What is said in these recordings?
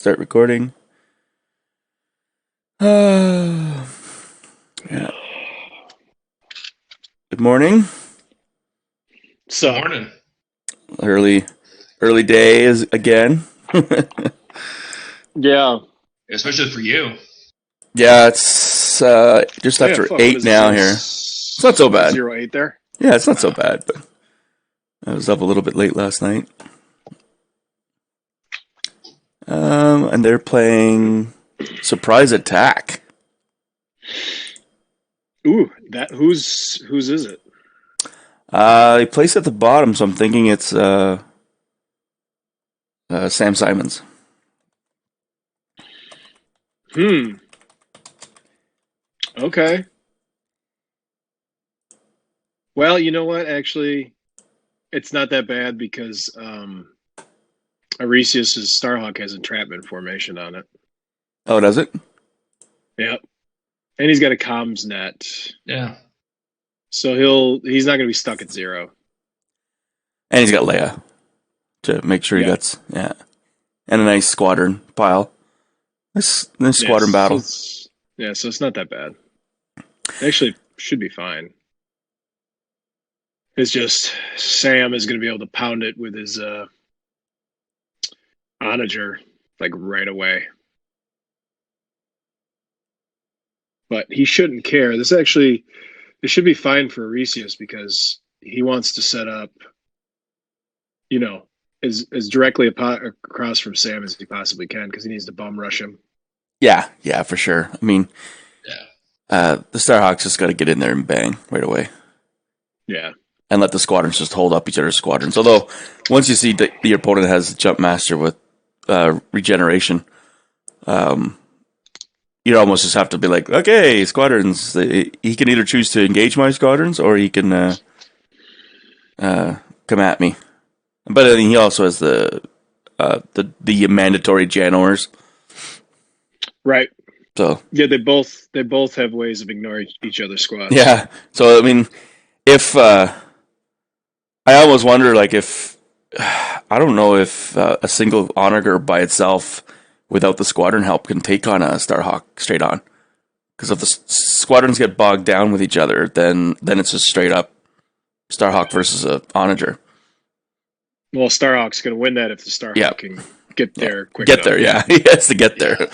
Start recording. Yeah. Good morning. So, Good morning. Early day is again. yeah. Especially for you. Yeah, it's just after Fuck, 8 now here. It's not so bad. 08 there. Yeah, it's not so bad, but I was up a little bit late last night. And they're playing Surprise Attack. Ooh, whose is it? He placed at the bottom, so I'm thinking it's Sam Simons. Okay. Well, you know what? Actually, it's not that bad because Aresius' Starhawk has entrapment formation on it. Oh, does it? Yep. And he's got a comms net. Yeah. So he's not going to be stuck at 0. And he's got Leia to make sure he gets, and a nice squadron pile. Nice squadron battle. So it's not that bad. Actually, should be fine. It's just Sam is going to be able to pound it with his onager like right away. But he shouldn't care. This should be fine for Aresius because he wants to set up, as directly across from Sam as he possibly can because he needs to bum rush him. Yeah, for sure. I mean, the Starhawks just got to get in there and bang right away. Yeah. And let the squadrons just hold up each other's squadrons. Although, once you see that the opponent has Jump Master with regeneration, you almost just have to be like, okay, squadrons. He can either choose to engage my squadrons or he can come at me. But I mean, he also has the mandatory Janors. Right. So yeah, they both have ways of ignoring each other's squads. Yeah. So I mean, if I almost wonder, like, if I don't know if a single onager by itself, without the squadron help, can take on a Starhawk straight on. Because if the squadrons get bogged down with each other, then it's just straight up Starhawk versus a onager. Well, Starhawk's going to win that if the Starhawk can get there quick enough. There, yeah. He has to get there.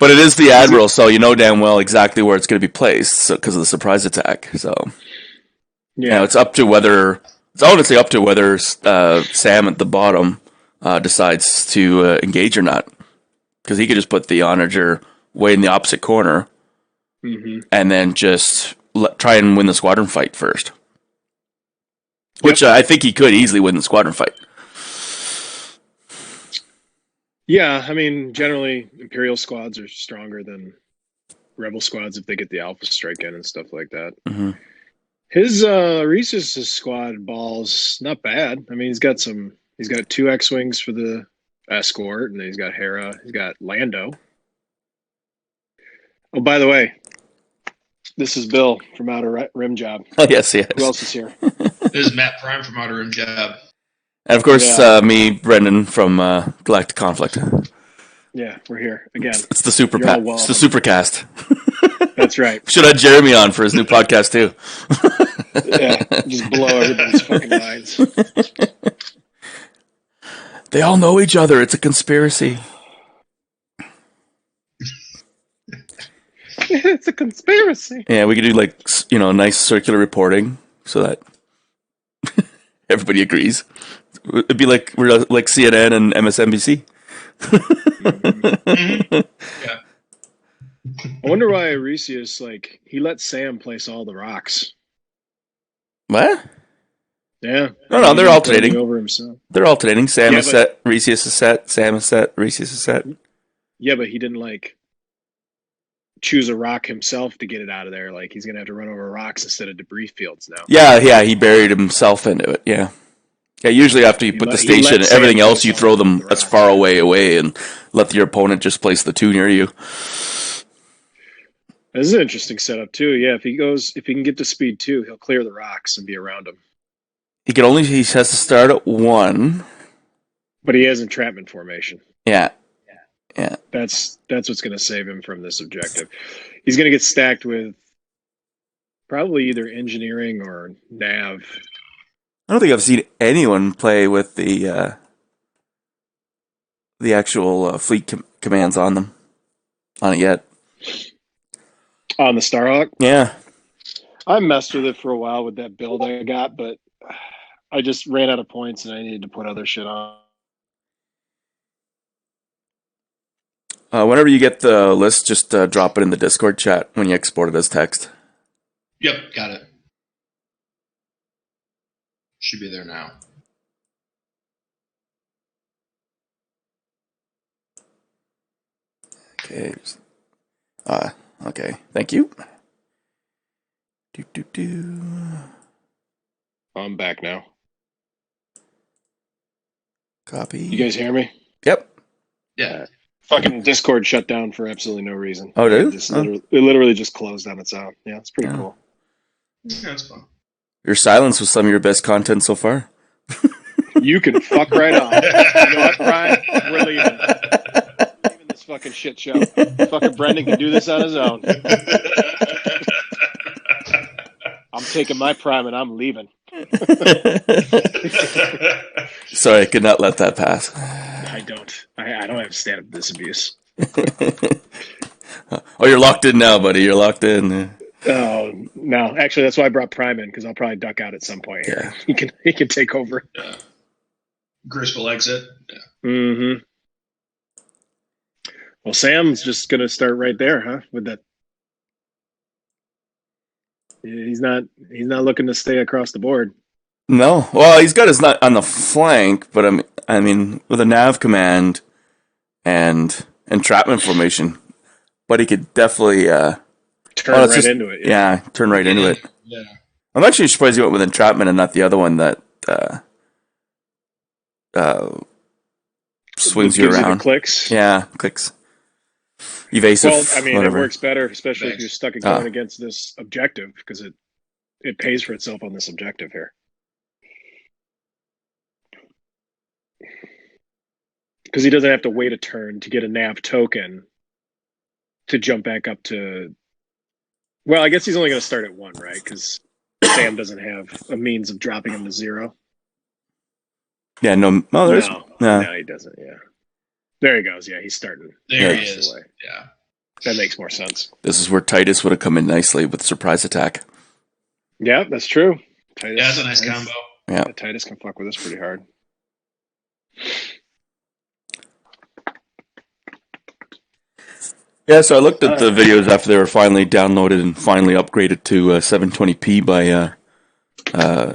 But it is the Admiral, so you know damn well exactly where it's going to be placed because of the surprise attack. So, it's up to whether Sam at the bottom decides to engage or not. Because he could just put the onager way in the opposite corner and then just try and win the squadron fight first. Which I think he could easily win the squadron fight. Yeah, I mean, generally, Imperial squads are stronger than Rebel squads if they get the Alpha strike in and stuff like that. Mm-hmm. His Aresius' squad ball's not bad. I mean, he's got 2 X-Wings for the escort, and then he's got Hera, he's got Lando. Oh, by the way, this is Bill from Outer Rim Job. Oh, yes. Who else is here? This is Matt Prime from Outer Rim Job. And of course, me, Brendan from Galactic Conflict. Yeah, we're here again. It's the It's the Supercast. That's right. Should have Jeremy on for his new podcast too. Yeah, just blow everybody's fucking minds. They all know each other. It's a conspiracy. It's a conspiracy. Yeah, we could do nice circular reporting so that everybody agrees. It'd be like we're like CNN and MSNBC. Yeah. I wonder why Aresius, he let Sam place all the rocks. What? Yeah. No, they're alternating. Over himself. They're alternating. Sam is set, Aresius is set, Sam is set, Aresius is set. Yeah, but he didn't, choose a rock himself to get it out of there. He's going to have to run over rocks instead of debris fields now. Yeah, he buried himself into it, yeah. Yeah, usually after you put the station and everything else, you throw them as far away and let your opponent just place the 2 near you. This is an interesting setup too. Yeah, if he can get to speed 2, he'll clear the rocks and be around them. He has to start at 1. But he has entrapment formation. Yeah. Yeah. That's what's going to save him from this objective. He's going to get stacked with probably either engineering or nav. I don't think I've seen anyone play with the actual fleet commands on it yet. On the Starhawk? Yeah. I messed with it for a while with that build I got, but I just ran out of points and I needed to put other shit on. Whenever you get the list, just drop it in the Discord chat when you export it as text. Yep, got it. Should be there now. Okay. Okay. Thank you. I'm back now. Copy. You guys hear me? Yep. Yeah. Fucking Discord shut down for absolutely no reason. Oh, did it? It literally just closed on its own. Yeah, it's pretty cool. Yeah, that's fun. Your silence was some of your best content so far. You can fuck right on. You know what, Brian? We're leaving. Leaving this fucking shit show. Fucking Brendan can do this on his own. I'm taking my prime and I'm leaving. Sorry, I could not let that pass. I don't. I don't have to stand up to this abuse. Oh, you're locked in now, buddy. You're locked in. Oh no! Actually, that's why I brought Prime in, because I'll probably duck out at some point here. Yeah. He can take over. Yeah. Graceful exit. Yeah. Mm-hmm. Well, Sam's just gonna start right there, huh? With that. He's not looking to stay across the board. No. Well, he's got his nut on the flank, but I mean, with a nav command and entrapment formation, but he could definitely turn right into it. Yeah, turn right into it. Yeah. I'm actually surprised he went with entrapment and not the other one that swings you around. Clicks. Yeah, clicks. Evasive. Well, I mean, whatever. It works better, especially if you're stuck going against this objective, because it pays for itself on this objective here. Because he doesn't have to wait a turn to get a nav token to jump back up to. Well, I guess he's only going to start at 1, right? Because Sam doesn't have a means of dropping him to 0. Yeah, no, there's no, he doesn't. Yeah, there he goes. Yeah, he's starting. There he is. Away. Yeah, that makes more sense. This is where Titus would have come in nicely with surprise attack. Yeah, that's true. Titus, yeah, that's a nice combo. Yeah, Titus can fuck with us pretty hard. Yeah, so I looked at the videos after they were finally downloaded and finally upgraded to 720p by.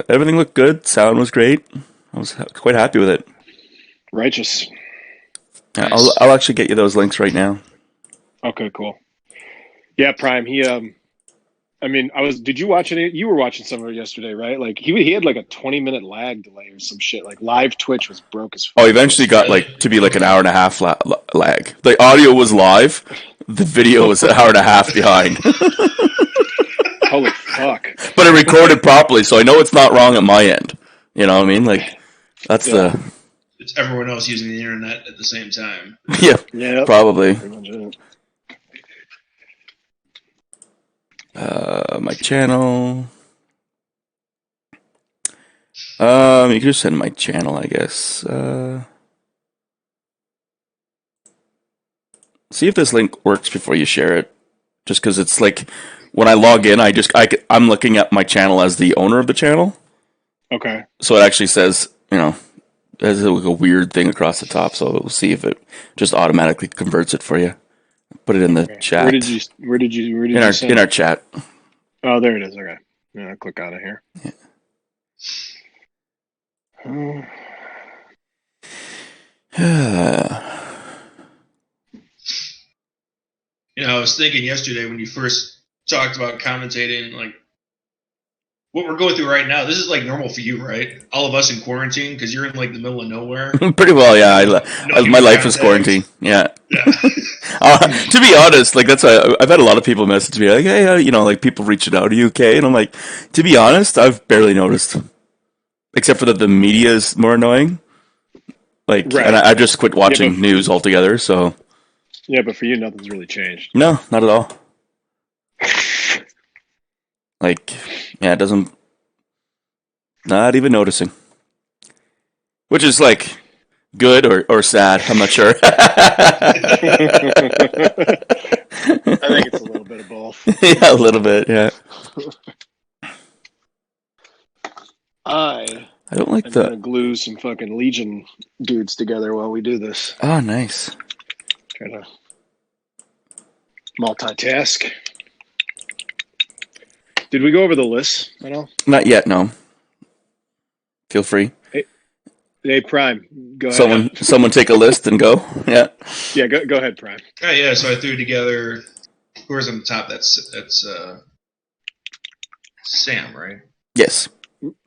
Everything looked good. Sound was great. I was quite happy with it. Righteous. Yeah, I'll actually get you those links right now. Okay, cool. Yeah, Prime. He did you watch any? You were watching some of it yesterday, right? Like he had like a 20-minute lag delay or some shit. Like live Twitch was broke as fuck. Oh, eventually got to be like an hour and a half lag. The audio was live. The video was an hour and a half behind. Holy fuck. But it recorded properly, so I know it's not wrong at my end. You know what I mean? Like, that's It's everyone else using the internet at the same time. Yeah, probably. My channel. You can just send my channel, I guess. See if this link works before you share it. Just because it's like when I log in, I'm looking at my channel as the owner of the channel. Okay. So it actually says, there's like a weird thing across the top. So we'll see if it just automatically converts it for you. Put it in the chat. Where did you in our chat. Oh, there it is. Okay. Yeah, I'll click on it here. Yeah. I was thinking yesterday when you first talked about commentating, like what we're going through right now. This is like normal for you, right? All of us in quarantine because you're in like the middle of nowhere. Pretty well, yeah. My life is quarantine. Yeah. To be honest, like I've had a lot of people message me like, "Hey, like people reaching out, are you okay?" And I'm like, to be honest, I've barely noticed, except for that the media is more annoying. Like, right. And I just quit watching news altogether. So Yeah, but for you, nothing's really changed. No, not at all. Like, yeah, it doesn't. Not even noticing. Which is like good or sad. I'm not sure. I think it's a little bit of both. Yeah, a little bit. Yeah. I'm don't like gonna glue some fucking Legion dudes together while we do this. Oh, nice. Trying to multitask. Did we go over the list at all? Not yet. No. Feel free. Hey, Prime, go ahead. Someone take a list and go. Yeah. Yeah, go ahead, Prime. Oh, yeah, so I threw together. Who's on the top? That's Sam, right? Yes.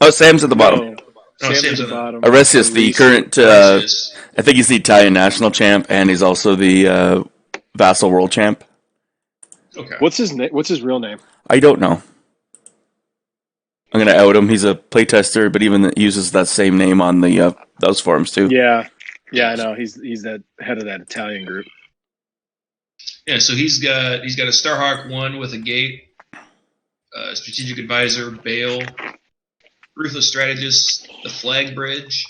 Oh, Sam's at the bottom. No, Sam's at the bottom. Aresius, the current. I think he's the Italian national champ, and he's also the Vassal World champ. Okay. What's his name? What's his real name? I don't know. I'm gonna out him. He's a playtester, but even uses that same name on the those forums too. Yeah, I know. He's that head of that Italian group. Yeah, so he's got a Starhawk 1 with a gate, strategic advisor, Bale, ruthless strategist, the flag bridge,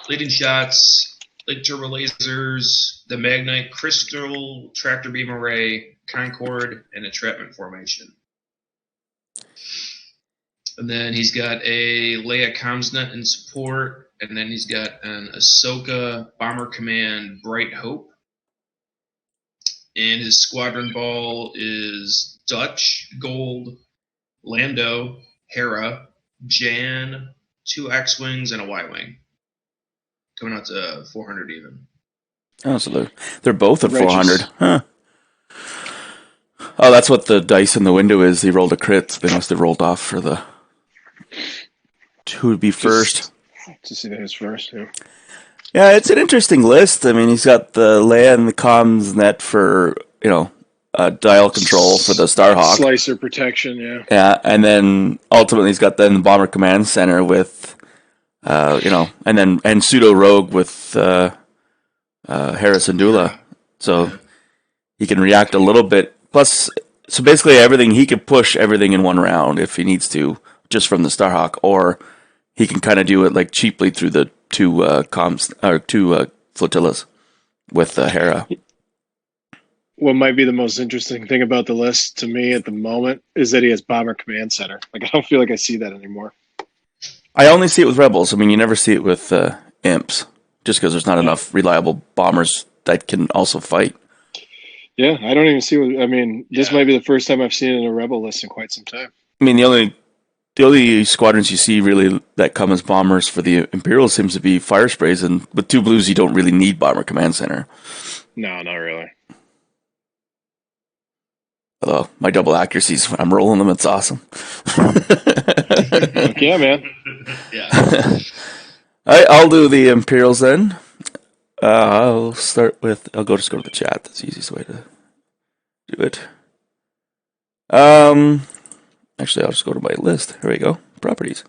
leading shots, late turbo lasers, the Magnite crystal, tractor beam array, Concord, and entrapment formation. And then he's got a Leia Comsnet in support, and then he's got an Ahsoka Bomber Command Bright Hope. And his squadron ball is Dutch, Gold, Lando, Hera, Jan, 2 X-Wings, and a Y-Wing. Coming out to 400 even. Oh, so they're both at 400. Huh. Oh, that's what the dice in the window is. He rolled a crit. So they must have rolled off for the... Who would be first? To see that his first, yeah. Yeah, it's an interesting list. I mean, he's got the LAN and the comms net for, dial control for the Starhawk. Slicer protection, yeah. Yeah, and then ultimately he's got then the Bomber Command Center with, and Pseudo Rogue with Harris and Dula. So he can react a little bit. Plus, so basically everything, he can push everything in one round if he needs to, just from the Starhawk, or he can kind of do it like cheaply through the two flotillas with Hera. What might be the most interesting thing about the list to me at the moment is that he has Bomber Command Center. Like, I don't feel like I see that anymore. I only see it with Rebels. I mean, you never see it with Imps, just because there's not enough reliable bombers that can also fight. Yeah, I don't even see what... I mean, this might be the first time I've seen it in a Rebel list in quite some time. I mean, the only squadrons you see really that come as bombers for the Imperial seems to be fire sprays, and with 2 blues you don't really need Bomber Command Center. No, not really. Although my double accuracies when I'm rolling them, it's awesome. Fuck yeah, man. Yeah. Alright, I'll do the Imperials then. I'll go to the chat. That's the easiest way to do it. Actually, I'll just go to my list. Here we go. Properties.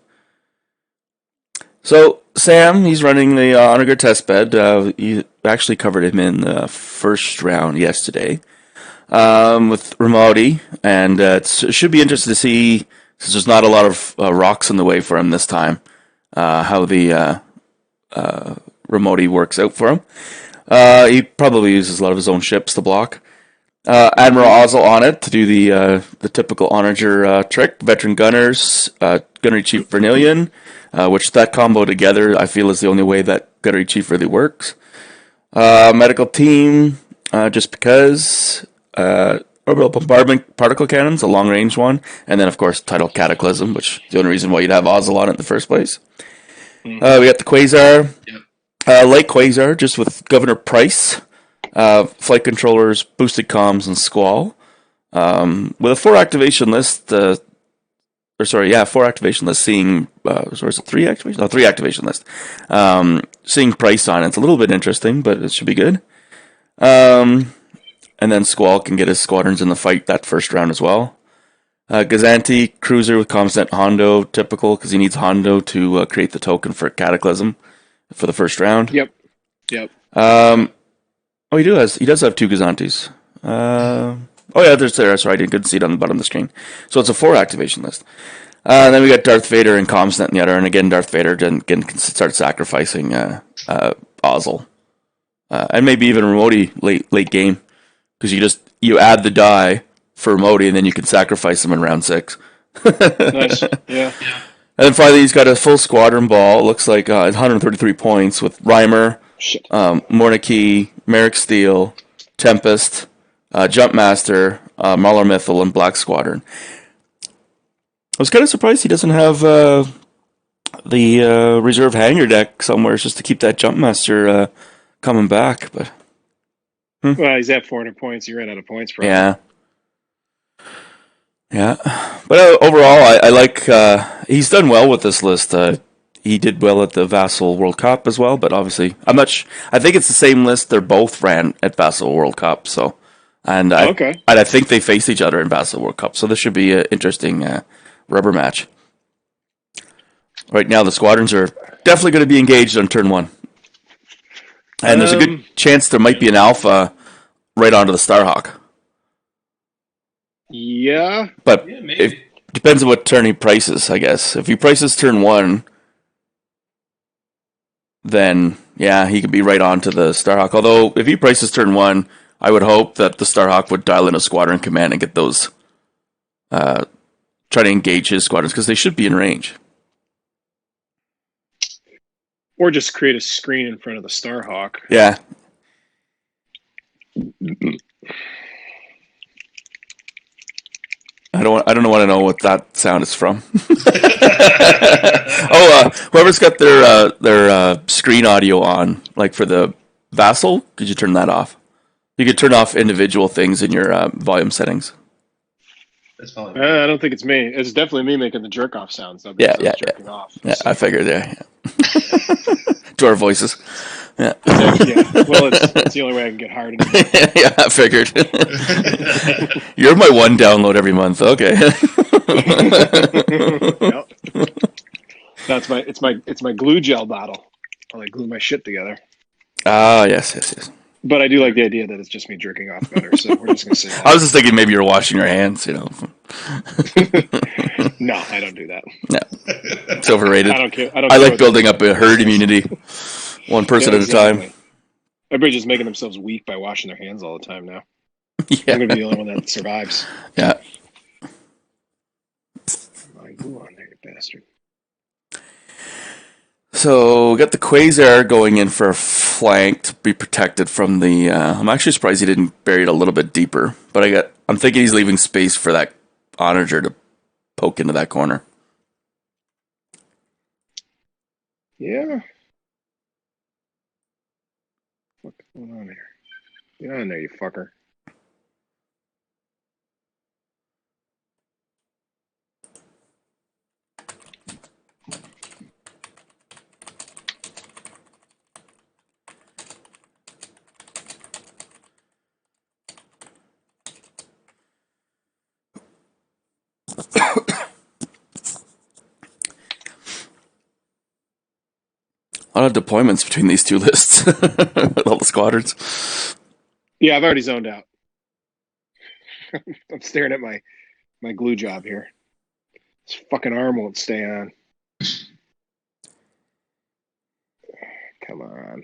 So, Sam, he's running the Honor Guard testbed. You actually covered him in the first round yesterday with Ramodi. And it should be interesting to see, since there's not a lot of rocks in the way for him this time, how the Ramodi works out for him. He probably uses a lot of his own ships to block. Admiral Ozzel on it to do the typical onager trick. Veteran gunners, gunnery chief Vernillion, which that combo together I feel is the only way that gunnery chief really works. Medical team, just because. Orbital bombardment particle cannons, a long range one, and then of course tidal cataclysm, which is the only reason why you'd have Ozzel on it in the first place. We got the Quasar, light Quasar, just with Governor Price. Flight controllers, boosted comms, and Squall. With a 4 activation list, 4 activation list, seeing, is it 3 activation? No, 3 activation list. Seeing Price on it, it's a little bit interesting, but it should be good. And then Squall can get his squadrons in the fight that first round as well. Gazanti, cruiser with Comsnet Hondo, typical, because he needs Hondo to create the token for Cataclysm for the first round. Yep. Oh, he does have 2 Gazantes. Oh yeah, there's there. That's right. I couldn't see it on the bottom of the screen. So it's a 4 activation list. Then we got Darth Vader and Comsnet in the other, and again Darth Vader again can start sacrificing Ozzel, and maybe even Remoti late game, because you add the die for Remoti and then you can sacrifice them in round 6. Nice, yeah. And then finally, he's got a full squadron ball. It looks like 133 points with Reimer, Morniki, Merrick Steele, Tempest, Jumpmaster, Mauler Mythil, and Black Squadron. I was kind of surprised he doesn't have the reserve hangar deck somewhere just to keep that Jumpmaster coming back. But well, he's at 400 points. He ran out of points, probably. Yeah. But overall, I like. He's done well with this list. He did well at the Vassal World Cup as well. But obviously, I'm not. I think it's the same list. They're both ran at Vassal World Cup. So, and I think they faced each other in Vassal World Cup. So this should be an interesting rubber match. Right now, the squadrons are definitely going to be engaged on turn 1, and there's a good chance there might be an alpha right onto the Starhawk. Yeah, but it depends on what turn he prices, I guess. If he prices turn 1, then yeah, he could be right on to the Starhawk. Although if he prices turn 1, I would hope that the Starhawk would dial in a squadron command and get those, try to engage his squadrons, because they should be in range. Or just create a screen in front of the Starhawk. Yeah. I don't want to know what that sound is from. Whoever's got their screen audio on, like for the Vassal, could you turn that off? You could turn off individual things in your volume settings. That's probably I don't think it's me. It's definitely me making the jerk off sounds. Jerking off. Yeah, so. I figured. Yeah. To our voices. Yeah. Well, it's the only way I can get hard. Yeah, I figured. You're my one download every month. Okay. Yep. It's my glue gel bottle. I like glue my shit together. Ah, yes. But I do like the idea that it's just me jerking off better. So we're just gonna say that. I was just thinking maybe you're washing your hands. No, I don't do that. No, it's overrated. I don't care. I like building up a herd immunity, one person at a time. Everybody's just making themselves weak by washing their hands all the time now. Yeah. I'm gonna be the only one that survives. Yeah. Go on there, you bastard. So we got the Quasar going in for a flank to be protected from the. I'm actually surprised he didn't bury it a little bit deeper, but I'm thinking he's leaving space for that Onager to poke into that corner. Yeah. What's going on here? Get on there, you fucker. A lot of deployments between these two lists with all the squadrons. Yeah, I've already zoned out. I'm staring at my glue job here. This fucking arm won't stay on. Come on.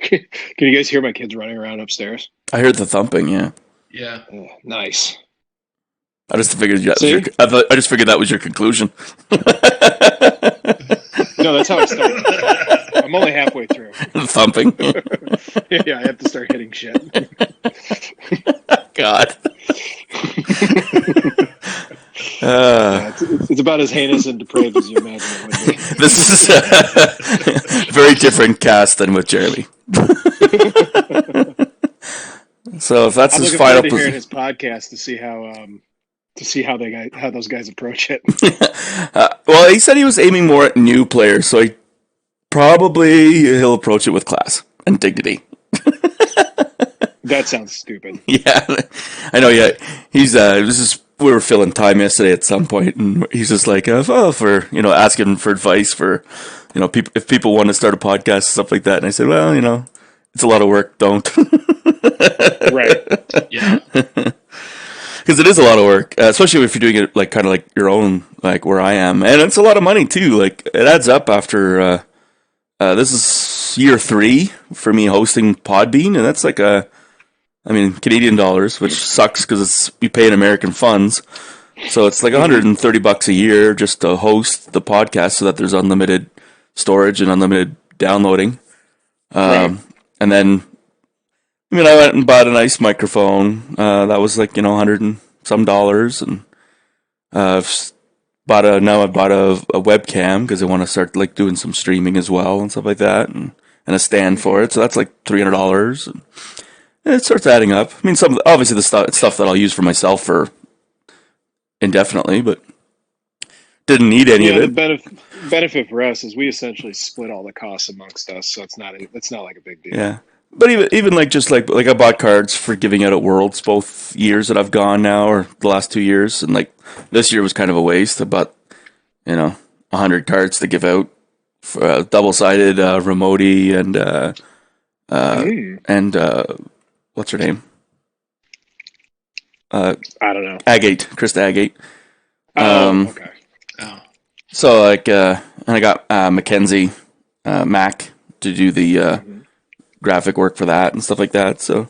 Can you guys hear my kids running around upstairs? I heard the thumping. Yeah. Yeah. Oh, nice. I just figured that was your conclusion. No, that's how it started. I'm only halfway through. Thumping. Yeah, I have to start hitting shit. God. Yeah, it's about as heinous and depraved as you imagine it would be. This is a very different cast than with Jeremy. So if that's his final position, hearing his podcast to see how those guys approach it. Well, he said he was aiming more at new players, so he'll approach it with class and dignity. That sounds stupid. Yeah, I know. Yeah, this is we were filling time yesterday at some point, and he's just like, for asking for advice for, if people want to start a podcast, stuff like that. And I said, well, it's a lot of work. Don't. Right. Yeah. Because it is a lot of work, especially if you're doing it like kind of like your own, like where I am, and it's a lot of money too. Like it adds up after. This is year 3 for me hosting Podbean, and that's like Canadian dollars, which sucks because we pay in American funds. So it's like $130 a year just to host the podcast, so that there's unlimited storage and unlimited downloading. Right. And then, I went and bought a nice microphone. That was like $100 and some dollars, and I've bought a webcam because I want to start like doing some streaming as well and stuff like that, and a stand for it. So that's like $300. And it starts adding up. Some obviously the stuff that I'll use for myself for indefinitely, but didn't need any of it. The benefit for us is we essentially split all the costs amongst us, so it's not like a big deal. Yeah, but even like just like I bought cards for giving out at Worlds both years that I've gone now, or the last 2 years, and like this year was kind of a waste. I bought 100 cards to give out for double-sided Remoti and what's her name? I don't know. Agate, Krista Agate. Okay. Oh. So like, and I got Mackenzie Mac to do the graphic work for that and stuff like that. So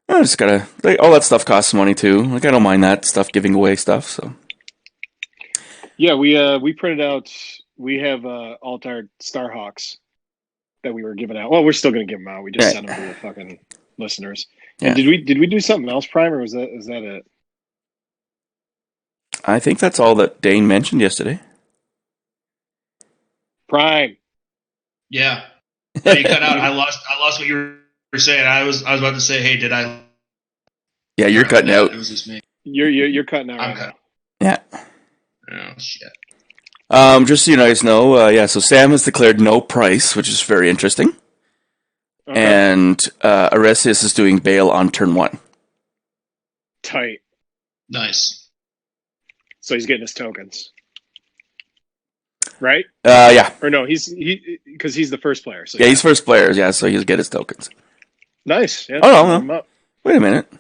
I just gotta all that stuff costs money too. Like I don't mind that stuff, giving away stuff. So yeah, we printed out. We have Altard Starhawks that we were giving out. Well, we're still gonna give them out. We just sent them to the fucking listeners. Yeah. And did we do something else, Prime, or is that it? I think that's all that Dane mentioned yesterday. Prime. Yeah. Yeah, you cut out. I lost what you were saying. I was about to say, hey, did I? Yeah, you're cutting out. It was just me. You're cutting out. I'm right cutting. Yeah. Oh shit. Just so you guys know, so Sam has declared no price, which is very interesting. Okay. And Aresius is doing bail on turn 1. Tight. Nice. So he's getting his tokens. Right? Yeah. Or no, because he's the first player. So yeah, he's first player, yeah, so he'll get his tokens. Nice. Yeah, no. Wait a minute.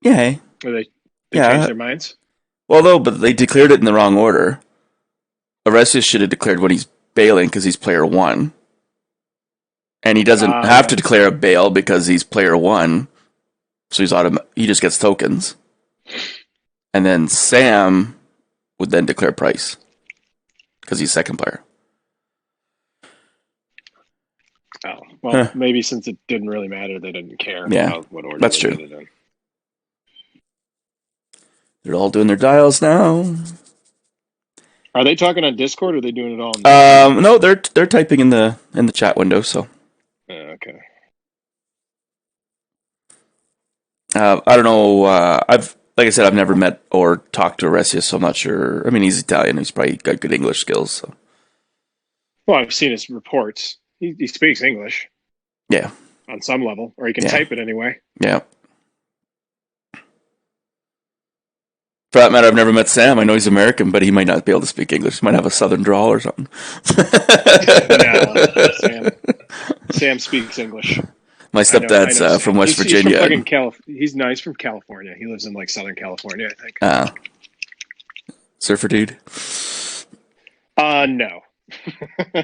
Yeah. Or they changed their minds? Well, though, but they declared it in the wrong order. Aresius should have declared when he's bailing because he's player 1. And he doesn't have to declare a bail because he's player 1. So he just gets tokens. And then Sam would then declare price because he's second player. Oh, well, maybe since it didn't really matter, they didn't care about what order. That's true. They're all doing their dials now. Are they talking on Discord, or are they doing it all? No, they're typing in the chat window. So. Okay. I don't know. Like I said, I've never met or talked to Aresius, so I'm not sure. He's Italian. He's probably got good English skills. So. Well, I've seen his reports. He speaks English. Yeah. On some level, or he can type it anyway. Yeah. For that matter, I've never met Sam. I know he's American, but he might not be able to speak English. He might have a southern drawl or something. No, Sam speaks English. My stepdad's from West Virginia. He's nice from California. He lives in like Southern California, I think. Surfer dude? No. Oh,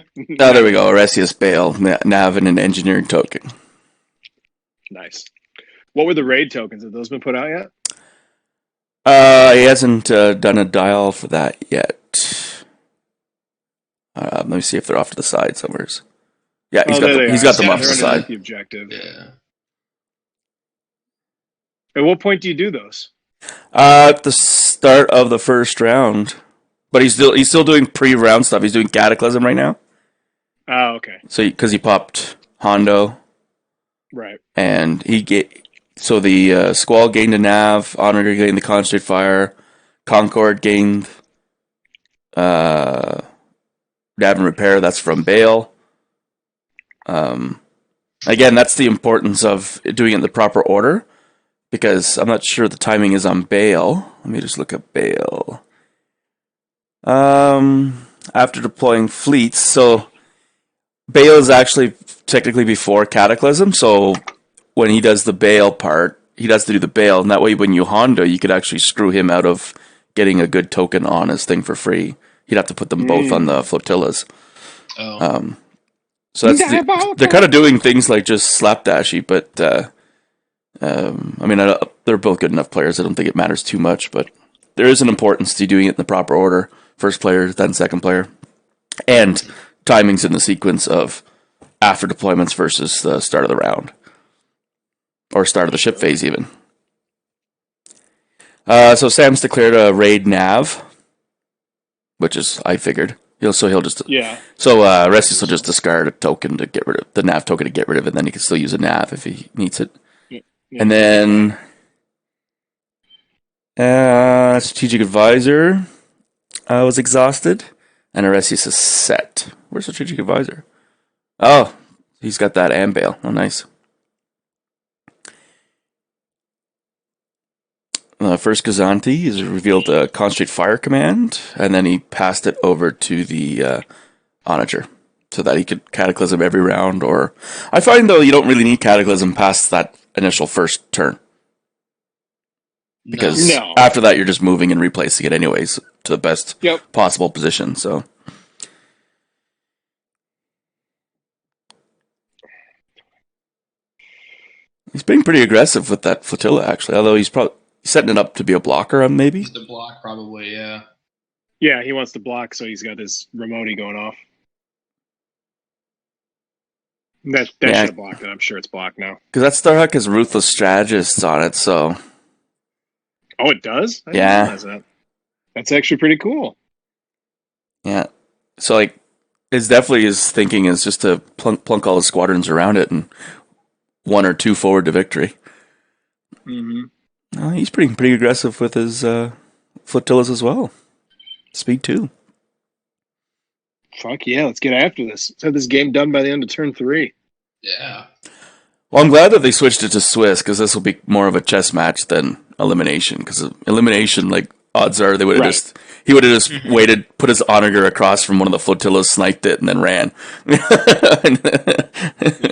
there we go. Aresius bail, nav, and an engineering token. Nice. What were the raid tokens? Have those been put out yet? He hasn't done a dial for that yet. Let me see if they're off to the side somewhere. Yeah, he's got them off to the side. The objective. Yeah. At what point do you do those? At the start of the first round, but he's still doing pre-round stuff. He's doing Cataclysm right now. Oh, okay. So because he popped Hondo, right, and so the Squall gained a nav, Honor gained the Concentrate Fire, Concord gained nav and Repair. That's from Bale. Again, that's the importance of doing it in the proper order, because I'm not sure the timing is on Bale. Let me just look at Bale. After deploying fleets, so Bale is actually technically before Cataclysm, so when he does the Bale part, he has to do the Bale, and that way when you Honda, you could actually screw him out of getting a good token on his thing for free. He'd have to put them both on the flotillas. Oh. So they're kind of doing things like just slapdashy, but I mean, they're both good enough players. I don't think it matters too much, but there is an importance to doing it in the proper order. First player, then second player. And timings in the sequence of after deployments versus the start of the round. Or start of the ship phase, even. So Sam's declared a raid nav, which is, I figured. He'll just... Yeah. So Aresius will just discard a token to get rid of... The nav token to get rid of it, and then he can still use a nav if he needs it. Yeah. And then... Strategic Advisor was exhausted, and Aresius is set. Where's Strategic Advisor? Oh, he's got that and Bale. Oh, nice. First Gazanti is revealed a Concentrate Fire command, and then he passed it over to the Onager, so that he could Cataclysm every round. Or I find, though, you don't really need Cataclysm past that initial first turn. Because after that, you're just moving and replacing it anyways to the best possible position. So, he's being pretty aggressive with that flotilla, actually. Although he's probably setting it up to be a blocker, maybe. He's the block, probably. Yeah. Yeah, he wants to block, so he's got his remote going off. That should have blocked it. I'm sure it's blocked now. Because that Starhawk has Ruthless Strategists on it, so. Oh, it does? I didn't realize that. That's actually pretty cool. Yeah. So, like, it's definitely his thinking is just to plunk all the squadrons around it and 1 or 2 forward to victory. Mm-hmm. He's pretty aggressive with his flotillas as well. Speed 2. Fuck yeah, let's get after this. Let's have this game done by the end of turn 3. Yeah. Well, I'm glad that they switched it to Swiss, because this will be more of a chess match than elimination. Because elimination, like, odds are he would have just waited, put his onager across from one of the flotillas, sniped it, and then ran.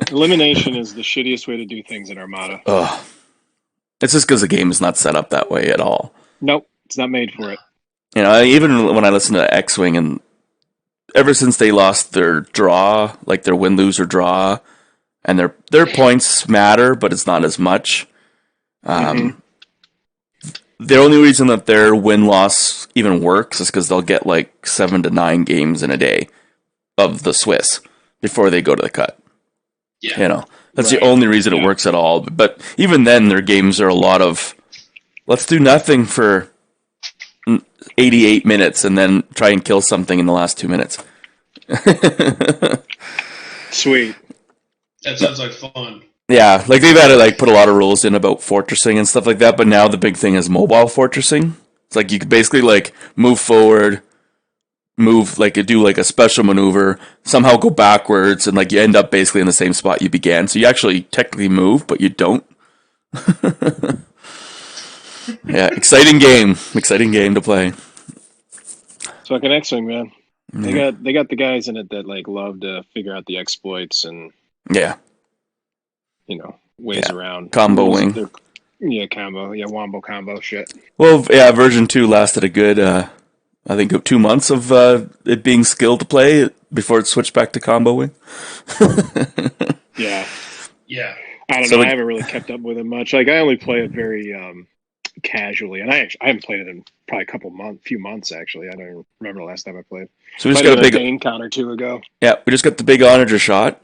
Elimination is the shittiest way to do things in Armada. Ugh. It's just because the game is not set up that way at all. Nope, it's not made for it. You know, even when I listen to X-Wing, and ever since they lost their draw, like their win, lose, or draw, and their points matter, but it's not as much. The only reason that their win-loss even works is because they'll get like 7 to 9 games in a day of the Swiss before they go to the cut. Yeah. You know, that's the only reason it works at all. But even then, their games are a lot of, let's do nothing for 88 minutes and then try and kill something in the last 2 minutes. Sweet. That sounds like fun. Yeah, like they've had to like put a lot of rules in about fortressing and stuff like that, but now the big thing is mobile fortressing. It's like you could basically like move forward, do like a special maneuver, somehow go backwards, and like you end up basically in the same spot you began. So you actually technically move, but you don't. Yeah, exciting game to play. It's fucking X-Wing, man. Yeah. They got the guys in it that like love to figure out the exploits and ways around combo wing. Combo. Yeah, wombo combo shit. Well, yeah, version 2 lasted a good I think 2 months of it being skill to play before it switched back to combo wing. Yeah. I don't know. I haven't really kept up with it much. Like I only play it very casually, and I haven't played it in probably few months actually. I don't remember the last time I played. So we just got a big game counter 2 ago. Yeah, we just got the big onager shot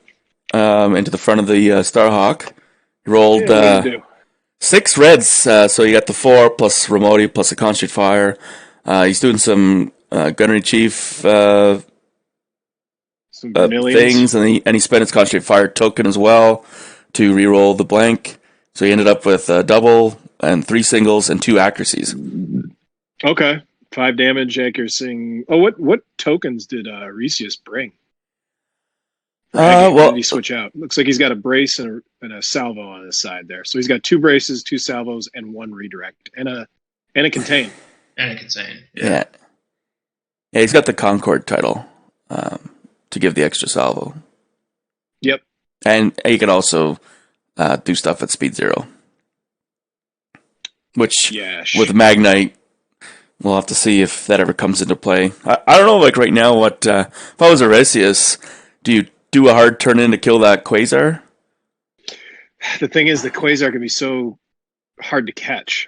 into the front of the Starhawk. Rolled 6 reds, so you got the 4 plus Remoti plus a Concentrate Fire. He's doing some Gunnery Chief some things, and he spent his Concentrate Fire token as well to re-roll the blank. So he ended up with a double and 3 singles and 2 accuracies. Okay, 5 damage accuracy. Oh, what tokens did Aresius bring? What did he switch out? Looks like he's got a brace and a salvo on his side there. So he's got 2 braces, 2 salvos, and 1 redirect, and a contain. And a contain. Yeah, he's got the Concord title to give the extra salvo. Yep. And he can also do stuff at speed 0. Which, with Magnite, we'll have to see if that ever comes into play. I don't know, like right now, if I was Aresius, do you do a hard turn in to kill that Quasar? The thing is, the Quasar can be so hard to catch.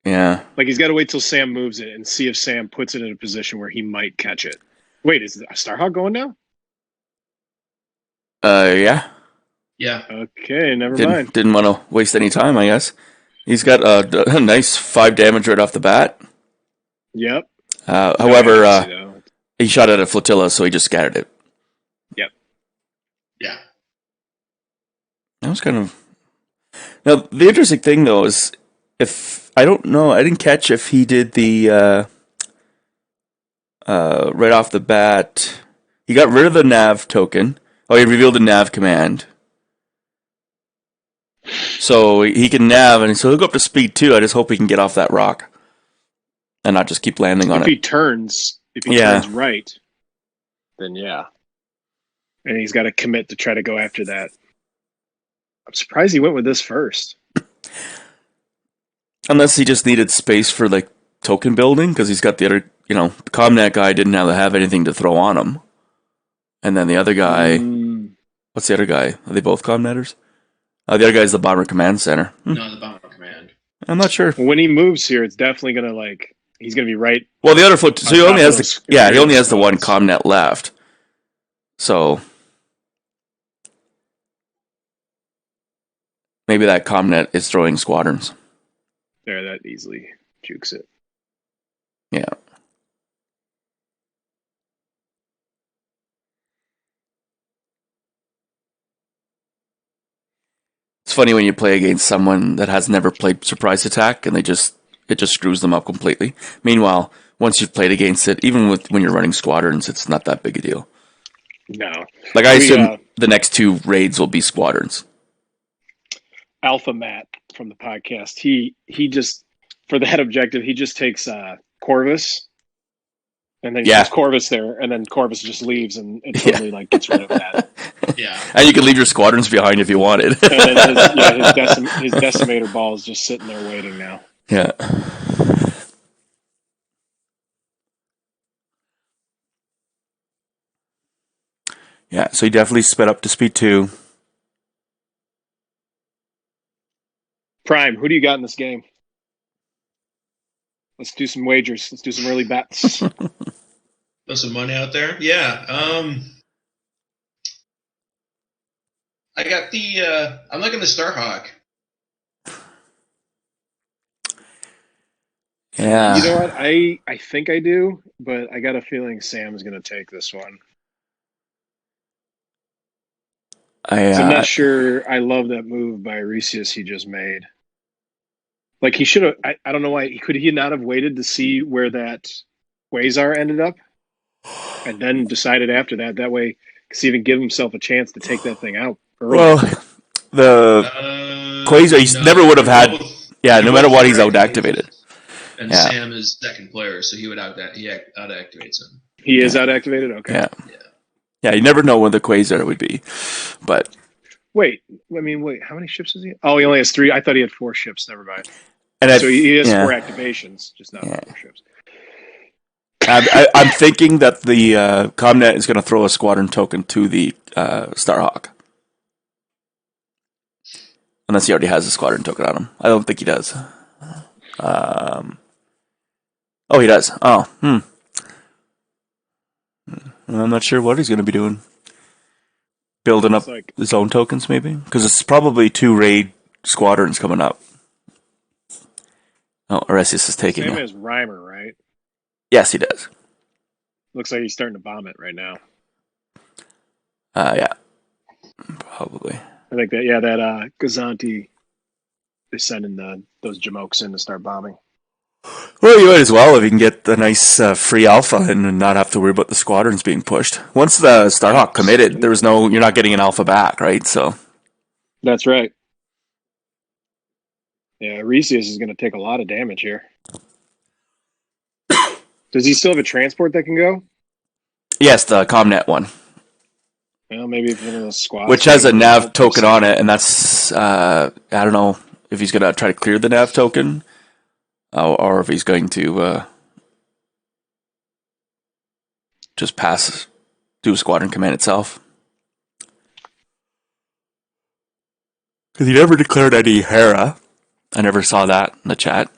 Yeah. Like, he's got to wait till Sam moves it and see if Sam puts it in a position where he might catch it. Wait, is Starhawk going now? Yeah. Yeah. Okay, never mind. Didn't want to waste any time, I guess. He's got a nice 5 damage right off the bat. Yep. However, he shot at a flotilla, so he just scattered it. Yep. Yeah. That was kind of... Now, the interesting thing, though, is I don't know, I didn't catch if he did the... right off the bat, he got rid of the nav token. Oh, he revealed the nav command. So he can nav, and so he'll go up to speed 2. I just hope he can get off that rock and not just keep landing on it. If he turns right, then yeah. And he's got to commit to try to go after that. I'm surprised he went with this first. Unless he just needed space for like token building, because he's got the other, the Comnet guy didn't have anything to throw on him. And then the other guy, what's the other guy? Are they both Comnetters? The other guy's the Bomber Command Center. No, the Bomber Command. I'm not sure. When he moves here, it's definitely going to he's going to be right. Well, the other so he only has he only has the one Comnet left. So maybe that Comnet is throwing squadrons. There, that easily jukes it. Yeah. It's funny when you play against someone that has never played surprise attack and it just screws them up completely. Meanwhile, once you've played against it, even when you're running squadrons, it's not that big a deal. No. Like I assume the next 2 raids will be squadrons. Alpha Matt from the podcast, he just, for that objective, he just takes Corvus, and then he puts Corvus there, and then Corvus just leaves and totally gets rid of that. Yeah. And you can leave your squadrons behind if you wanted. And then his decimator ball is just sitting there waiting now. Yeah. Yeah, so he definitely sped up to speed 2. Prime, who do you got in this game? Let's do some wagers. Let's do some early bets. Throw some money out there? Yeah. I got I'm liking the Starhawk. Yeah. You know what? I think I do, but I got a feeling Sam's going to take this one. I'm not sure I love that move by Aresius he just made. Like, he should have... I don't know why. Could he not have waited to see where that Quasar ended up? And then decided after that. That way, he even give himself a chance to take that thing out early. Well, the Quasar, he never would have had... no matter what, he's out-activated. And Sam is second player, so he out-activates him. He is out-activated? Okay. Yeah, you never know when the Quasar would be. But... Wait, how many ships is he? Oh, he only has 3. I thought he had 4 ships. Never mind. And so he has 4 activations, just not 4 ships. I'm thinking that the Comnet is going to throw a squadron token to the Starhawk. Unless he already has a squadron token on him. I don't think he does. Oh, he does. Oh, I'm not sure what he's going to be doing. Building up his own tokens, maybe? Because it's probably 2 raid squadrons coming up. Oh, Aresius is taking Sam has Reimer, right? Yes, he does. Looks like he's starting to bomb it right now. Yeah. Probably. I think that Gazanti is sending those Jamokes in to start bombing. Well, you might as well if you can get the nice free alpha and not have to worry about the squadrons being pushed. Once the Starhawk committed, you're not getting an alpha back, right? So that's right. Yeah, Aresius is going to take a lot of damage here. Does he still have a transport that can go? yes, the Comnet one. Well, maybe if one of those squads. Which has a nav token on it, and that's, I don't know if he's going to try to clear the nav token, or if he's going to just do a squadron command itself. Because he never declared any Hera. I never saw that in the chat.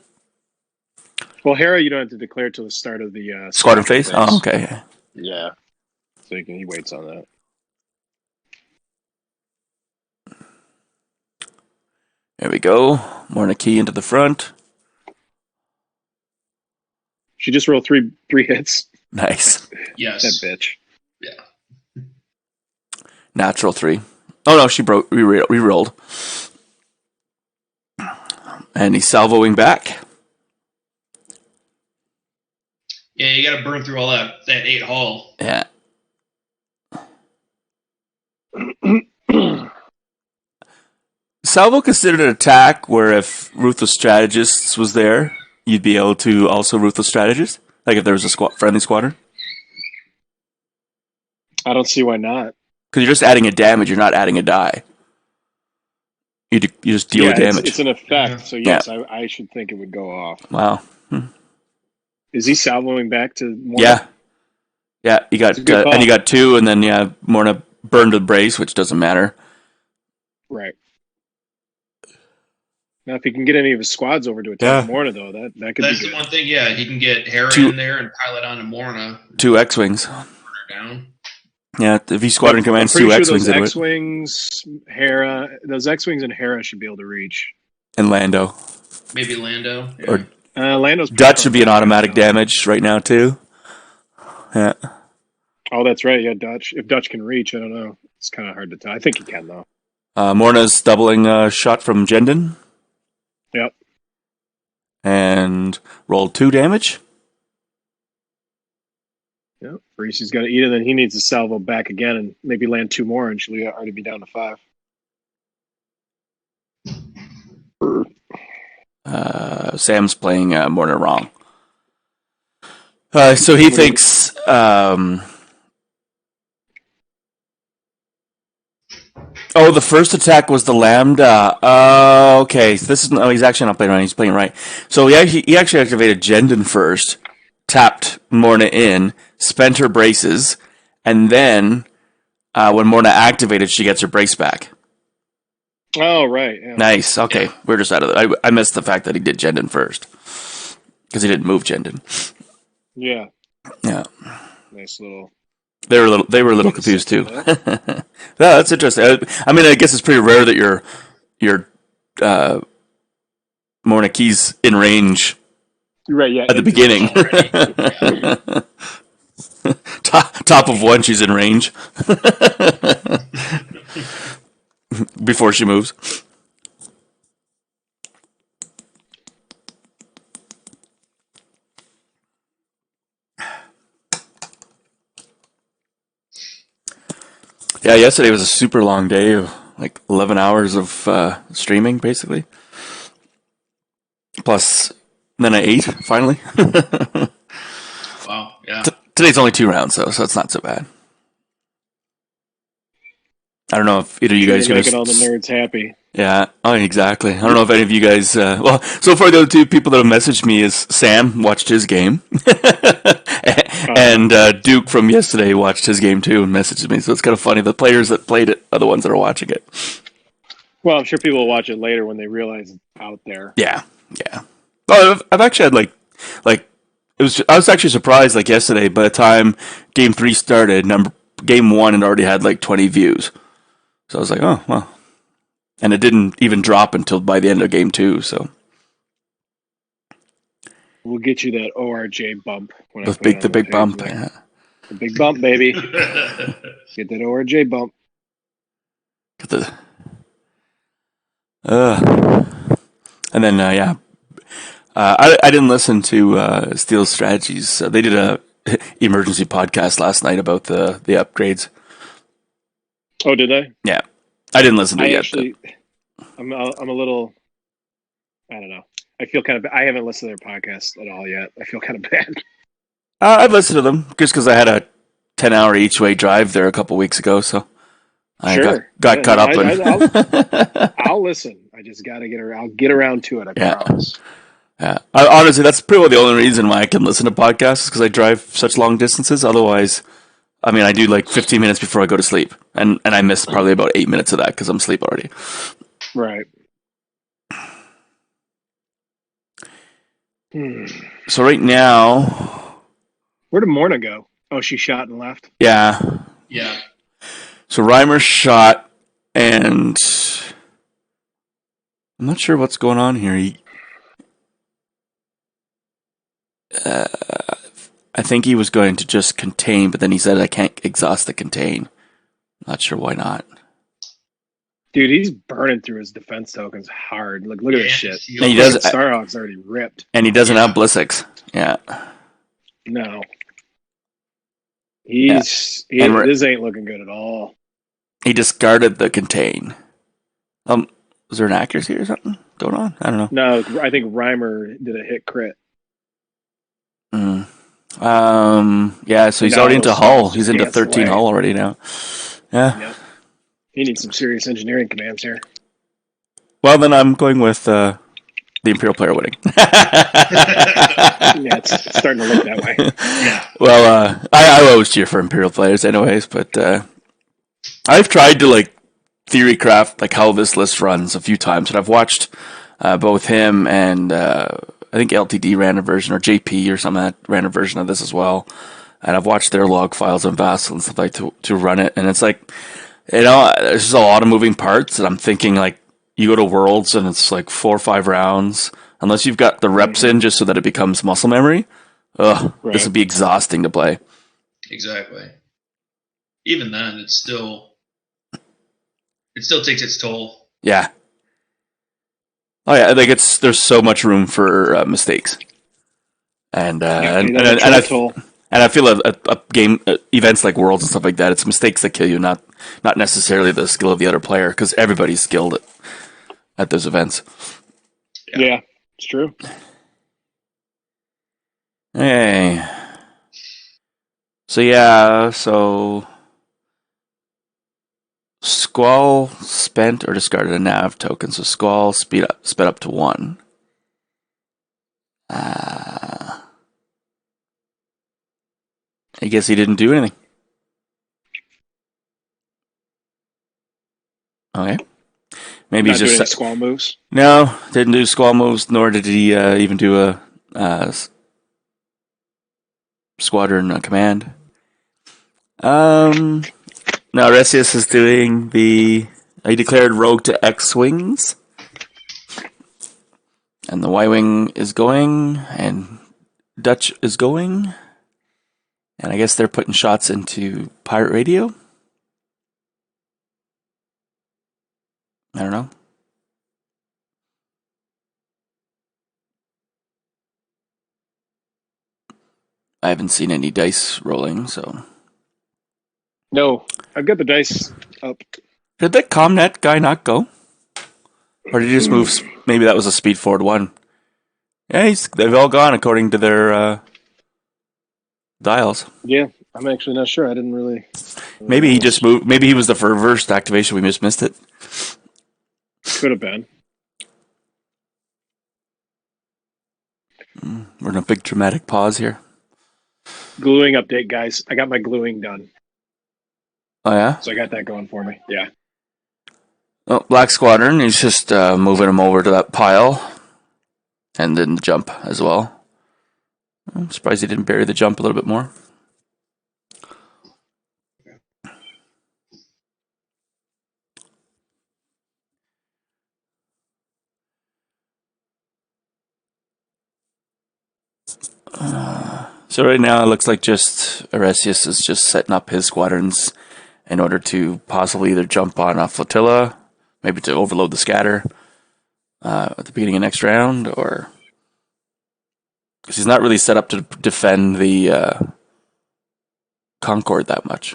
Well, Hera, you don't have to declare till the start of the squadron phase. Oh, okay. Yeah, so he waits on that. There we go. Morna Key into the front. She just rolled three hits. Nice. Yes. That bitch. Yeah. Natural 3. Oh no, she re-rolled. And he's salvoing back. Yeah, you got to burn through all that 8 hull. Yeah. Salvo considered an attack where if Ruthless Strategists was there, you'd be able to also Ruthless Strategist? Like if there was a friendly squadron? I don't see why not. Because you're just adding a damage, you're not adding a die. You just deal a damage. It's an effect, so yes, yeah. I should think it would go off. Wow. Is he salvoing back to Morna? Yeah. Yeah, you got and you got 2, and then Morna burned the brace, which doesn't matter. Right. Now, if he can get any of his squads over to attack Morna, though, that could be good. That's the one thing, yeah. He can get Hera in there and pilot onto Morna. 2 X-Wings. Burn her down. Yeah, if he squadron commands 2 X-Wings into it. Those X-Wings and Hera should be able to reach. And Lando. Maybe Lando. Yeah. Or Lando's Dutch should be an automatic damage right now, too. Yeah. Oh, that's right. Yeah, Dutch. If Dutch can reach, I don't know. It's kind of hard to tell. I think he can, though. Morna's doubling a shot from Jendon. Yep. And rolled 2 damage. Yep. Reese's got to eat it, and then he needs to salvo back again and maybe land 2 more, and she'll already be down to 5. Sam's playing Morna wrong. So he thinks... Oh, the first attack was the Lambda. Okay. So this is he's actually not playing right. He's playing right. So he actually activated Jendon first, tapped Morna in, spent her braces, and then when Morna activated, she gets her brace back. Oh, right. Yeah. Nice. Okay, we're just out of it. I missed the fact that he did Jendon first because he didn't move Jendon. Yeah. Yeah. Nice little. They were a little confused too. Yeah, that's interesting. I mean, I guess it's pretty rare that your Morna Key's in range. Right. Yeah. At the beginning. Top of 1, she's in range. Before she moves. Yeah, yesterday was a super long day of like 11 hours of streaming, basically. Plus, then I ate, finally. Wow, yeah. Today's only 2 rounds, though, so it's not so bad. I don't know if either of you guys are making all the nerds happy. Yeah, exactly. I don't know if any of you guys... well, so far the other 2 people that have messaged me is Sam watched his game. And Duke from yesterday watched his game too and messaged me. So it's kind of funny. The players that played it are the ones that are watching it. Well, I'm sure people will watch it later when they realize it's out there. Yeah. Oh, I've actually had like I was actually surprised like yesterday by the time game 3 started, game 1 had already had like 20 views. So I was like, oh, well. And it didn't even drop until by the end of game 2, so. We'll get you that ORJ bump. The big bump. Yeah. The big bump, baby. Get that ORJ bump. Get the... And then, I didn't listen to Steel's strategies. They did a emergency podcast last night about the upgrades. Oh, did they? Yeah, I didn't listen to it yet. Actually, I'm a little. I don't know. I feel kind of. I haven't listened to their podcast at all yet. I feel kind of bad. I've listened to them just because I had a 10-hour each way drive there a couple weeks ago, so I got caught up. I'll listen. I just got to get around. I'll get around to it. I promise. Yeah, honestly, that's pretty well the only reason why I can listen to podcasts, because I drive such long distances. Otherwise, I mean, I do like 15 minutes before I go to sleep, and I miss probably about 8 minutes of that because I'm asleep already. Right. So right now, where did Morna go? Oh, she shot and left. Yeah. So Reimer shot, and I'm not sure what's going on here. I think he was going to just contain, but then he said, I can't exhaust the contain. Not sure why not. Dude, he's burning through his defense tokens hard. Look at this shit. And he does. Starhawk's already ripped. And he doesn't have Blissix. Yeah. No. This ain't looking good at all. He discarded the contain. Was there an accuracy or something going on? I don't know. No, I think Reimer did a hit crit. Yeah, so he's already into hull. He's into 13 hull already now. Yeah. Yep. He needs some serious engineering commands here. Well, then I'm going with the Imperial player winning. Yeah, it's starting to look that way. Yeah. Well, I always cheer for Imperial players anyways, but I've tried to theory craft how this list runs a few times, and I've watched both him and I think LTD ran a version, or JP or something that ran a version of this as well. And I've watched their log files on Vassal and stuff to run it, and it's there's just a lot of moving parts, and I'm thinking you go to Worlds and it's 4 or 5 rounds, unless you've got the reps in just so that it becomes muscle memory. This would be exhausting to play. Exactly. Even then, it still takes its toll. Yeah. Oh yeah, there's so much room for mistakes, and I feel a game events like Worlds and stuff like that, it's mistakes that kill you, not necessarily the skill of the other player, because everybody's skilled at those events. Yeah, it's true. Hey, so Squall spent or discarded a nav token, so Squall sped up to 1. I guess he didn't do anything. Okay. Maybe he's just Squall moves. No, didn't do Squall moves, nor did he even do a squadron command. Now Aresius is doing he declared Rogue to X-Wings. And the Y-Wing is going, and Dutch is going. And I guess they're putting shots into Pirate Radio. I don't know. I haven't seen any dice rolling, so... No, I've got the dice up. Did that Comnet guy not go? Or did he just move? Maybe that was a speed forward 1. Yeah, they've all gone according to their dials. Yeah, I'm actually not sure. I didn't really... Maybe he just moved. Maybe he was the reversed activation. We just missed it. Could have been. We're in a big dramatic pause here. Gluing update, guys. I got my gluing done. Oh, yeah? So I got that going for me. Yeah. Well, Black Squadron, he's just moving him over to that pile. And then the jump as well. I'm surprised he didn't bury the jump a little bit more. So right now it looks like just Aresius is just setting up his squadrons in order to possibly either jump on a flotilla, maybe to overload the scatter at the beginning of next round, or because he's not really set up to defend the Concord that much.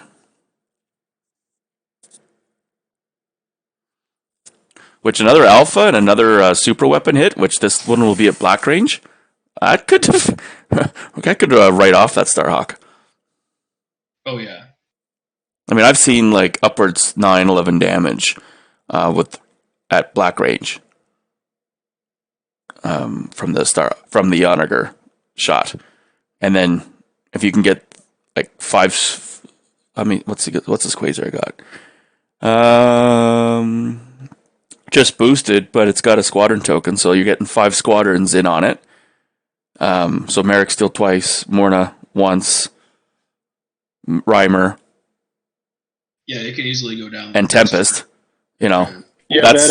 Which another alpha and another super weapon hit, which this one will be at Black Range. I could write off that Starhawk. Oh yeah. I mean, I've seen like upwards 9-11 damage at Black Range from the Onager shot, and then if you can get like 5, I mean, what's his Quasar got? Just boosted, but it's got a squadron token, so you're getting 5 squadrons in on it. So Merrick still twice, Morna once, Reimer. Yeah, it could easily go down. And Tempest, you know. Yeah, that's...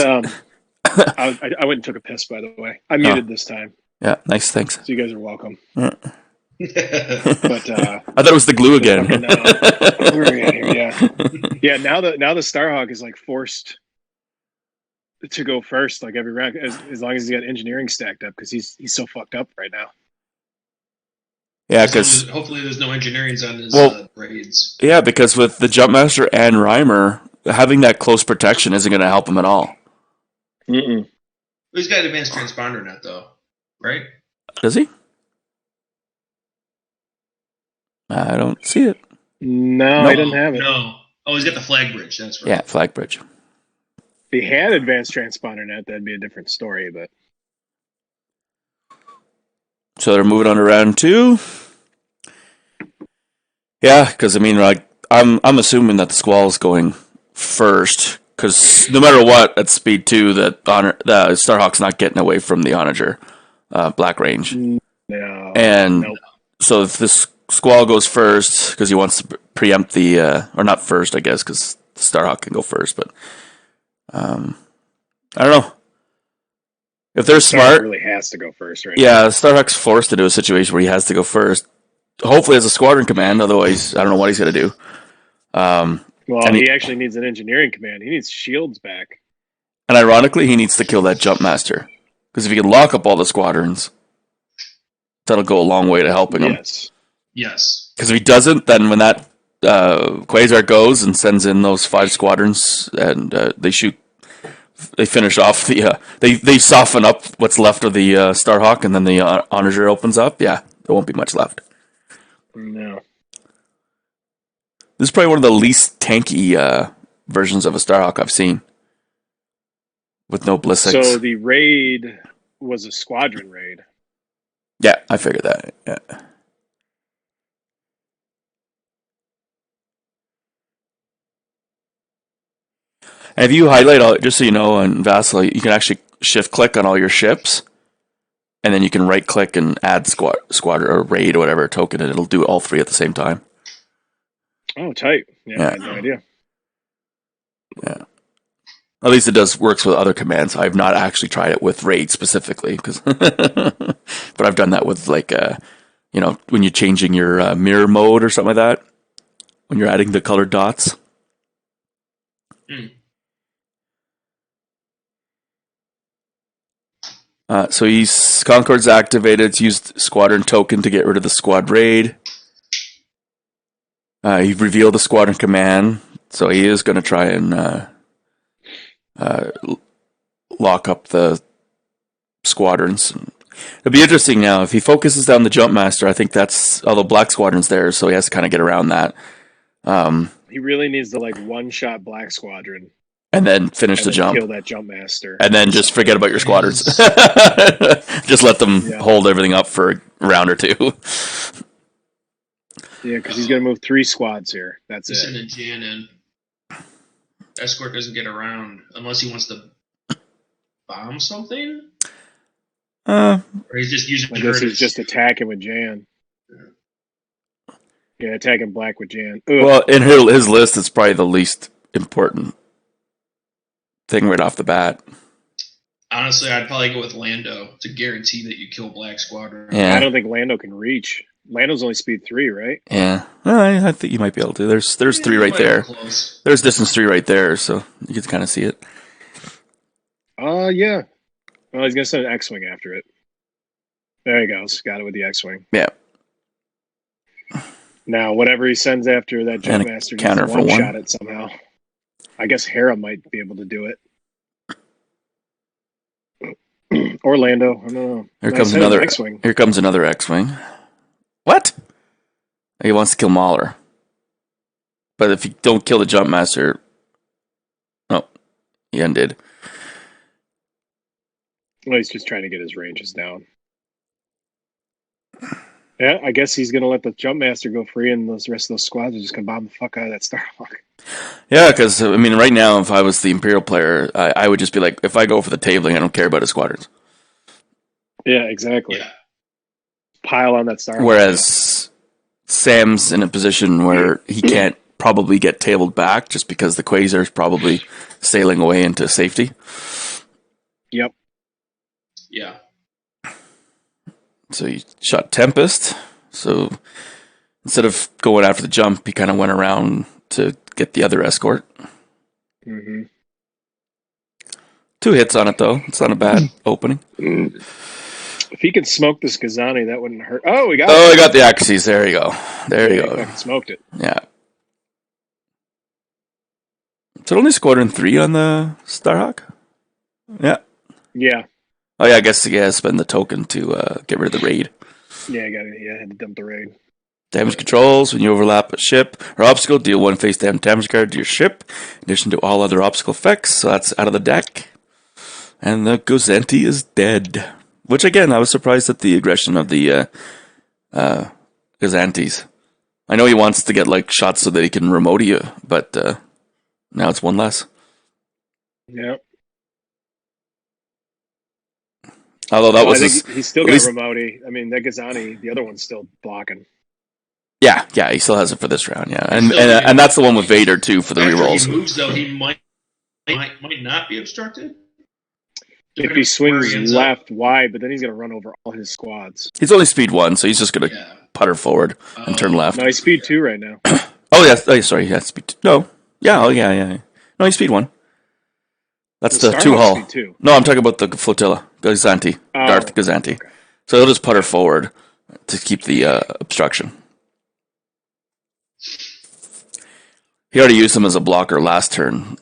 I went and took a piss, by the way. I muted this time. Yeah, nice, thanks. So you guys are welcome. Yeah. But I thought it was the glue again. Where are we at here? Yeah. Now the Starhawk is like forced to go first, like every round, as long as he's got engineering stacked up, because he's so fucked up right now. Yeah, because hopefully there's no engineering on his raids. Yeah, because with the Jumpmaster and Reimer, having that close protection isn't going to help him at all. Mm-mm. He's got advanced transponder net, though, right? Does he? I don't see it. No, he doesn't have it. No. Oh, he's got the flag bridge. That's right. Yeah, flag bridge. If he had advanced transponder net, that'd be a different story. But so they're moving on to round 2. Yeah, because I mean, like I'm assuming that the Squall's going first, because no matter what at speed 2, the Starhawk's not getting away from the Onager Black Range. No. And so if this Squall goes first, because he wants to preempt the, or not first, I guess, because the Starhawk can go first, but I don't know. If they're smart, really has to go first, right? Yeah, Starhawk's forced into a situation where he has to go first. Hopefully, as a squadron command. Otherwise, I don't know what he's going to do. Well, he actually needs an engineering command. He needs shields back. And ironically, he needs to kill that Jumpmaster, because if he can lock up all the squadrons, that'll go a long way to helping him. Yes. Because if he doesn't, then when that Quasar goes and sends in those 5 squadrons, and they finish off the. They soften up what's left of the Starhawk, and then the Onager opens up. Yeah, there won't be much left. No. This is probably one of the least tanky versions of a Starhawk I've seen, with no Blissics. So the raid was a squadron raid. Yeah, I figured that. Yeah. And if you highlight just so you know, on Vassal, you can actually shift click on all your ships, and then you can right click and add squad or raid or whatever token, and it'll do all 3 at the same time. Oh, tight. Yeah, I had no idea. Yeah. At least it works with other commands. I've not actually tried it with raid specifically, but I've done that with like when you're changing your mirror mode or something like that, when you're adding the colored dots. So Concord's activated. It's used squadron token to get rid of the squad raid. He revealed the squadron command, so he is going to try and lock up the squadrons. It'll be interesting now if he focuses down the Jumpmaster. I think although Black Squadron's there, so he has to kind of get around that. He really needs to one-shot Black Squadron. And then finish the jump. Kill that Jumpmaster. And then just forget about your squadrons. Just let them hold everything up for a round or 2. Yeah, because he's going to move 3 squads here. That's it. Send a Jan in. Escort doesn't get around unless he wants to bomb something. Or he's just using. I guess he's just attacking with Jan. Yeah, attacking Black with Jan. Ugh. Well, in his list, it's probably the least important thing right off the bat. Honestly, I'd probably go with Lando to guarantee that you kill Black Squadron. Yeah. I don't think Lando can reach. Lando's only speed 3, right? Yeah. Well, I think you might be able to. There's 3 right there. There's distance 3 right there, so you can kind of see it. Yeah. Well, he's going to send an X-Wing after it. There he goes. Got it with the X-Wing. Yeah. Now, whatever he sends after that Jump Master needs to one-shot it somehow. I guess Hera might be able to do it. Orlando, I don't know. Here comes another X-Wing. Here comes another X-Wing. What? He wants to kill Mauler. But if you don't kill the Jump Master... Oh, he undid. Well, he's just trying to get his ranges down. Yeah, I guess he's going to let the Jump Master go free, and the rest of those squads are just going to bomb the fuck out of that Starhawk. Yeah, because, I mean, right now, if I was the Imperial player, I would just be like, if I go for the tabling, I don't care about his squadrons. Yeah, exactly. Yeah. Pile on that Starhawk. Whereas Sam's in a position where he can't probably get tabled back just because the Quasar's probably sailing away into safety. Yep. Yeah. So he shot Tempest. So instead of going after the jump, he kind of went around to get the other escort. Mm-hmm. 2 hits on it, though. It's not a bad opening. If he could smoke this Gazani, that wouldn't hurt. Oh, we got he got the accuracies. There you go. There you go. He fucking smoked it. Yeah. Is it only Squadron 3 on the Starhawk? Yeah. Yeah. Oh, yeah, I guess he has to spend the token to get rid of the raid. Yeah, I had to dump the raid. Damage controls. When you overlap a ship or obstacle, deal 1 face damage card to your ship, in addition to all other obstacle effects. So that's out of the deck. And the Gozanti is dead. Which, again, I was surprised at the aggression of the Gozantis. I know he wants to get like shots so that he can remote you, but now it's 1 less. Yep. Although that was he's still got remote. I mean, that Gazani, the other one's still blocking. Yeah, he still has it for this round. Yeah, and that's the one with Vader too for the rerolls. If he moves, though, he might not be obstructed. If he swings left wide, but then he's going to run over all his squads. He's only speed 1, so he's just going to putter forward and turn left. No, he's speed 2 right now. Sorry, yeah, speed 2. No, yeah. No, he's speed 1. That's the 2 hull. No, I'm talking about the flotilla, Gazanti, Darth Gazanti. Okay. So he'll just putter forward to keep the obstruction. He already used him as a blocker last turn,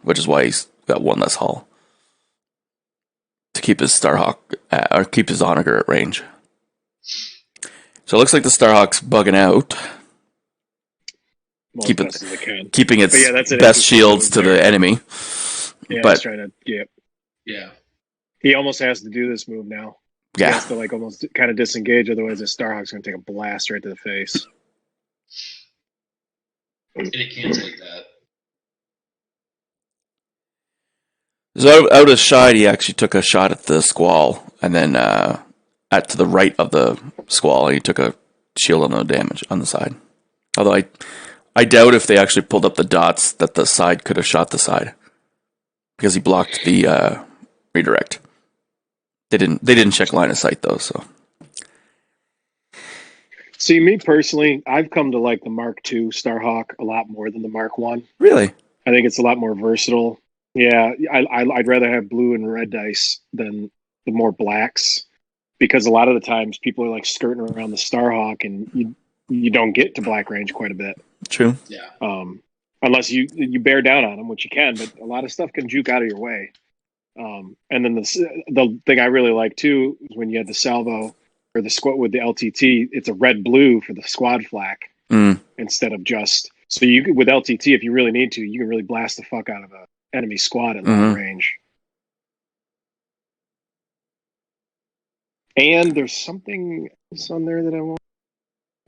which is why he's got 1 less hull. To keep his Starhawk, or keep his Onager at range. So it looks like the Starhawk's bugging out. Keeping its best shields to the enemy. Yeah, he's trying to, yeah. He almost has to do this move now. Yeah. He has to almost kind of disengage, otherwise the Starhawk's going to take a blast right to the face. And it can't take that. So out of shot, he actually took a shot at the Squall, and then to the right of the Squall, he took a shield on the damage on the side. Although I doubt if they actually pulled up the dots that the side could have shot the side, because he blocked the redirect. They didn't check line of sight though. So, see, me personally, I've come to like the Mark II Starhawk a lot more than the Mark 1. Really? I think it's a lot more versatile. Yeah, I'd rather have blue and red dice than the more blacks, because a lot of the times people are like skirting around the Starhawk and you don't get to black range quite a bit. True. Yeah. Unless you bear down on them, which you can, but a lot of stuff can juke out of your way. And then the thing I really like too is when you had the salvo or the squad with the LTT, it's a red-blue for the squad flak instead of just. So you with LTT, if you really need to, you can really blast the fuck out of a enemy squad at long range. And there's something else on there that I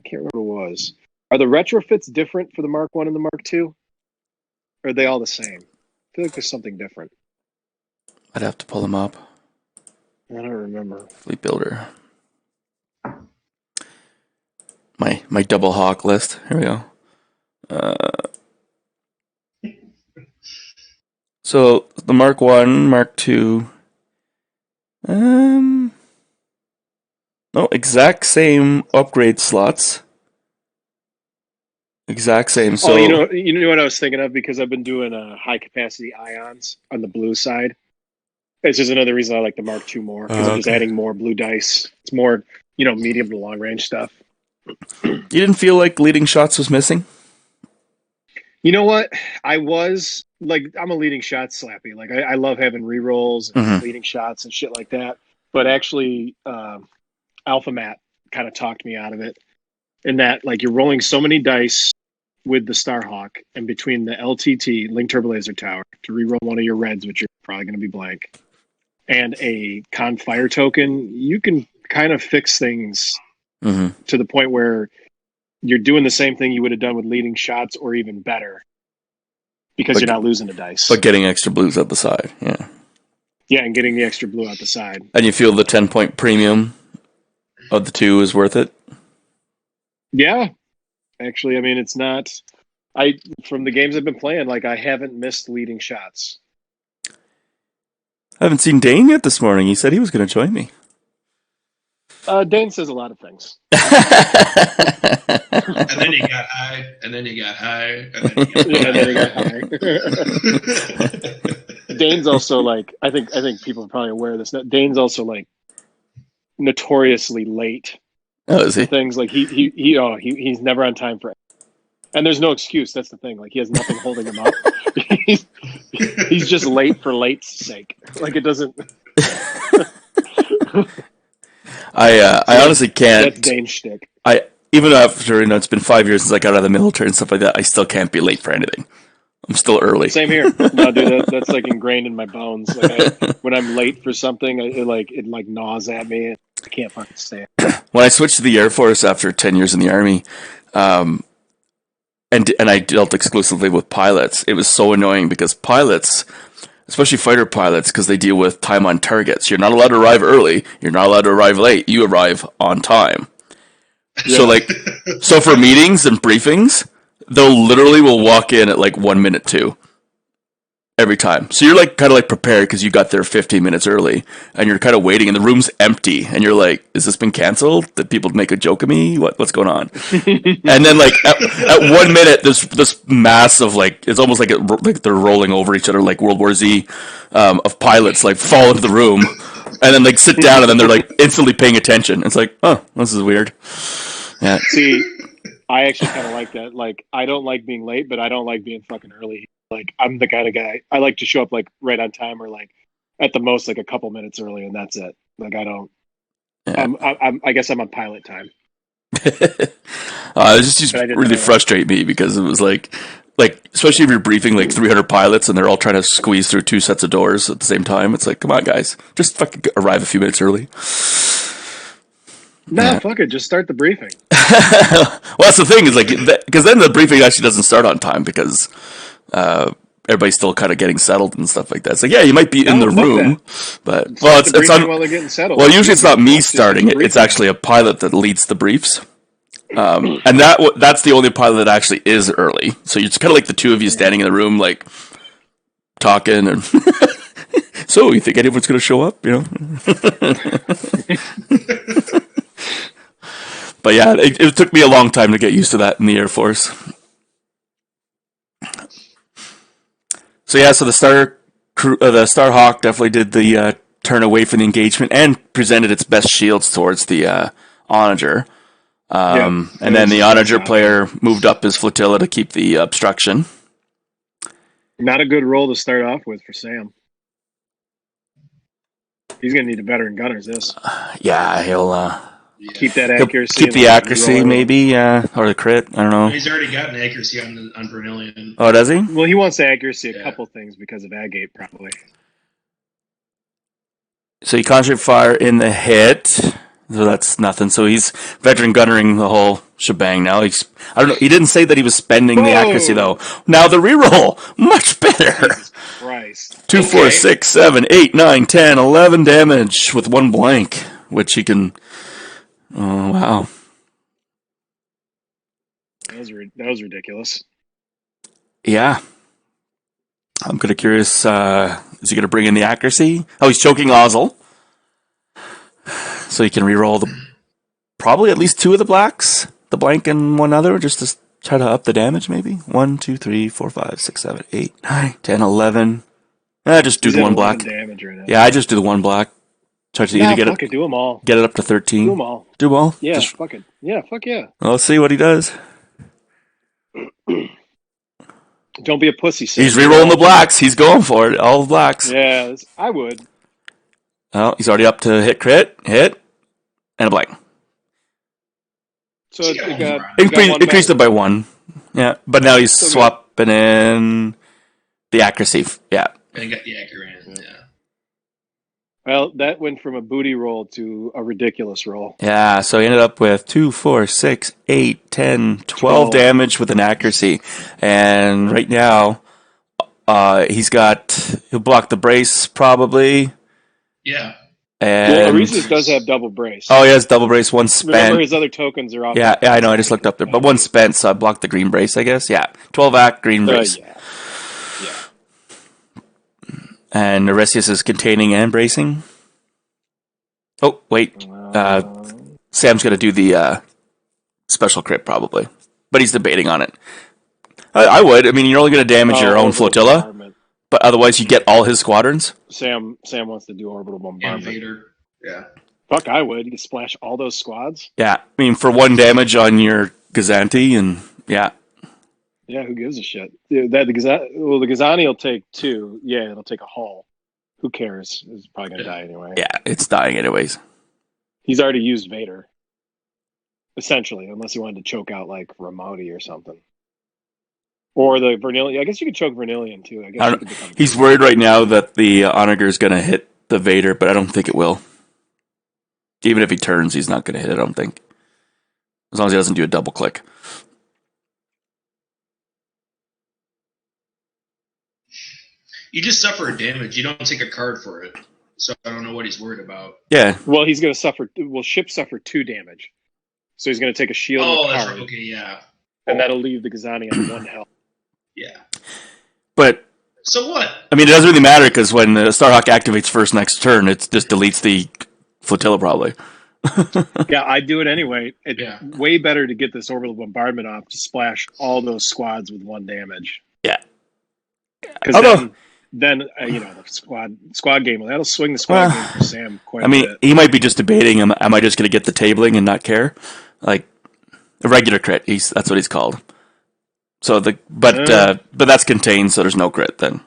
can't remember what it was. Are the retrofits different for the Mark 1 and the Mark II? Or are they all the same? I feel like there's something different. I'd have to pull them up. I don't remember. Fleet Builder. My double hawk list. Here we go. So the Mark 1, Mark 2. No, exact same upgrade slots. Exact same. So you know what I was thinking of, because I've been doing high capacity ions on the blue side. It's just another reason I like the Mark II more, because I'm just adding more blue dice. It's more, medium to long range stuff. You didn't feel like leading shots was missing? You know what? I was like, I'm a leading shot slappy. Like, I love having rerolls and leading shots and shit like that. But actually, Alpha Matt kind of talked me out of it. In that, like, you're rolling so many dice with the Starhawk, and between the LTT, Link Turbo Laser Tower, to reroll one of your reds, which you're probably going to be blank, and a Con Fire token, you can kind of fix things to the point where you're doing the same thing you would have done with leading shots, or even better, because you're not losing the dice. But getting extra blues at the side, yeah. Yeah, and getting the extra blue out the side. And you feel the 10-point premium of the two is worth it? Yeah. Actually, I mean, it's not... From the games I've been playing, like, I haven't missed leading shots. I haven't seen Dane yet this morning. He said he was going to join me. Dane says a lot of things. And then he got high, and then he got high, and then he got high. Dane's also like, I think people are probably aware of this. Dane's also like notoriously late. Oh, is he? Things like he's never on time for, and there's no excuse. That's the thing. Like, he has nothing holding him up. he's just late for late's sake. Like, it doesn't. I honestly can't. That's Dane's shtick. Even after it's been 5 years since I got out of the military and stuff like that, I still can't be late for anything. I'm still early. Same here. No, dude, that's like ingrained in my bones. Like, when I'm late for something, it gnaws at me. I can't fucking stand it. When I switched to the Air Force after 10 years in the Army, and I dealt exclusively with pilots, it was so annoying because pilots, especially fighter pilots, because they deal with time on targets. You're not allowed to arrive early. You're not allowed to arrive late. You arrive on time. Yeah. So for meetings and briefings, they'll literally will walk in at like 1 minute to every time. So you're like kind of like prepared because you got there 15 minutes early, and you're kind of waiting, and the room's empty, and you're like, "Is this been canceled? Did people make a joke of me? What's going on?" And then like at 1 minute, there's this mass of like, it's almost like they're rolling over each other like World War Z of pilots like fall into the room. And then, like, sit down, and then they're, like, instantly paying attention. It's like, oh, this is weird. Yeah. See, I actually kind of like that. Like, I don't like being late, but I don't like being fucking early. Like, I'm the kind of guy, I like to show up, like, right on time, or, like, at the most, like, a couple minutes early, and that's it. Like, I don't... Yeah. I guess I'm on pilot time. It just really frustrate me, because it was, like, especially if you're briefing like 300 pilots and they're all trying to squeeze through 2 sets of doors at the same time. It's like, come on, guys, just fucking arrive a few minutes early. Fuck it, just start the briefing. Well, that's the thing, is like, because then the briefing actually doesn't start on time, because everybody's still kind of getting settled and stuff like that. It's like, yeah, you might be in the room, but it's on. While they're getting settled. Well, usually it's not me starting it; it's actually a pilot that leads the briefs. And that's the only pilot that actually is early. So you're just kind of like the two of you standing in the room, like, talking, and so you think anyone's going to show up, you know? But yeah, it took me a long time to get used to that in the Air Force. So yeah, so the Starhawk definitely did the turn away from the engagement and presented its best shields towards the Onager. And then the Onager player moved up his flotilla to keep the obstruction. Not a good roll to start off with for Sam. He's going to need a veteran gunners this. Yeah, he'll keep that accuracy. Keep the accuracy, maybe, or the crit. I don't know. He's already got an accuracy on Vernillion. Oh, does he? Well, he wants the accuracy a couple things because of Agate, probably. So he concentrate fire in the hit. So that's nothing. So he's veteran gunnering the whole shebang now. I don't know. He didn't say that he was spending the accuracy, though. Now the reroll, much better. Jesus Christ. 2, 4, 6, 7, 8, 9, 10, 11 damage with 1 blank, which he can... Oh, wow. That was ridiculous. Yeah. I'm kind of curious. Is he going to bring in the accuracy? Oh, he's choking Ozzel. So you can reroll probably at least 2 of the blacks, the blank and 1 other, just to try to up the damage, maybe. 1, 2, 3, 4, 5, 6, 7, 8, 9, 10, 11. I just do He's the at one 11 black. damage right now. Yeah, I just do the one black. Try to either fuck it, do them all. get it up to 13. Do them all. Do them all? Yeah, fuck it. Yeah, fuck yeah. Well, let's see what he does. Don't be a pussy, Sam. He's re-rolling the blacks. He's going for it. All the blacks. Yeah, I would. Oh, he's already up to hit, and a blank. So Increased it by 1. Yeah, but now he's swapping in the accuracy. Yeah. And got the accuracy. Yeah. Well, that went from a booty roll to a ridiculous roll. Yeah, so he ended up with 2, 4, 6, 8, 10, 12 damage with an accuracy. And right now, he'll block the brace probably. Yeah. And Aresius does have double brace. Oh, he has double brace, 1 spent. Remember, his other tokens are off. Yeah, I know, I just looked up there. But 1 spent, so I blocked the green brace, I guess. Yeah, 12 act, green brace. Yeah. And Aresius is containing and bracing. Oh, wait. Sam's going to do the special crit, probably. But he's debating on it. I would. I mean, you're only going to damage your own flotilla. But otherwise, you get all his squadrons. Sam wants to do orbital bombardment. Invader. Yeah. Fuck, I would. You could splash all those squads. Yeah. I mean, for 1 damage on your Gazanti, and yeah. Yeah, who gives a shit? The Gazani will take 2. Yeah, it'll take a hull. Who cares? It's probably going to die anyway. Yeah, it's dying anyways. He's already used Vader. Essentially, unless he wanted to choke out, like, Ramodi or something. Or the Vernilian. I guess you could choke Vernilian, too. He's worried right now that the Onager is going to hit the Vader, but I don't think it will. Even if he turns, he's not going to hit it, I don't think. As long as he doesn't do a double click. You just suffer a damage. You don't take a card for it. So I don't know what he's worried about. Yeah. Well, he's going to suffer. Well, ships suffer 2 damage. So he's going to take a shield and a card. That's right. Okay, yeah. And that'll leave the Gazani on 1 health. Yeah. But... So what? I mean, it doesn't really matter, because when Starhawk activates first next turn, it just deletes the flotilla, probably. Yeah, I do it anyway. It's way better to get this orbital bombardment off to splash all those squads with 1 damage. Yeah. Because then the squad game, that'll swing the squad game for Sam quite a bit. I mean, he might be just debating, am I just going to get the tabling and not care? Like, a regular crit, that's what he's called. So but that's contained, so there's no crit then.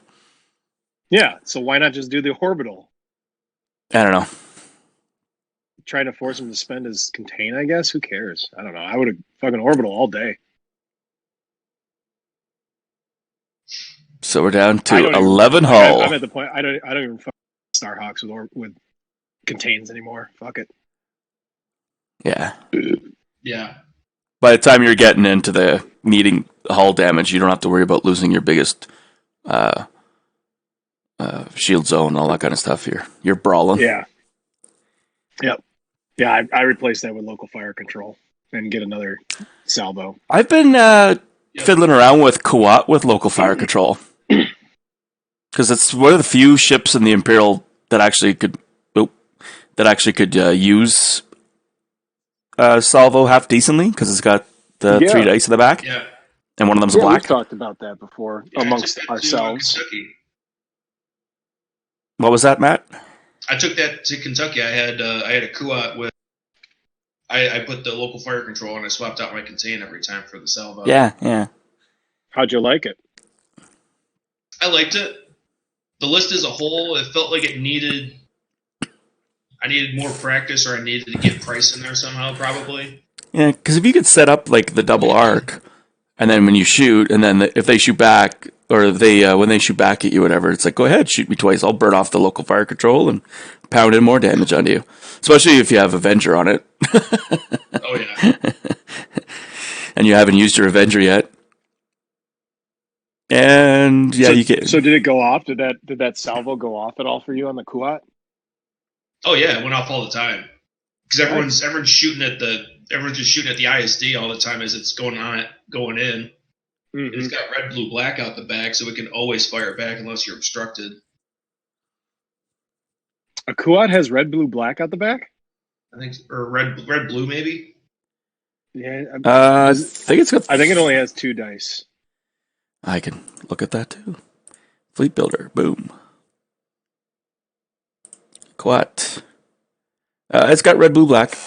Yeah, so why not just do the orbital? I don't know. Trying to force him to spend his contain, I guess? Who cares? I don't know. I would have fucking orbital all day. So we're down to 11 hull. I'm at the point I don't even fuck Starhawks with contains anymore. Fuck it. Yeah. Yeah. By the time you're getting into the needing hull damage, you don't have to worry about losing your biggest shield zone and all that kind of stuff. You're brawling. Yeah. Yep. Yeah, I replaced that with local fire control and get another salvo. I've been fiddling around with Kuat with local fire control. Because it's one of the few ships in the Imperial that actually could use salvo half decently, because it's got the 3 dice in the back. Yeah. And one of them's black. We've talked about that before amongst ourselves. What was that, Matt? I took that to Kentucky. I had a Kuat with. I put the local fire control and I swapped out my contain every time for the salvo. Yeah. How'd you like it? I liked it. The list as a whole, it felt like I needed more practice, or I needed to get Price in there somehow, probably. Yeah, because if you could set up like the double arc, and then when you shoot, and then if they shoot back, or when they shoot back at you, whatever, it's like, go ahead, shoot me twice. I'll burn off the local fire control and pound in more damage onto you. Especially if you have Avenger on it. Oh yeah. And you haven't used your Avenger yet. And you get. So did it go off? Did that salvo go off at all for you on the Kuat? Oh yeah, it went off all the time. Because everyone's just shooting at the ISD all the time as it's going in. Mm-hmm. It's got red, blue, black out the back, so it can always fire back unless you're obstructed. A Kuat has red, blue, black out the back? I think, or red, blue, maybe. Yeah, I think it's got. I think it only has 2 dice. I can look at that too. Fleet Builder, boom. Quat. It's got red, blue, black.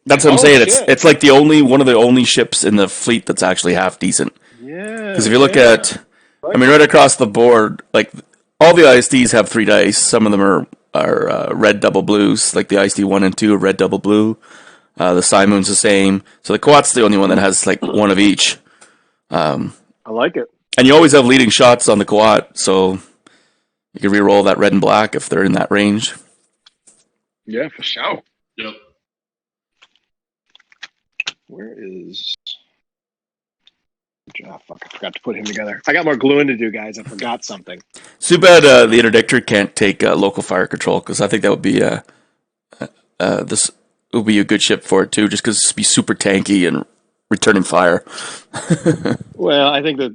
That's what I'm saying. It's like one of the only ships in the fleet that's actually half decent. Yeah. Because if you look at, right across the board, like all the ISDs have 3 dice. Some of them are red double blues, like the ISD 1 and 2 are red double blue. The Simoon's the same. So the Quat's the only one that has like one of each. I like it. And you always have leading shots on the Quat, so you can re-roll that red and black if they're in that range. Yeah, for sure. Yep. Where is... Oh, fuck, I forgot to put him together. I got more gluing to do, guys. I forgot something. It's too bad the Interdictor can't take local fire control, because I think that would be this would be a good ship for it too, just because it'd be super tanky and returning fire. Well, I think the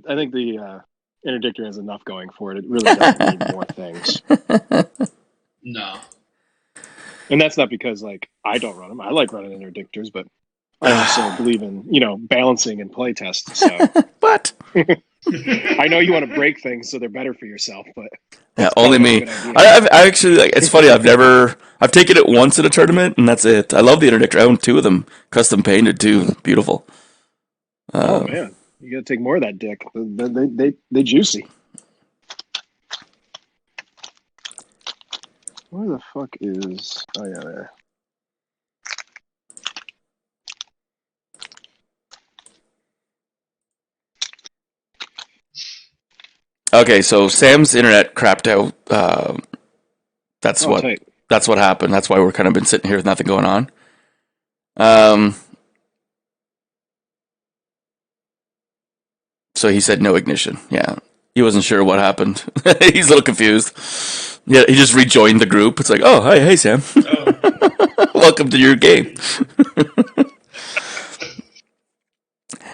Interdictor has enough going for it. It really doesn't need more things. No. And that's not because like I don't run them. I like running Interdictors, but I also believe in, balancing and play tests. So. What? I know you want to break things so they're better for yourself, but yeah, only me. I actually like. It's funny. I've taken it once at a tournament, and that's it. I love the Interdictor. I own 2 of them, custom painted too. Beautiful. Oh man, you got to take more of that dick. They juicy. Where the fuck is? Oh yeah, there. Okay, so Sam's internet crapped out. That's what happened. That's why we're kind of been sitting here with nothing going on. So he said no ignition. Yeah, he wasn't sure what happened. He's a little confused. Yeah, he just rejoined the group. It's like, oh, hey Sam, welcome to your game.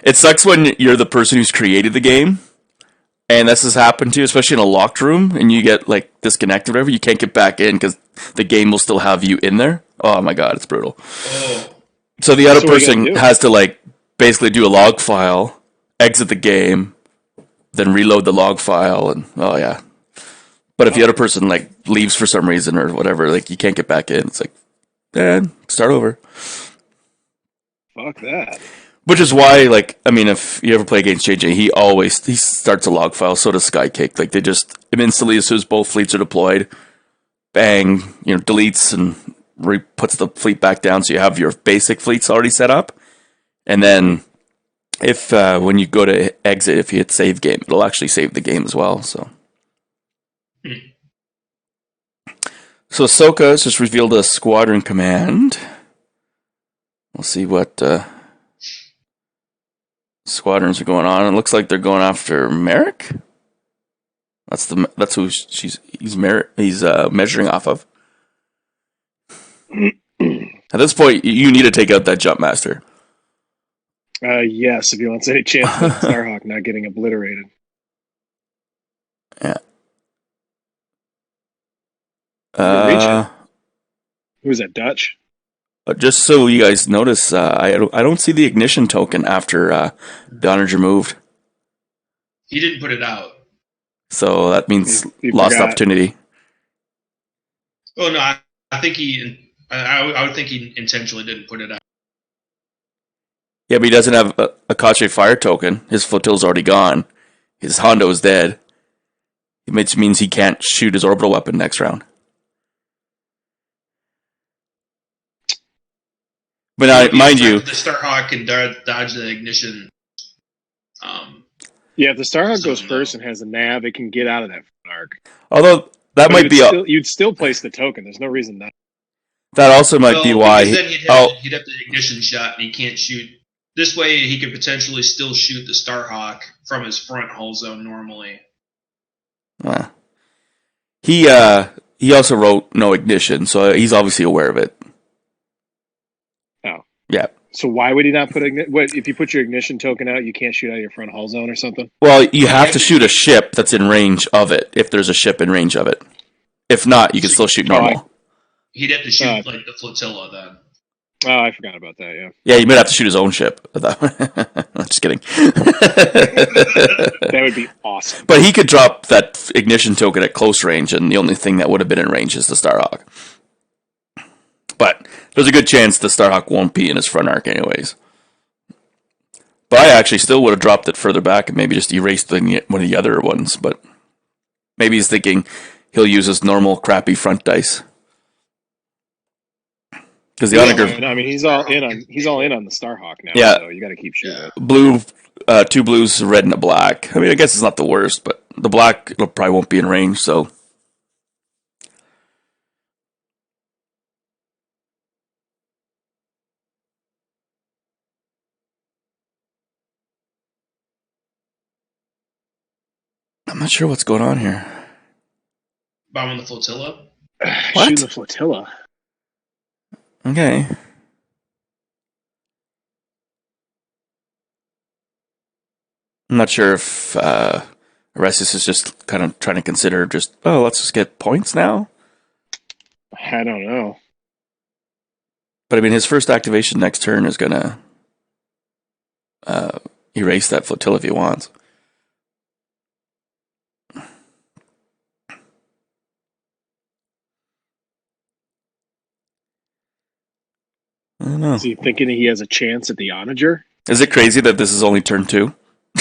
It sucks when you're the person who's created the game. And this has happened to you, especially in a locked room, and you get like disconnected or whatever. You can't get back in because the game will still have you in there. Oh my god, it's brutal. Oh. So the other person has to like basically do a log file, exit the game, then reload the log file, and oh yeah. But if the other person like leaves for some reason or whatever, like you can't get back in. It's like, start over. Fuck that. Which is why, like, I mean, if you ever play against JJ, he starts a log file. So does Skykick. Like, they just instantly, as soon as both fleets are deployed, bang, deletes and puts the fleet back down. So you have your basic fleets already set up. And then, if when you go to exit, if you hit save game, it'll actually save the game as well. So, so Ahsoka has just revealed a squadron command. We'll see what. Squadrons are going on. It looks like they're going after Merrick. That's who he's measuring off of. At this point, you need to take out that jump master. Yes, if he wants any chance of Starhawk not getting obliterated. Yeah. Who's that, Dutch? Just so you guys notice, I don't see the ignition token after the onager moved. He didn't put it out. So that means he lost opportunity. Oh no, I think I would think he intentionally didn't put it out. Yeah, but he doesn't have a Kache fire token. His flotille's already gone. His Hondo is dead. Which means he can't shoot his orbital weapon next round. But now, mind you, the Starhawk can dodge the ignition. Yeah, if the Starhawk goes first and has a nav, it can get out of that arc. Although that might be you'd still place the token. There's no reason not. That also might be why he'd have the ignition shot, and he can't shoot. This way, he could potentially still shoot the Starhawk from his front hull zone normally. He also wrote no ignition, so he's obviously aware of it. Oh. Yeah. So why would he not put what if you put your ignition token out, you can't shoot out of your front hull zone or something? Well, you have to shoot a ship that's in range of it, if there's a ship in range of it. If not, you can still shoot normal. He'd have to shoot like the flotilla then. Oh, I forgot about that, yeah. Yeah, you might have to shoot his own ship. Just kidding. That would be awesome. But he could drop that ignition token at close range, and the only thing that would have been in range is the Starhawk. But there's a good chance the Starhawk won't be in his front arc anyways. But I actually still would have dropped it further back and maybe just erased one of the other ones. But maybe he's thinking he'll use his normal crappy front dice. Because the Onager, I mean, he's all in on the Starhawk now. Yeah. So you got to keep shooting. blue, 2 blues, a red, and a black. I mean, I guess it's not the worst, but the black probably won't be in range. So I'm not sure what's going on here. Bombing the flotilla? What? Shooting the flotilla. Okay. I'm not sure if Aresius is just kind of trying to consider let's just get points now. I don't know. But I mean, his first activation next turn is going to erase that flotilla if he wants. I don't know. Is he thinking he has a chance at the Onager? Is it crazy that this is only turn 2?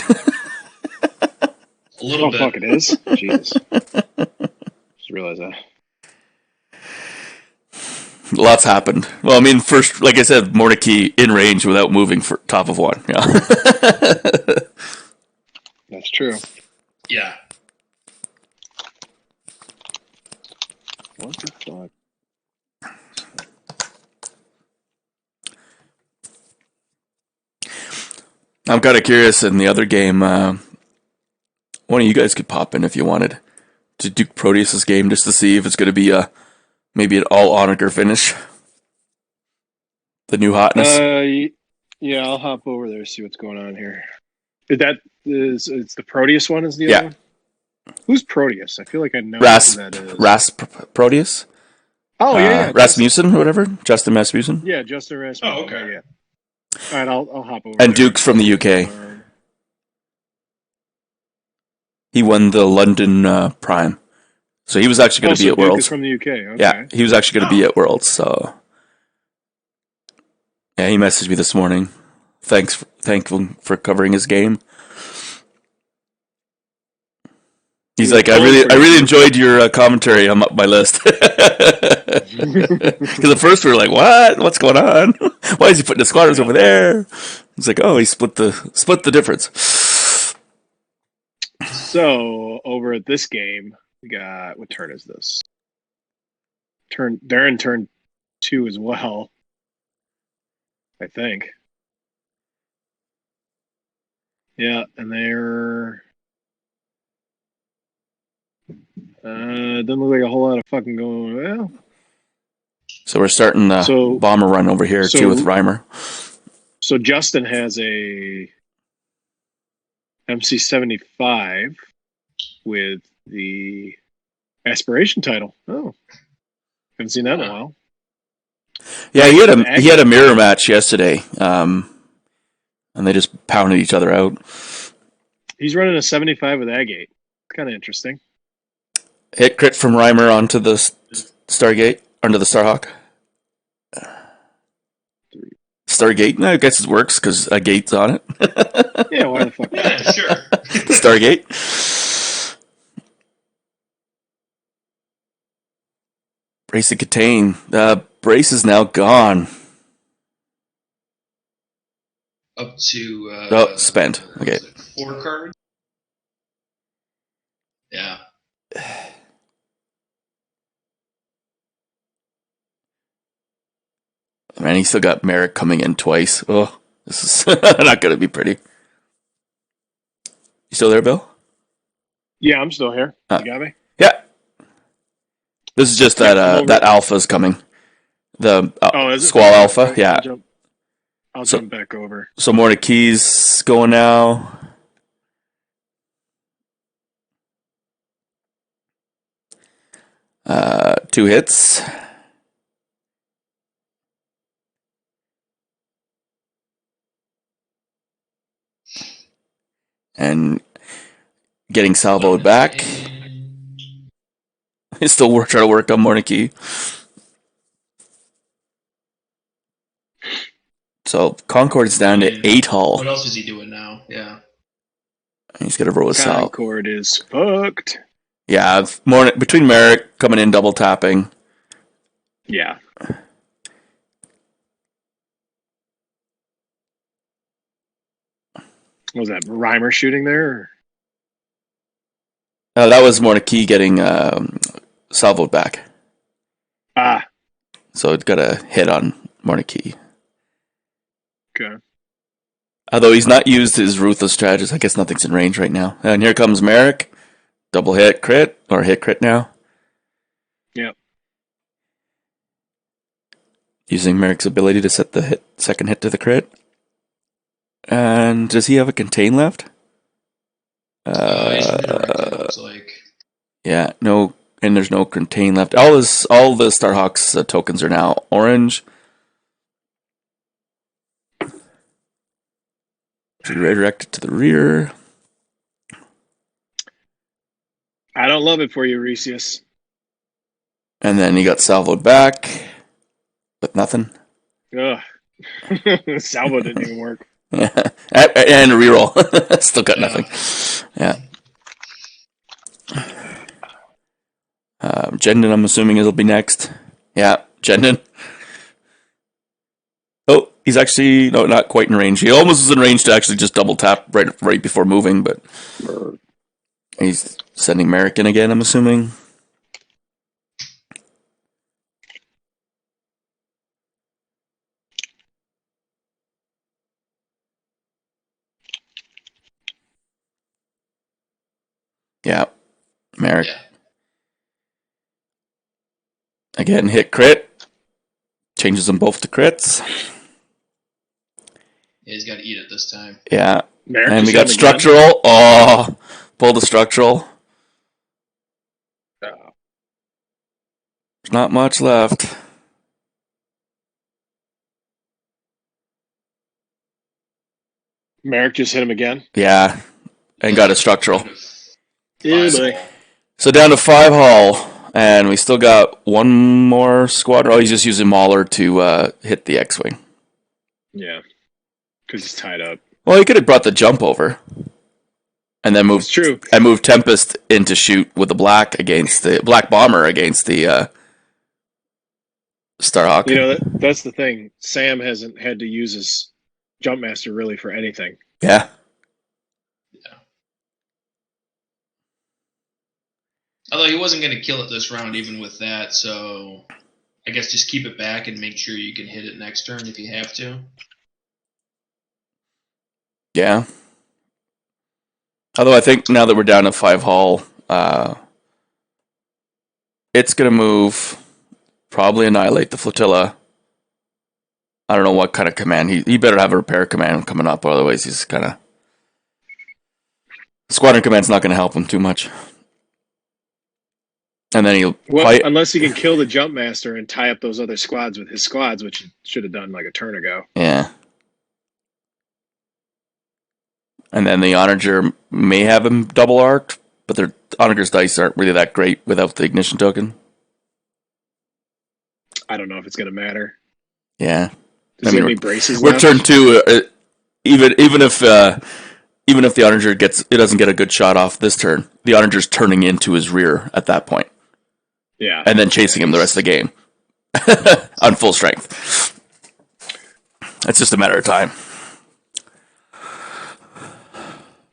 A little bit. Fuck, it is. Jesus. Just realized that. Lots happened. Well, I mean, first, like I said, Mordecai in range without moving for top of 1. Yeah. That's true. Yeah. What the fuck? I'm kind of curious in the other game. One of you guys could pop in if you wanted to Duke Proteus' game just to see if it's going to be maybe an all Onager finish. The new hotness. Yeah, I'll hop over there and see what's going on here. It's the Proteus one is the other one? Who's Proteus? I feel like I know Rasp, who that is. Rasp Proteus? Oh, yeah. Rasmussen or whatever? Justin Rasmussen? Yeah, Justin Rasmussen. Oh, okay. Yeah. All right, I'll hop over. And Duke's from the UK. He won the London Prime. So he was actually going to be at Duke Worlds. is from the UK. Okay. Yeah, he was actually going to be at Worlds. So yeah, he messaged me this morning. Thankful for covering his game. He's like, I really enjoyed your commentary on my list. Because at first we were like, what's going on? Why is he putting the squatters over there? He's like, he split the difference. So over at this game, we got, what turn is this? They're in turn 2 as well, I think. Yeah, and they're doesn't look like a whole lot of fucking going. Well, so we're starting the bomber run over here too with Reimer. So Justin has a MC75 with the aspiration title. Oh, haven't seen that in a while. Yeah, he had a mirror match yesterday, and they just pounded each other out. He's running a 75 with Agate. Kind of interesting. Hit crit from Reimer onto the Stargate, onto the Starhawk. Stargate? No, I guess it works because a gate's on it. Yeah, why the fuck not? Yeah, sure. Stargate. Brace and Contain. Brace is now gone. Up to... spent. Okay. 4 cards? Yeah. Man, he still got Merrick coming in twice. Oh, this is not going to be pretty. You still there, Bill? Yeah, I'm still here. You got me? Yeah. This is just that alpha's coming. The Squall Alpha, yeah. I'll jump back over. So more to keys going now. Two hits. And getting salvoed back. He's still trying to work on Mordecai. So Concord's down to 8 hull. What else is he doing now? Yeah. He's got to roll a Sal. Concord is fucked. Yeah, more between Merrick coming in double tapping. Yeah. Was that Reimer shooting there? That was Mornikey getting salvoed back. Ah. So it got a hit on Mornikey. Okay. Although he's not used his ruthless strategist, I guess nothing's in range right now. And here comes Merrick. Double hit crit, or hit crit now. Yep. Using Merrick's ability to set the second hit to the crit. And does he have a contain left? He's redirected, it looks like. Yeah, no, and there's no contain left. All the Starhawks tokens are now orange. Should redirect it to the rear. I don't love it for you, Aresius. And then he got salvoed back with nothing. Ugh. Salvo didn't even work. Yeah. And a reroll. Still got nothing. Yeah. Jendon, I'm assuming it'll be next. Yeah, Jendon. Oh, he's actually not quite in range. He almost was in range to actually just double tap right before moving, but he's sending Merrick in again, I'm assuming. Yeah, Merrick. Yeah. Again, hit crit. Changes them both to crits. Yeah, he's got to eat it this time. Yeah. Merrick And we got structural. Oh, pulled a structural. There's not much left. Merrick just hit him again. Yeah. And got a structural. Yeah, boy. So down to 5 hull. And we still got one more squadron. Oh, he's just using Mauler to hit the X-Wing. Yeah. Because he's tied up. Well, he could have brought the jump over. And then moved Tempest in to shoot with the black bomber against the Starhawk. You know, that's the thing. Sam hasn't had to use his Jumpmaster really for anything. Yeah. Although he wasn't going to kill it this round even with that, so I guess just keep it back and make sure you can hit it next turn if you have to. Yeah. Although I think now that we're down to 5 hull, it's going to move, probably annihilate the flotilla. I don't know what kind of command. He better have a repair command coming up, otherwise he's kind of... Squadron command's not going to help him too much. And then he'll... unless he can kill the Jumpmaster and tie up those other squads with his squads, which he should have done like a turn ago. Yeah. And then the Onager may have him double arced, but their Onager's dice aren't really that great without the ignition token. I don't know if it's going to matter. Yeah. Does he have any braces we're left? turn 2. Even if the Onager doesn't get a good shot off this turn, the Onager's turning into his rear at that point. Yeah. And then chasing him the rest of the game. On full strength. It's just a matter of time.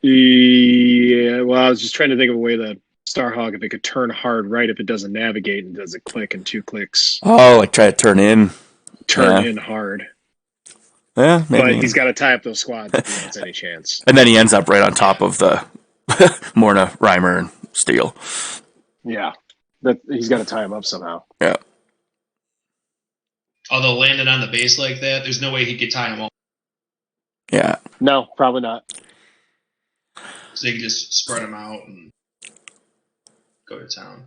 Yeah, well, I was just trying to think of a way that Starhawk, if it could turn hard right, if it doesn't navigate and does a click and 2 clicks. Oh, like try to turn in. Turn in hard. Yeah, maybe. But he's got to tie up those squads if he wants any chance. And then he ends up right on top of the Morna, Reimer, and Steele. Yeah. He's got to tie him up somehow. Yeah. Although landing on the base like that, there's no way he could tie them all. Yeah. No, probably not. So they can just spread them out and go to town.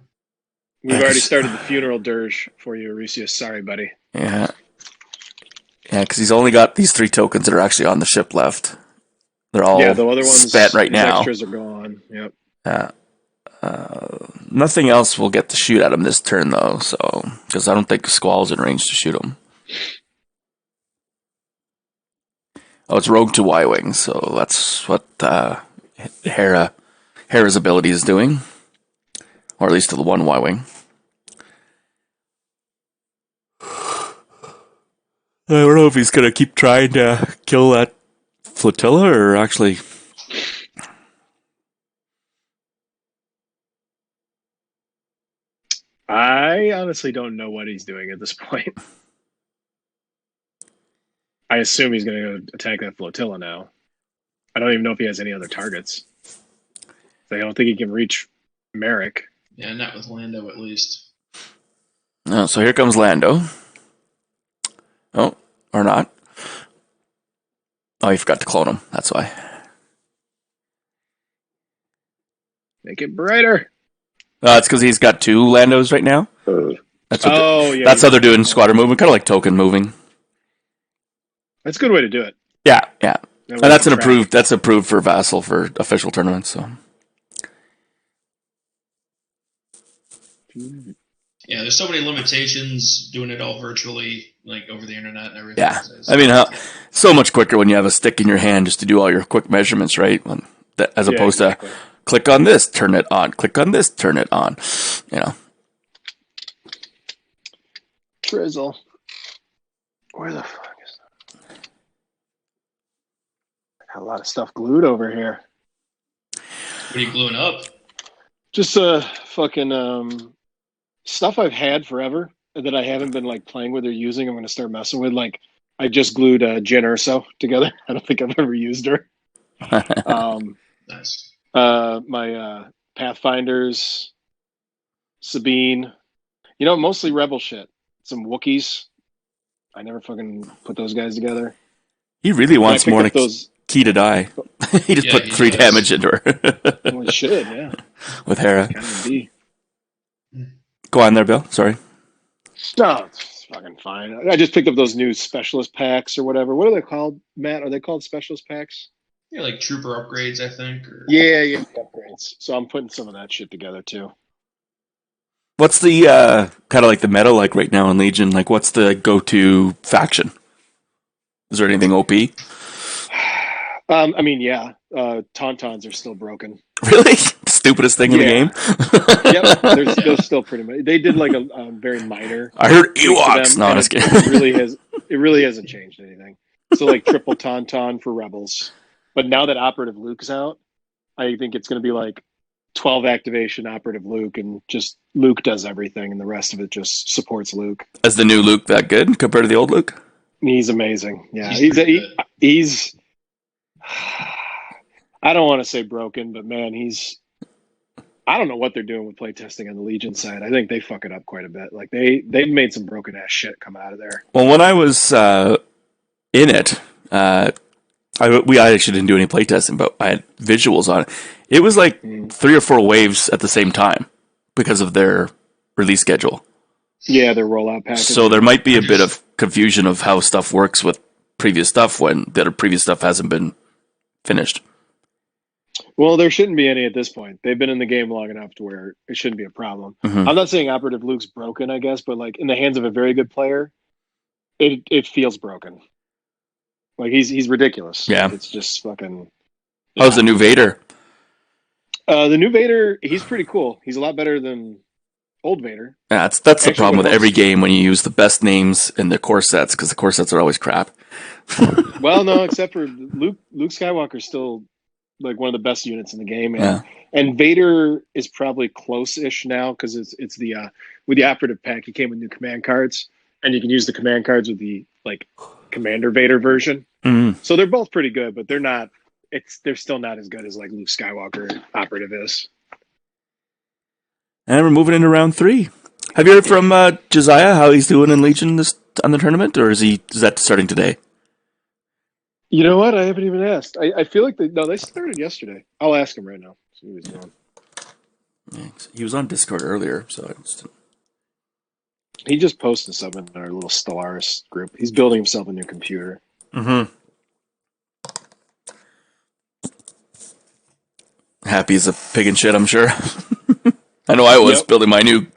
We've already started the funeral dirge for you, Aresius. Sorry, buddy. Yeah. Yeah, because he's only got these 3 tokens that are actually on the ship left. They're all the other ones spent right now. Extras are gone. Yep. Nothing else will get to shoot at him this turn, though, so because I don't think Squall's in range to shoot him. Oh, it's Rogue to Y-Wing, so that's what Hera's ability is doing. Or at least to the one Y-Wing. I don't know if he's going to keep trying to kill that flotilla or actually... I honestly don't know what he's doing at this point. I assume he's going to go attack that flotilla now. I don't even know if he has any other targets. I don't think he can reach Merrick. Yeah, not with Lando at least. Oh, so here comes Lando. Oh, or not. Oh, you forgot to clone him. That's why. Make it brighter. It's because he's got 2 Landos right now. That's what that's how they're doing squadron movement, kind of like token moving. That's a good way to do it. Yeah. And that's approved. That's approved for Vassal for official tournaments. So. Yeah, there's so many limitations doing it all virtually, like over the internet and everything. Yeah, I mean, so much quicker when you have a stick in your hand just to do all your quick measurements, right? As opposed to click on this, turn it on. Click on this, turn it on. Drizzle. Where the fuck is that? Got a lot of stuff glued over here. What are you gluing up? Just fucking stuff I've had forever that I haven't been like playing with or using. I'm going to start messing with. Like I just glued Jen Urso together. I don't think I've ever used her. Nice. My Pathfinders, Sabine. Mostly Rebel shit. Some Wookiees. I never fucking put those guys together. He really wants more key to die. He just put 3 damage into her. Well, he should, yeah. With Hera. Kind of be. Go on there, Bill. Sorry. No, it's fucking fine. I just picked up those new specialist packs or whatever. What are they called, Matt? Are they called specialist packs? Yeah, like trooper upgrades, I think. Or... Yeah, upgrades. So I'm putting some of that shit together too. What's the kind of like the meta like right now in Legion? Like, what's the go-to faction? Is there anything OP? I mean, yeah. Tauntauns are still broken. Really? Stupidest thing in the game? Yep, they're still pretty much. They did like a very minor. I heard Ewoks. No, I'm just kidding. It really hasn't changed anything. So like triple Tauntaun for Rebels. But now that Operative Luke's out, I think it's going to be like 12 activation Operative Luke, and just Luke does everything, and the rest of it just supports Luke. Is the new Luke that good compared to the old Luke? He's amazing. Yeah, he's I don't want to say broken, but man, I don't know what they're doing with playtesting on the Legion side. I think they fuck it up quite a bit. Like they've made some broken ass shit come out of there. Well, when I was in it, I actually didn't do any playtesting, but I had visuals on it. It was like 3 or 4 waves at the same time because of their release schedule. Yeah, their rollout package. So there might be a bit of confusion of how stuff works with previous stuff when the previous stuff hasn't been finished. Well, there shouldn't be any at this point. They've been in the game long enough to where it shouldn't be a problem. Mm-hmm. I'm not saying Operative Luke's broken, I guess, but like in the hands of a very good player, it feels broken. Like he's ridiculous. Yeah, it's just fucking. Yeah. How's the new Vader? The new Vader, he's pretty cool. He's a lot better than old Vader. Yeah, that's the problem with every game when you use the best names in the core sets, because the core sets are always crap. Well, no, except for Luke Skywalker's still like one of the best units in the game, and Vader is probably close-ish now because it's the with the operative pack, he came with new command cards, and you can use the command cards with the like Commander Vader version. Mm-hmm. So they're both pretty good, but they're still not as good as like Luke Skywalker operative is. And we're moving into round 3. Have you heard from Josiah how he's doing in Legion on the tournament, or is that starting today? You know what? I haven't even asked. I feel like they started yesterday. I'll ask him right now. See what he's doing. Yeah, he was on Discord earlier, so he just posted something in our little Stellaris group. He's building himself a new computer. Mm-hmm. Happy as a pig and shit, I'm sure. I know I was building my new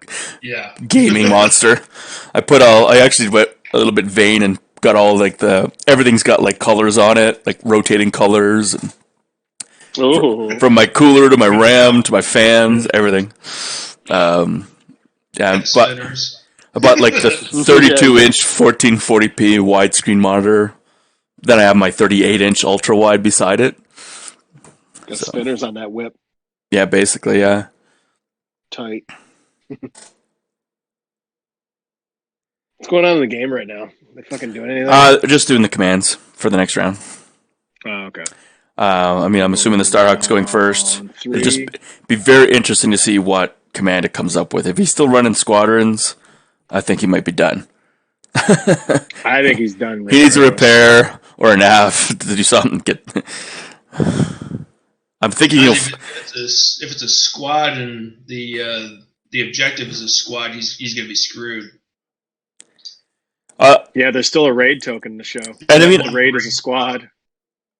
gaming monster. I actually went a little bit vain and got all like everything's got like colors on it, like rotating colors. And from my cooler to my RAM to my fans, everything. Yeah, but I bought like the 32-inch 1440p widescreen monitor. Then I have my 38-inch ultra wide beside it. Got spinners on that whip. Yeah, basically, yeah. Tight. What's going on in the game right now? They fucking doing anything? Just doing the commands for the next round. Oh, okay. I mean, I'm assuming the Starhawk's going first. It'll just be very interesting to see what command it comes up with. If he's still running squadrons, I think he might be done. I think he's done. He needs a repair or a nav to do something. I'm thinking if it's a squad and the objective is a squad, he's gonna be screwed. Yeah, there's still a raid token to show. And I mean, the raid is a squad.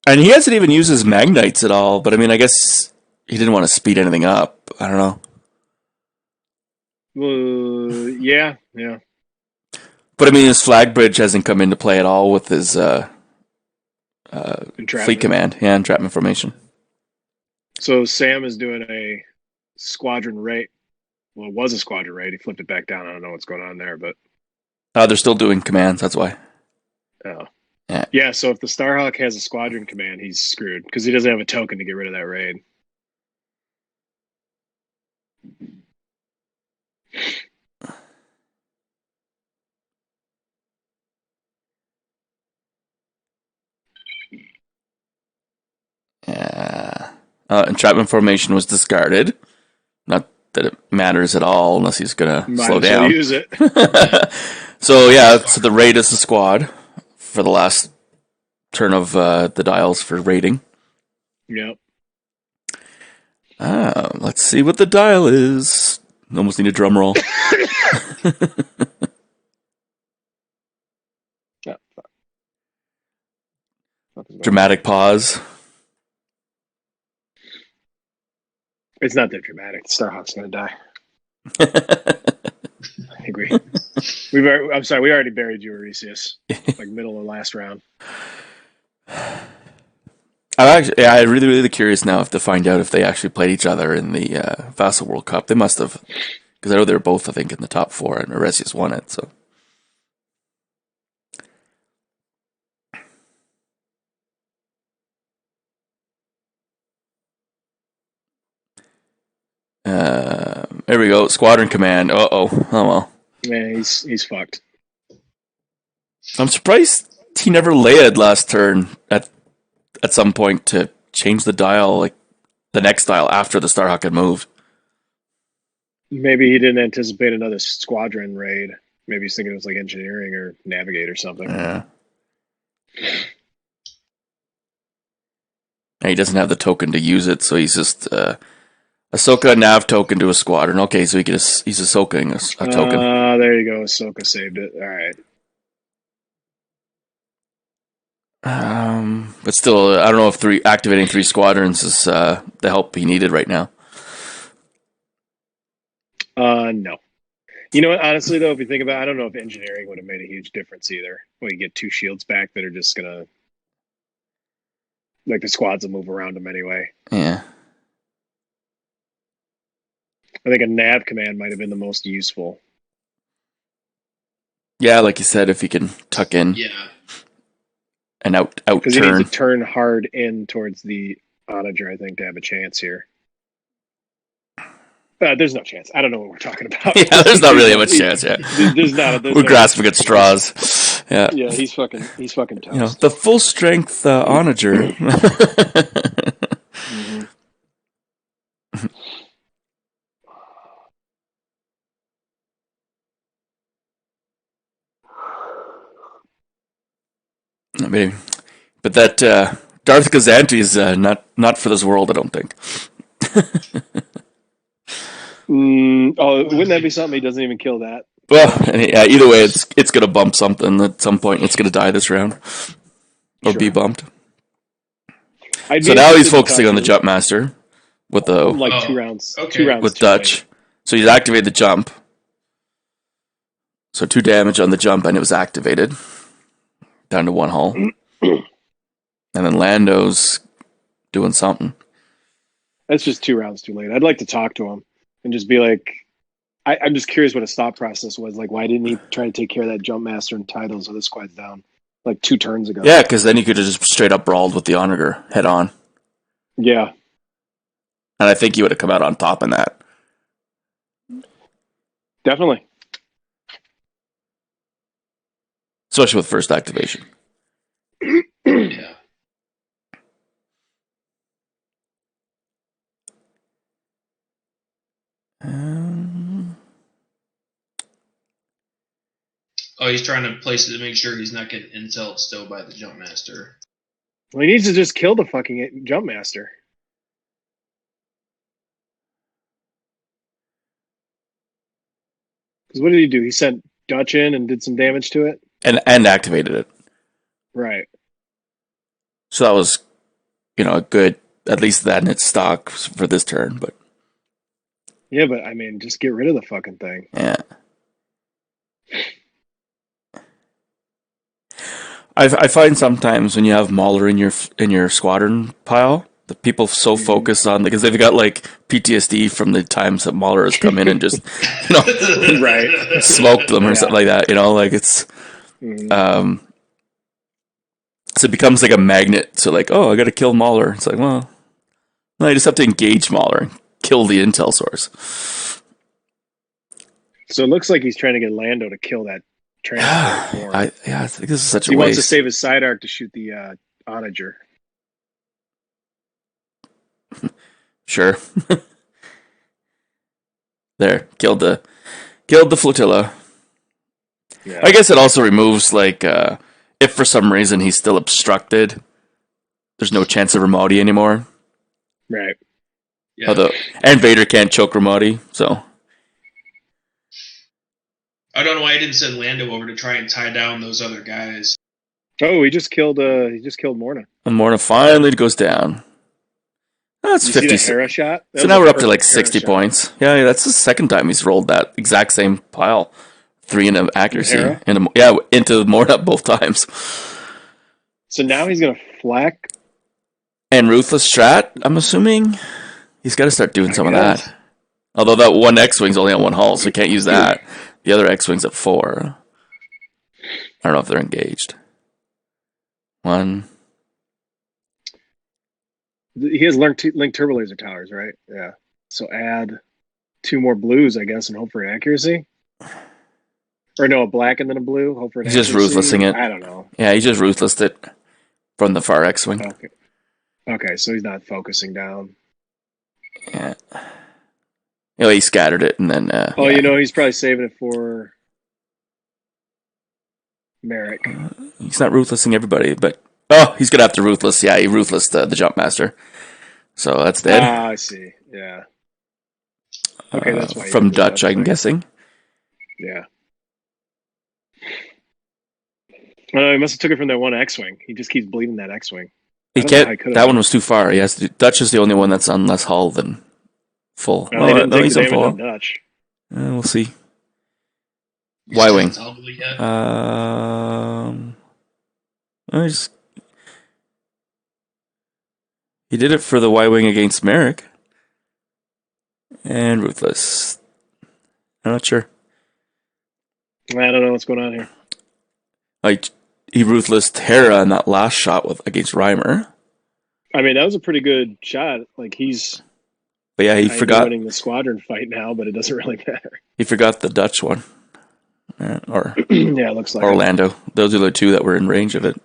And he hasn't even used his Magnites at all, but I mean, I guess he didn't want to speed anything up. I don't know. Yeah. But I mean, his flag bridge hasn't come into play at all with his fleet command. Yeah, entrapment formation. So Sam is doing a squadron raid. Well, it was a squadron raid. He flipped it back down. I don't know what's going on there, but... they're still doing commands, that's why. Oh. Yeah, so if the Starhawk has a squadron command, he's screwed because he doesn't have a token to get rid of that raid. Yeah. Entrapment formation was discarded. Not that it matters at all unless he's going to slow down. Use it. So the raid is the squad for the last turn of the dials for raiding. Yep. Let's see what the dial is. Almost need a drum roll. Dramatic pause. It's not that dramatic. Starhawk's gonna die. I agree. We already buried you, Aresius. Like middle of last round. I'm really, really curious now to find out if they actually played each other in the Vassal World Cup. They must have, because I know they were both, I think, in the top 4, and Aresius won it. So, there we go. Squadron command. Oh well. Yeah, he's fucked. I'm surprised he never laid last turn at some point to change the dial, like the next dial after the Starhawk had moved. Maybe he didn't anticipate another squadron raid. Maybe he's thinking it was like engineering or navigate or something. Yeah. And he doesn't have the token to use it, so he's just Ahsoka nav token to a squadron. Okay, so he's Ahsoka-ing a token. There you go. Ahsoka saved it. All right. But still, I don't know if activating 3 squadrons is the help he needed right now. No. You know what? Honestly, though, if you think about it, I don't know if engineering would have made a huge difference either. Well, you get 2 shields back that are just going to... Like, the squads will move around them anyway. Yeah. I think a nav command might have been the most useful. Yeah, like you said, if he can tuck in. Yeah. And out because he turn. needs to turn hard in towards the onager, I think, to have a chance here. There's no chance. I don't know what we're talking about. Yeah, there's not really much chance. Yeah, we're grasping at straws. Yeah, yeah, he's fucking toast. You know, the full strength onager. Mm-hmm. Maybe, but that Darth Gazanti is not for this world. I don't think. Wouldn't that be something? He doesn't even kill that. Well, either way, it's going to bump something at some point. It's going to die this round, or be bumped. So now he's focusing on the jump master with the 2 rounds. Okay. 2 rounds with Dutch. So he's activated the jump. So 2 damage on the jump, and it was activated. down to one hull. And then Lando's doing something. That's just 2 rounds too late. I'd like to talk to him and just be like, I'm just curious what his thought process was. Like, why didn't he try to take care of that jump master and titles of the squad's down like 2 turns ago? Yeah, because then he could have just straight up brawled with the Onager head on. Yeah. And I think he would have come out on top in that. Definitely. Especially with first activation. Yeah. Oh, he's trying to place it to make sure he's not getting intel still by the jump master. Well, he needs to just kill the fucking jump master. Because what did he do? He sent Dutch in and did some damage to it? And activated it. Right. So that was, a good, at least that in its stock for this turn, but. Yeah, but I mean, just get rid of the fucking thing. Yeah. I find sometimes when you have Mauler in your squadron pile, the people so focused on, because they've got like PTSD from the times that Mauler has come in and just, right, smoked them or something like that. Like it's, so it becomes like a magnet. So like, oh, I got to kill Mauler. It's like, well, no, I just have to engage Mauler and kill the intel source. So it looks like he's trying to get Lando to kill that transport. I think this is such a waste. He wants to save his side arc to shoot the onager. Sure. There, killed the flotilla. Yeah. I guess it also removes if for some reason he's still obstructed, there's no chance of Ramadi anymore. Right. Yeah. And Vader can't choke Ramadi, so. I don't know why I didn't send Lando over to try and tie down those other guys. Oh, he just killed Morna. And Morna finally goes down. That's 50. See the Hera shot? So now we're up to like 60 points. Yeah, that's the second time he's rolled that exact same pile. 3 in accuracy. Into Morna both times. So now he's gonna flak. And Ruthless Strat, I'm assuming. He's got to start doing some of that. Although that one X-Wing's only on 1 hull, so he can't use that. The other X-Wing's at 4. I don't know if they're engaged. 1. He has linked turbo laser towers, right? Yeah. So add 2 more blues, I guess, and hope for accuracy. Or no, a black and then a blue. Hope for accuracy. He's just ruthlessing it. I don't know. Yeah, he just ruthlessed it from the far X-Wing. Okay, so he's not focusing down. Yeah. He scattered it and then. He's probably saving it for Merrick. He's not ruthlessing everybody, but. Oh, he's going to have to ruthless. Yeah, he ruthlessed the jump master. So that's dead. Ah, I see. Yeah. Okay, that's why. From Dutch, I'm guessing. Yeah. Well, he must have took it from that one X-Wing. He just keeps bleeding that X-Wing. He can't. That one was too far. He has to. Dutch is the only one that's on less hull than full. No, he's on full. Dutch. We'll see. Y-Wing. He did it for the Y-Wing against Merrick. And Ruthless. I'm not sure. I don't know what's going on here. He Ruthlessed Hera in that last shot against Reimer. I mean, that was a pretty good shot. He's... But yeah, he forgot... winning the squadron fight now, but it doesn't really matter. He forgot the Dutch one. Or yeah, it looks like Orlando. It. Those are the 2 that were in range of it.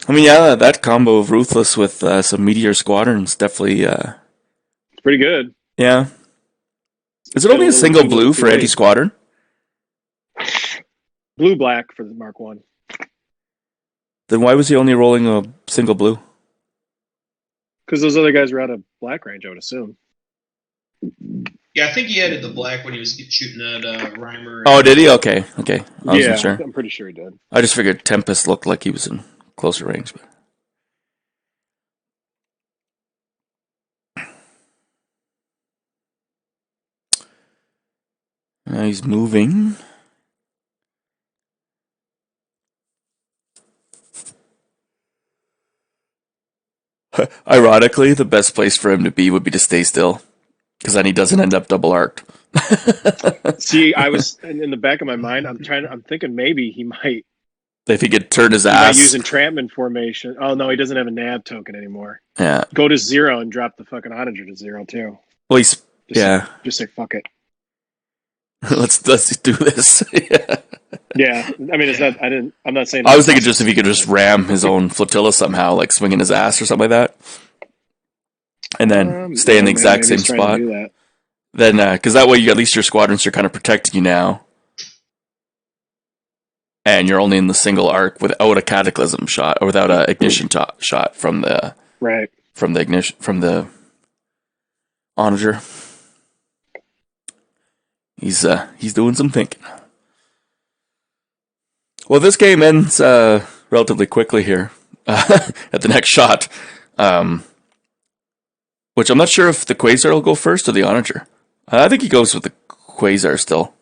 I mean, yeah, that combo of Ruthless with some Meteor Squadrons definitely... It's pretty good. Yeah. Is it only a single blue for anti-squadron? Blue-black for the Mark 1. Then why was he only rolling a single blue? Because those other guys were out of black range, I would assume. Yeah, I think he added the black when he was shooting at Reimer. Oh, did he? Okay. I wasn't sure. I'm pretty sure he did. I just figured Tempest looked like he was in closer range. But he's moving. Ironically, the best place for him to be would be to stay still, because then he doesn't end up double arced. See, I was in the back of my mind. I'm thinking maybe he might. If he could turn his He ass, might use entrapment formation. Oh no, he doesn't have a NAB token anymore. Yeah. Go to 0 and drop the fucking Onager to 0 too. Well, he's Just say fuck it. let's do this. Yeah, I mean, it's not. I'm not saying. I was thinking just if he could just ram his own flotilla somehow, like swinging his ass or something like that, and then stay in the exact same spot. Then, because that way, at least your squadrons are kind of protecting you now, and you're only in the single arc without a cataclysm shot or without an ignition shot from the onager. He's doing some thinking. Well, this game ends relatively quickly here at the next shot, which I'm not sure if the Quasar will go first or the Onager. I think he goes with the Quasar still.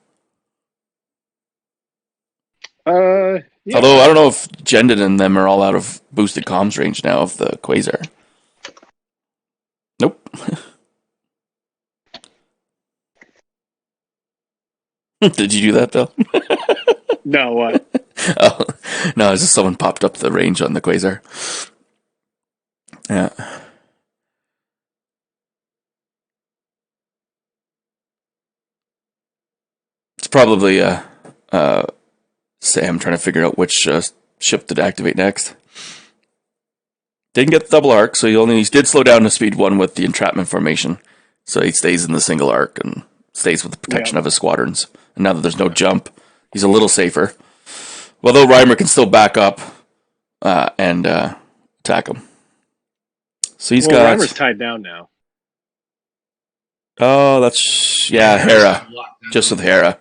Yeah. Although I don't know if Jendon and them are all out of boosted comms range now of the Quasar. Nope. Did you do that, Bill? No, what? Oh, no, it's just someone popped up the range on the Quasar. Yeah. It's probably Sam trying to figure out which ship to activate next. Didn't get the double arc, so he did slow down to speed 1 with the entrapment formation. So he stays in the single arc and stays with the protection of his squadrons. And now that there's no jump, he's a little safer. Although Reimer can still back up and attack him. So he's got... Reimer's tied down now. Oh, that's... Yeah, Hera. Just with Hera.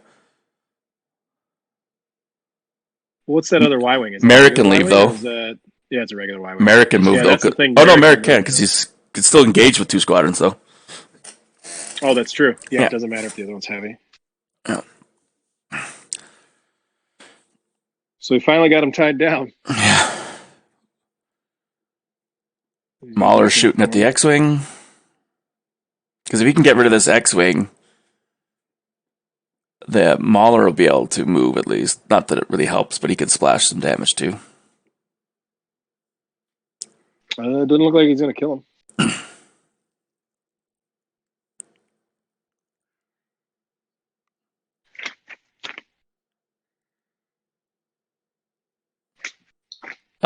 What's that other Y-Wing? Merrick can leave, though. Yeah, it's a regular Y-Wing. Merrick can move, though. Oh, no, Merrick can, because he's still engaged with 2 squadrons, though. Oh, that's true. Yeah, it doesn't matter if the other one's heavy. Yeah. So we finally got him tied down. Yeah. Mahler's shooting at the X-Wing. Because if he can get rid of this X-Wing, the Mahler will be able to move at least. Not that it really helps, but he can splash some damage too. It doesn't look like he's going to kill him.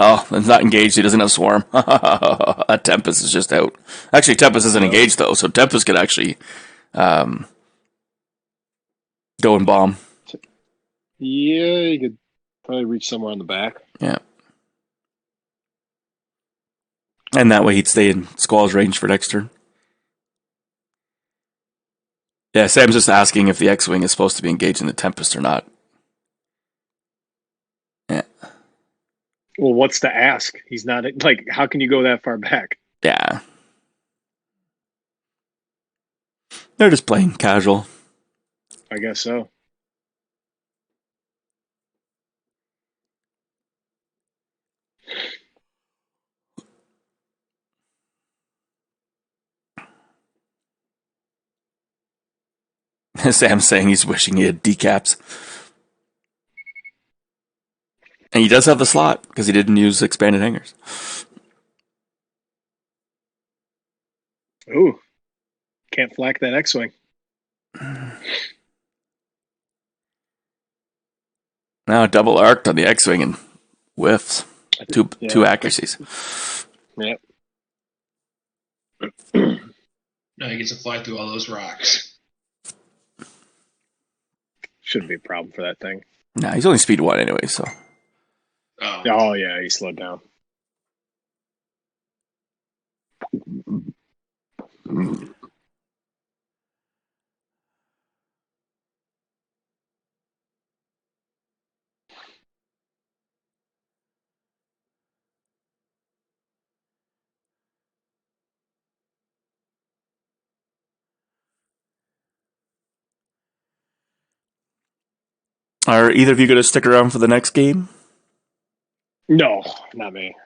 Oh, it's not engaged. He doesn't have Swarm. That Tempest is just out. Actually, Tempest isn't engaged, though, so Tempest could actually go and bomb. Yeah, you could probably reach somewhere on the back. Yeah. And that way he'd stay in Squall's range for next turn. Yeah, Sam's just asking if the X-Wing is supposed to be engaged in the Tempest or not. Yeah. Well, what's the ask? He's not... Like, how can you go that far back? Yeah. They're just playing casual. I guess so. Sam's saying he's wishing he had decaps. And he does have the slot, because he didn't use expanded hangars. Ooh. Can't flak that X-Wing. Now double arced on the X-Wing and whiffs. Two accuracies. Yep. Now he gets to fly through all those rocks. Shouldn't be a problem for that thing. Nah, he's only speed 1 anyway, so. Oh yeah, he slowed down. Are either of you going to stick around for the next game? No, not me.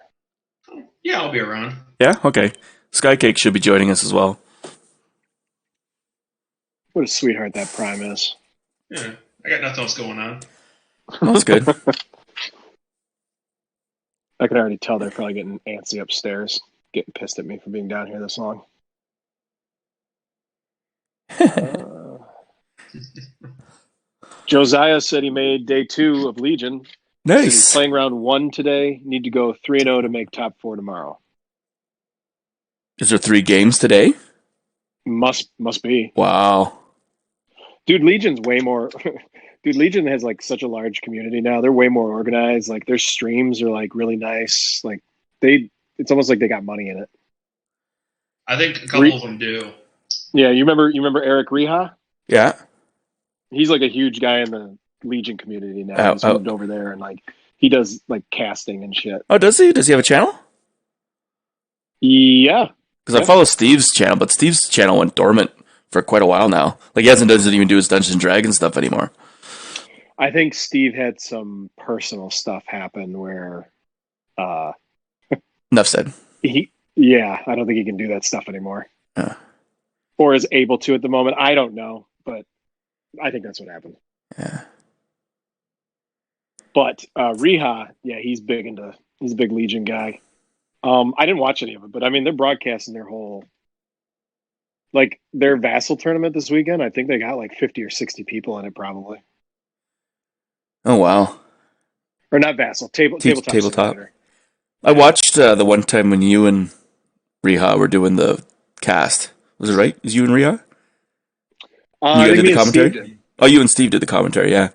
Yeah, I'll be around. Yeah? Okay. Skycake should be joining us as well. What a sweetheart that Prime is. Yeah, I got nothing else going on. That's good. I can already tell they're probably getting antsy upstairs, getting pissed at me for being down here this long. Josiah said he made day 2 of Legion. Nice. So he's playing round 1 today. Need to go 3-0 to make top 4 tomorrow. Is there 3 games today? Must be. Wow. Dude, Legion's way more. Dude, Legion has like such a large community now. They're way more organized. Like their streams are like really nice. Like it's almost like they got money in it. I think a couple of them do. Yeah, you remember Eric Reha? Yeah. He's like a huge guy in the Legion community now. He's moved over there and like he does like casting and shit. Oh, does he? Does he have a channel? Yeah. Because I follow Steve's channel, but Steve's channel went dormant for quite a while now. Like he doesn't even do his Dungeons and Dragons stuff anymore. I think Steve had some personal stuff happen where Enough said. I don't think he can do that stuff anymore. Or is able to at the moment. I don't know, but I think that's what happened. Yeah. But Reha, he's a big Legion guy. I didn't watch any of it, but I mean they're broadcasting their whole their Vassal tournament this weekend. I think they got like 50 or 60 people in it probably. Oh wow. Or not Vassal, tabletop. I watched the one time when you and Reha were doing the cast. Was it right? Is you and Reha? You guys did the commentary? Oh, you and Steve did the commentary, yeah.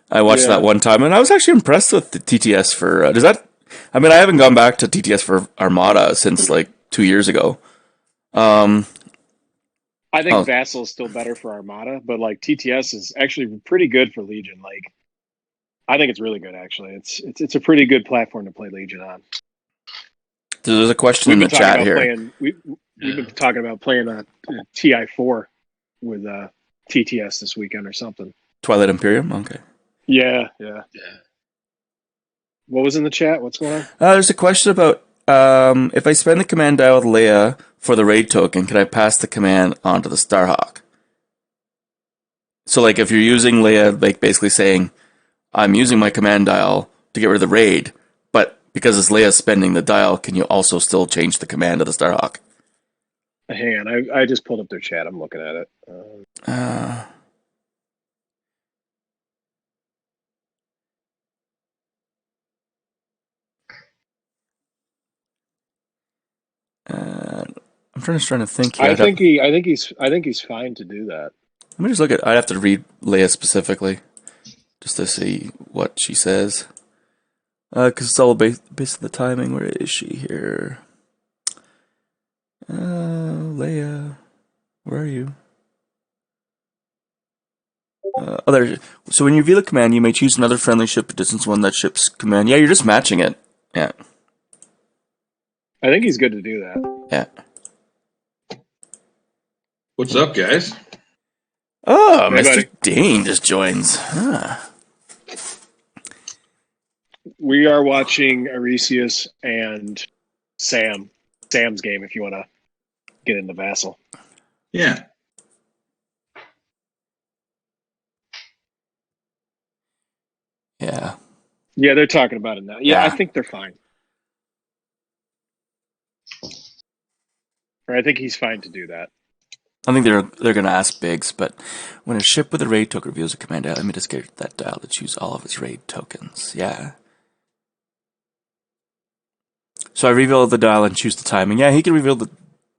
I watched that one time, and I was actually impressed with the TTS for... does that... I mean, I haven't gone back to TTS for Armada since, 2 years ago. I think Vassal is still better for Armada, but, TTS is actually pretty good for Legion. I think it's really good, actually. It's a pretty good platform to play Legion on. So there's a question in the chat here. We've been talking about playing a TI4 with TTS this weekend or something. Twilight Imperium? Okay. Yeah. What was in the chat? What's going on? There's a question about if I spend the command dial with Leia for the raid token, can I pass the command onto the Starhawk? So, if you're using Leia, basically saying, I'm using my command dial to get rid of the raid, but because it's Leia spending the dial, can you also still change the command of the Starhawk? Hang on, I just pulled up their chat. I'm looking at it. I'm trying to think here. I think he's fine to do that. Let me just look at. I'd have to read Leia specifically, just to see what she says. Because it's all based on the timing. Where is she here? Leia, where are you? There. So when you reveal a command, you may choose another friendly ship to distance one that ship's command. Yeah, you're just matching it. Yeah. I think he's good to do that. Yeah. What's up, guys? Oh, hey, Mr. Buddy. Dane just joins. We are watching Aresius and Sam's game if you want to get into Vassal. Yeah. Yeah. Yeah, they're talking about it now. Yeah, I think they're fine. Or I think he's fine to do that. I think they're going to ask Biggs, but when a ship with a raid token reveals a command dial, let me just get that dial to choose all of its raid tokens. Yeah. So I reveal the dial and choose the timing. Yeah, he can reveal the...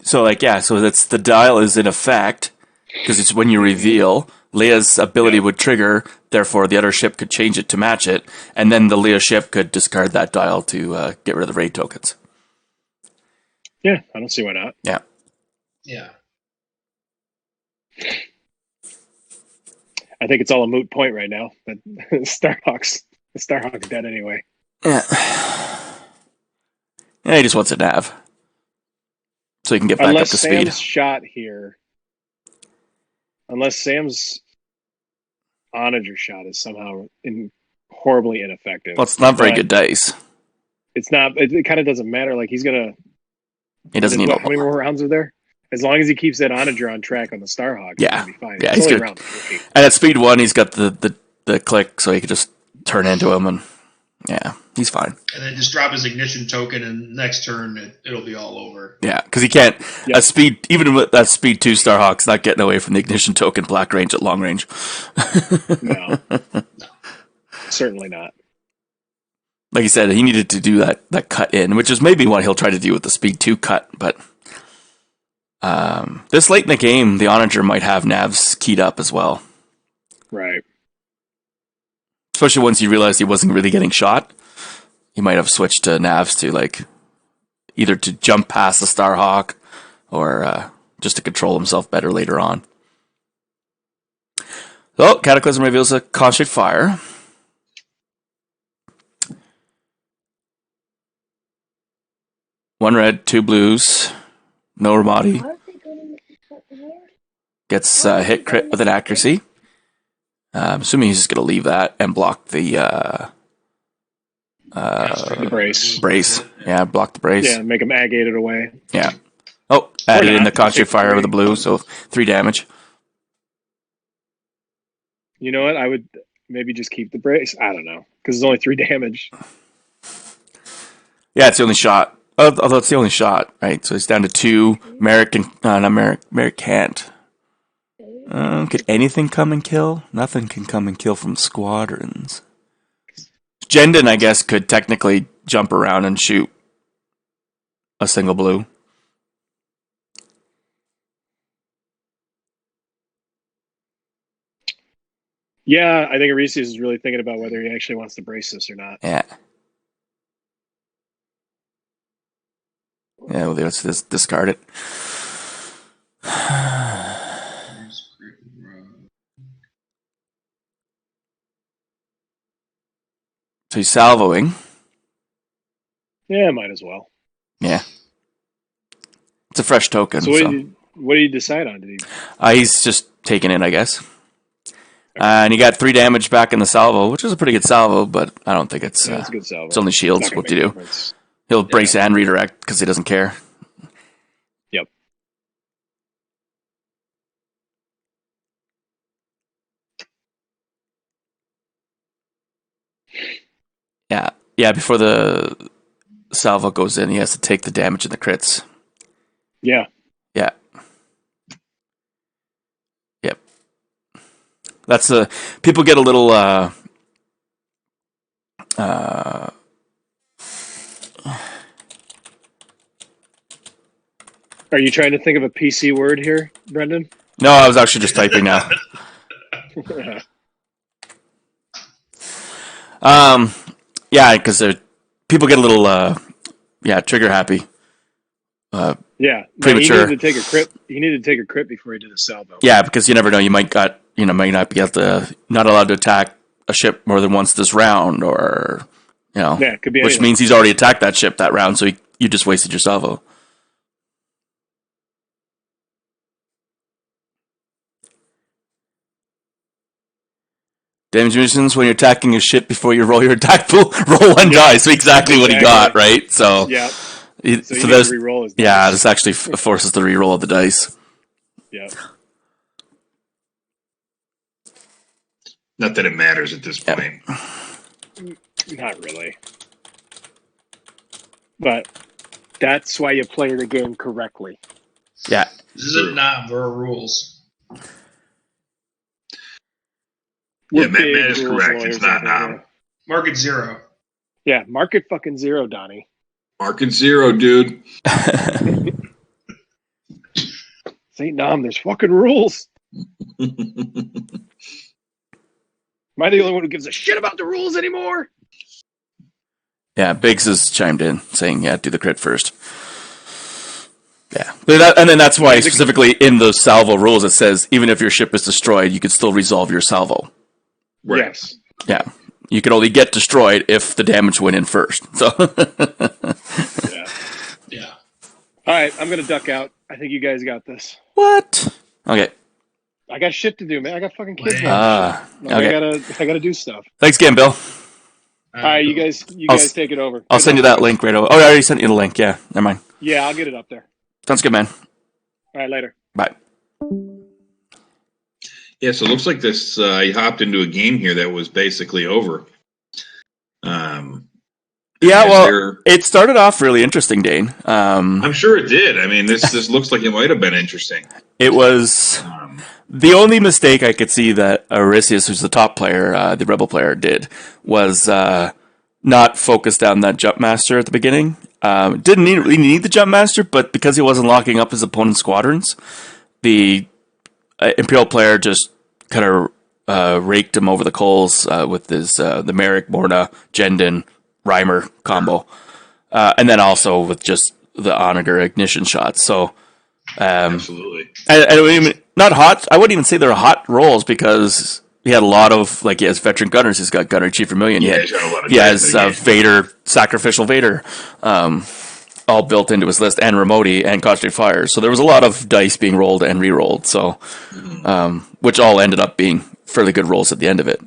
So, so that's the dial is in effect, because it's when you reveal, Leia's ability would trigger, therefore the other ship could change it to match it, and then the Leia ship could discard that dial to get rid of the raid tokens. Yeah, I don't see why not. Yeah. Yeah. I think it's all a moot point right now, but Starhawk's dead anyway. Yeah. Yeah, he just wants a nav. So he can get back up to speed. Sam's shot here. Unless Sam's... onager shot is somehow horribly ineffective. Well, it's not very good dice. It's not. It kind of doesn't matter. Like he's gonna. He doesn't need how many more rounds are there? As long as he keeps that onager on track on the Starhawk, he's gonna be fine. Yeah, he's good. Round 3. And at speed 1, he's got the click, so he could just turn into him, and he's fine. And then just drop his ignition token, and next turn it'll be all over. Yeah, because he can't. At speed, even with that speed 2 Starhawk's not getting away from the ignition token black range at long range. No, certainly not. Like you said, he needed to do that cut in, which is maybe what he'll try to do with the speed 2 cut. But this late in the game, the onager might have navs keyed up as well. Right. Especially once he realized he wasn't really getting shot, he might have switched to navs to like either to jump past the Starhawk or just to control himself better later on. So Cataclysm reveals a Concentrate Fire. One red, 2 blues, no Ramadi. Gets hit crit with an accuracy. I'm assuming he's just going to leave that and block the brace. Yeah, block the brace. Yeah, make him agate it away. Yeah. Oh, added in the Concentrate Fire with the blue, so 3 damage. You know what? I would maybe just keep the brace. I don't know, because it's only 3 damage. Yeah, it's the only shot. Although it's the only shot, right? So it's down to 2. Merrick can't. Could anything come and kill? Nothing can come and kill from squadrons. Jendon, I guess, could technically jump around and shoot a single blue. Yeah, I think Aresius is really thinking about whether he actually wants to brace this or not. Yeah. Yeah, well, let's just discard it. So he's salvoing. Yeah, might as well. Yeah. It's a fresh token. So what did you decide on? Did he? He's just taking it, I guess. And he got 3 damage back in the salvo, which is a pretty good salvo, but I don't think it's... it's a good salvo. It's only shields. What do you do? He'll brace and redirect because he doesn't care. Yep. Yeah, before the salvo goes in, he has to take the damage and the crits. Yeah. Yeah. Yep. That's the... People get a little... Are you trying to think of a PC word here, Brendan? No, I was actually just typing now. Yeah, because people get a little, trigger happy. Premature. He needed to take a crit. He needed to take a crit before he did a salvo. Yeah, because you never know. You might not be not allowed to attack a ship more than once this round, or it could be which means he's already attacked that ship that round, so you just wasted your salvo. Damage missions when you're attacking a ship before you roll your attack pool, roll 1 die. So exactly what he got, right? So yeah. So this, re-roll his dice. Yeah, this actually forces the reroll of the dice. Yeah. Not that it matters at this point. Not really. But that's why you play the game correctly. Yeah. This isn't Nam, there are rules. Yeah, Matt is correct. It's not Nam. Mark it 0. Yeah, mark it fucking 0, Donnie. Mark it 0, dude. St. Nam, there's fucking rules. Am I the only one who gives a shit about the rules anymore? Yeah, Biggs has chimed in saying, do the crit first. Yeah. And then that's why specifically in the salvo rules it says, even if your ship is destroyed, you can still resolve your salvo. Right. Yes. Yeah. You can only get destroyed if the damage went in first. So Yeah. All right, I'm going to duck out. I think you guys got this. What? Okay. I got shit to do, man. I got fucking kids. Okay. I gotta do stuff. Thanks again, Bill. All right, you guys take it over. I'll send you that link right over. Oh, I already sent you the link. Yeah, never mind. Yeah, I'll get it up there. Sounds good, man. All right, later. Bye. Yeah, so it looks like this. He hopped into a game here that was basically over. Yeah, well, it started off really interesting, Dane. I'm sure it did. I mean, this looks like it might have been interesting. It was the only mistake I could see that Aresius, who's the top player, the Rebel player, did was not focus down that jump master at the beginning. Didn't really need the jump master, but because he wasn't locking up his opponent's squadrons, the Imperial player just kind of raked him over the coals with his the Merrick, Morna, Jendon, Reimer combo, and then also with just the Onager ignition shots. So, absolutely, not hot. I wouldn't even say they're hot rolls because he had a lot of he has veteran gunners. He's got Gunner Chief Vermilion. Yeah, he has Vader, Sacrificial Vader, all built into his list, and Remoti and Concentrate Fire. So there was a lot of dice being rolled and re-rolled. So, which all ended up being fairly good rolls at the end of it.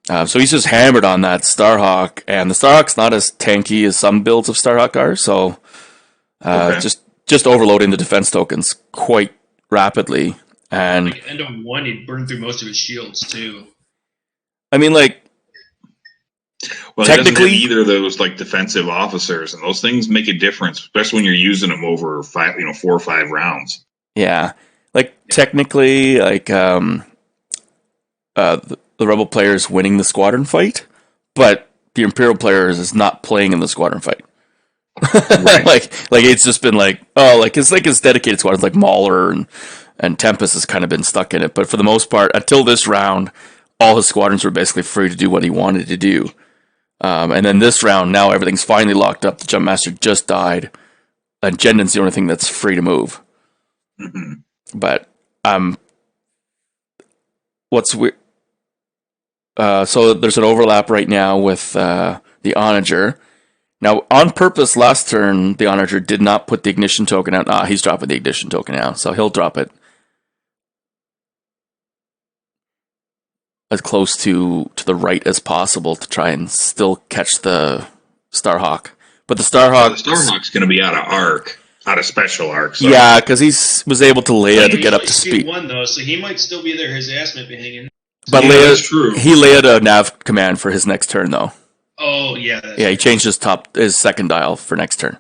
So he's just hammered on that Starhawk, and the Starhawk's not as tanky as some builds of Starhawk are, so just overloading the defense tokens quite rapidly. And end of one, he'd burn through most of his shields too. I mean, well, technically, he doesn't have either of those defensive officers, and those things make a difference, especially when you're using them over 4 or 5 rounds. Yeah, technically, the Rebel player is winning the squadron fight, but the Imperial player is not playing in the squadron fight. Right. It's just been his dedicated squadrons like Mauler and Tempest has kind of been stuck in it. But for the most part, until this round, all his squadrons were basically free to do what he wanted to do. And then this round, now everything's finally locked up. The Jump Master just died, and Jendon's the only thing that's free to move. Mm-hmm. But what's weird. So there's an overlap right now with the Onager. Now, on purpose, last turn, the Onager did not put the ignition token out. He's dropping the ignition token now, so he'll drop it as close to the right as possible to try and still catch the Starhawk. But the Starhawk's going to be out of special arc. So. Yeah, because he was able to Leia to get up to speed. One though, so he might still be there. His ass might be hanging. But he laid a nav command for his next turn, though. Oh, yeah. Yeah, he changed his second dial for next turn.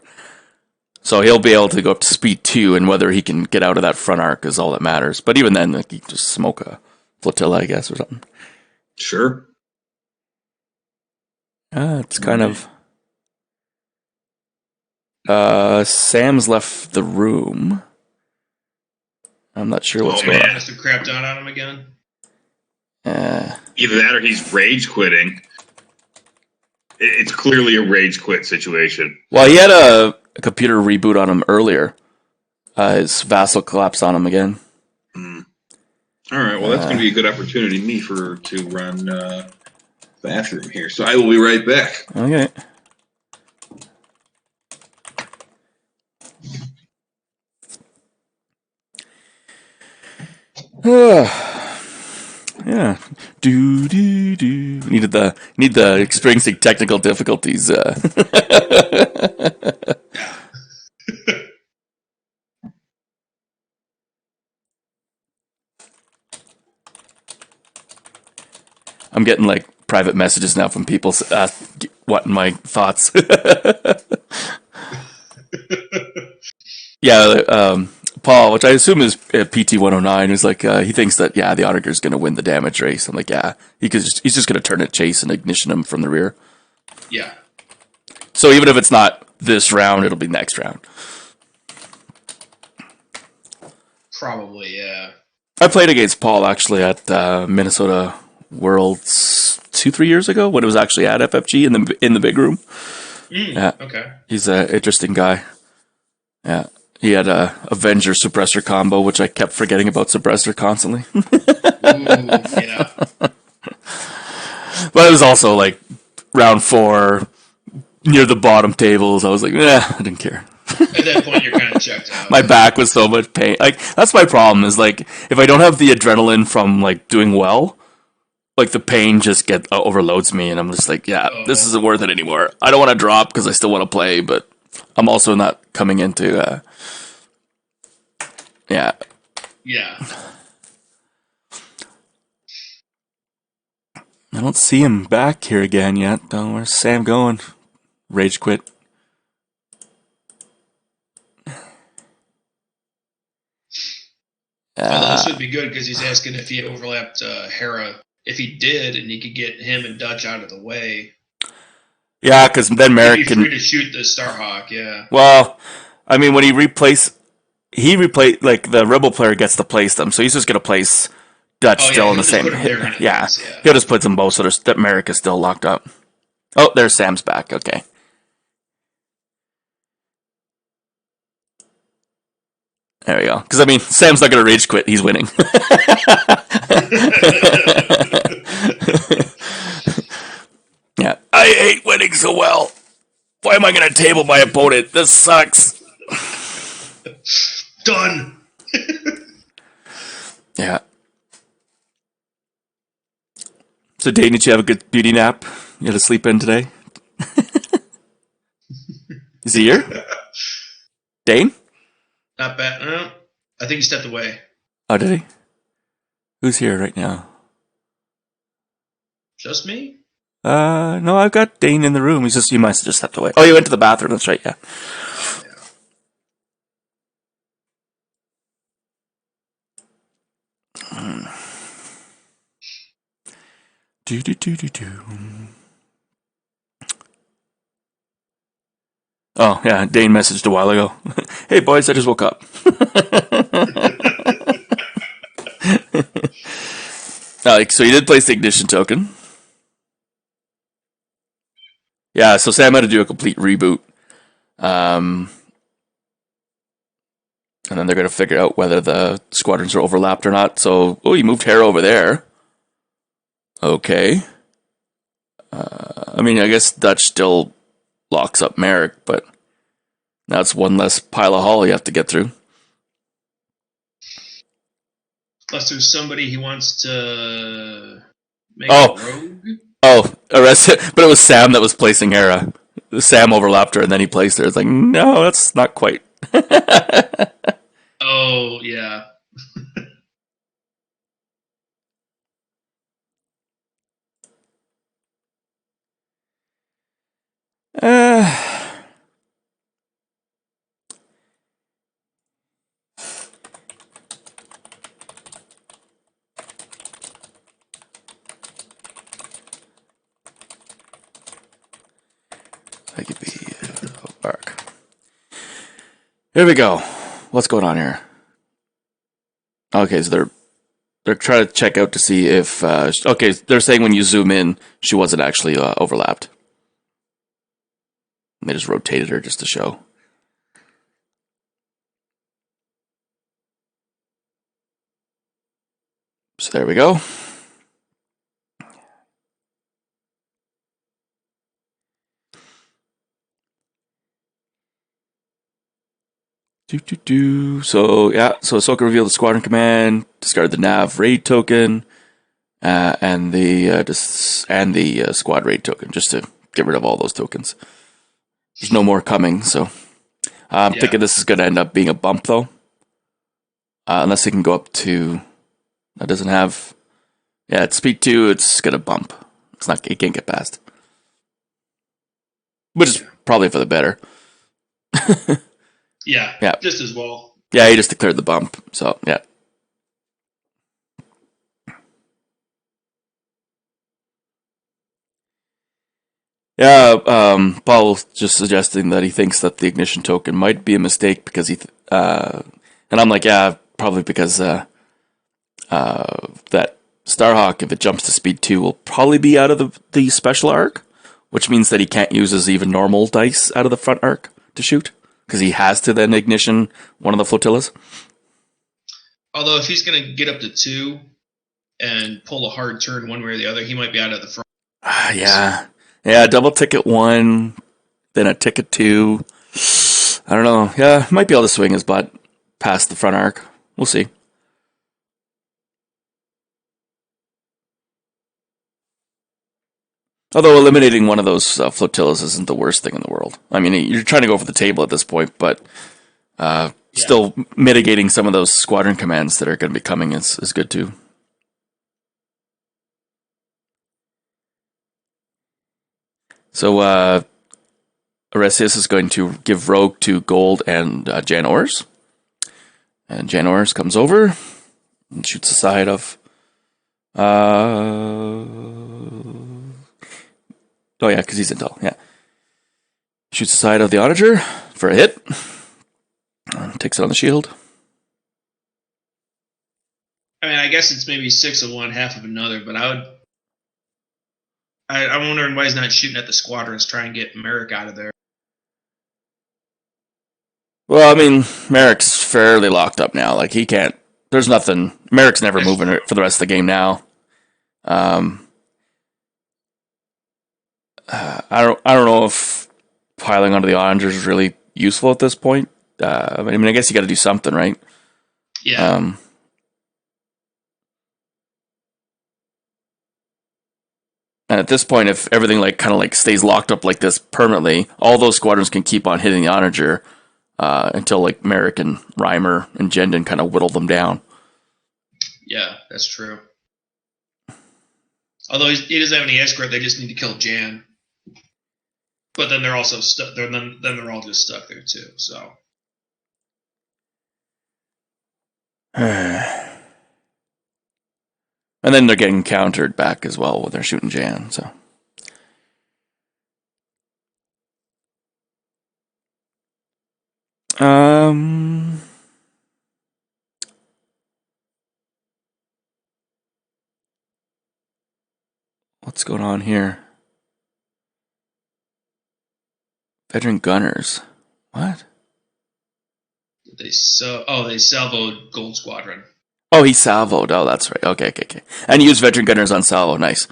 So he'll be able to go up to speed 2, and whether he can get out of that front arc is all that matters. But even then, he can just smoke a flotilla, I guess, or something. Sure. It's kind of... Sam's left the room. I'm not sure what's going on. Must have crapped out on him again. Either that or he's rage quitting. It's clearly a rage quit situation. Well, he had a computer reboot on him earlier. His vassal collapsed on him again. All right, well, that's going to be a good opportunity to run bathroom here. So I will be right back. Okay. Yeah. Need the experiencing technical difficulties. I'm getting private messages now from people wanting my thoughts. Yeah, Paul, which I assume is PT-109, is he thinks that, the Onager is going to win the damage race. I'm like, yeah, he's just going to turn it chase and ignition him from the rear. Yeah. So even if it's not this round, it'll be next round. Probably, yeah. I played against Paul, actually, at Minnesota Worlds 2-3 years ago, when it was actually at FFG in the big room. Yeah. Okay. He's an interesting guy. Yeah. He had a Avenger Suppressor combo, which I kept forgetting about Suppressor constantly. Ooh, yeah. But it was also round 4, near the bottom tables. I was like, I didn't care. At that point, you're kind of checked out. My back was so much pain. Like, that's my problem, is like, if I don't have the adrenaline from like doing well, like the pain just overloads me, and I'm just like, this isn't worth it anymore. I don't want to drop because I still want to play, but I'm also not coming into Yeah. I don't see him back here again yet, though. Where's Sam going? Rage quit. Although this would be good because he's asking if he overlapped Hera. If he did, and he could get him and Dutch out of the way. Yeah, because then Merrick can... free to shoot the Starhawk, yeah. Well, I mean, when he like, the Rebel player gets to place them, so he's just going to place Dutch still in the same... Yeah, he'll just put them both so that Merrick is still locked up. Oh, there's Sam's back, okay. There we go. Because, I mean, Sam's not going to rage quit. He's winning. Yeah. I hate winning so well. Why am I going to table my opponent? This sucks. Done. Yeah. So, Dane, did you have a good beauty nap? You had to sleep in today? Is he here? Dane? Not bad. No, I think he stepped away. Oh, did he? Who's here right now? Just me? No, I've got Dane in the room. He must have just stepped away. Oh, he went to the bathroom. That's right, yeah. Do. Oh, yeah, Dane messaged a while ago. Hey, boys, I just woke up. So you did place the ignition token. Yeah, so Sam had to do a complete reboot. And then they're going to figure out whether the squadrons are overlapped or not. So, you moved Hera over there. Okay. I mean, I guess Dutch still locks up Merrick, but now it's one less pile of hull you have to get through. Plus, there's somebody he wants to make a rogue. Oh, Aresius, but it was Sam that was placing Hera. Sam overlapped her, and then he placed her. It's like, no, that's not quite. Oh, yeah. That could be Bark. Here we go. What's going on here? Okay, so they're trying to check out to see if... okay, they're saying when you zoom in, she wasn't actually overlapped. They just rotated her just to show. So there we go. So Ahsoka revealed the squadron command, discarded the nav raid token, and the squad raid token, just to get rid of all those tokens. There's no more coming, so I'm thinking this is going to end up being a bump, though. Unless it can go up to... That doesn't have... Yeah, at speed 2, it's going to bump. It can't get past. Which is probably for the better. Yeah, just as well. Yeah, he just declared the bump, so, yeah. Yeah, Paul just suggesting that he thinks that the ignition token might be a mistake because and I'm like, yeah, probably because that Starhawk, if it jumps to speed 2, will probably be out of the special arc, which means that he can't use his even normal dice out of the front arc to shoot, because he has to then ignition one of the flotillas. Although if he's going to get up to 2 and pull a hard turn one way or the other, he might be out of the front. Yeah, double ticket 1, then a ticket 2. I don't know. Yeah, might be able to swing his butt past the front arc. We'll see. Although eliminating one of those flotillas isn't the worst thing in the world. I mean, you're trying to go for the table at this point, but still mitigating some of those squadron commands that are going to be coming is good too. So Aresius is going to give Rogue to Gold and Jan Ors. And Jan Ors comes over and shoots aside of... Oh yeah, because he's intel, yeah. Shoots aside of the Onager for a hit. And takes it on the shield. I mean, I guess it's maybe 6 of one, half of another, but I'm wondering why he's not shooting at the squadrons, try and get Merrick out of there. Well, I mean, Merrick's fairly locked up now. Like, he can't... There's nothing... Merrick's never moving for the rest of the game now. I don't know if piling onto the Onagers is really useful at this point. I mean, I guess you got to do something, right? Yeah. And at this point, if everything kind of stays locked up like this permanently, all those squadrons can keep on hitting the Onager until Merrick and Reimer and Jendon kind of whittle them down. Yeah, that's true. Although he doesn't have any escort, they just need to kill Jan. But then they're also stuck. Then they're all just stuck there too. So. And then they're getting countered back as well when they're shooting Jan. So. What's going on here? Veteran gunners. What? They salvoed Gold Squadron. Oh, he salvoed. Oh, that's right. Okay. And he used veteran gunners on salvo. Nice.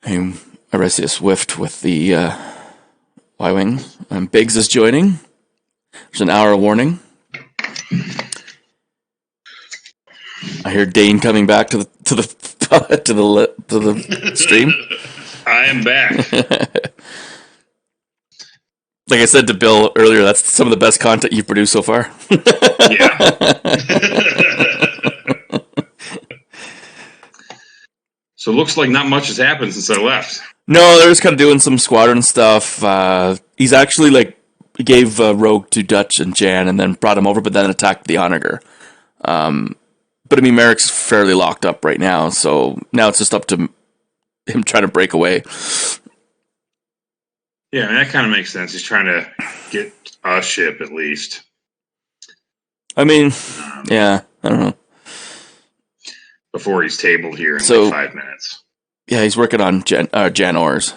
Hey, Aresius whiffed with the Y-Wing. And Biggs is joining. There's an hour warning. I hear Dane coming back to the stream. I am back. Like I said to Bill earlier, that's some of the best content you've produced so far. Yeah. So it looks like not much has happened since I left. No, they're just kind of doing some squadron stuff. He's actually gave Rogue to Dutch and Jan and then brought him over, but then attacked the Onager. But I mean, Merrick's fairly locked up right now, so now it's just up to him trying to break away. Yeah, I mean, that kind of makes sense. He's trying to get a ship at least. I mean, yeah, I don't know. Before he's tabled here in 5 minutes. Yeah, he's working on Jan Ors.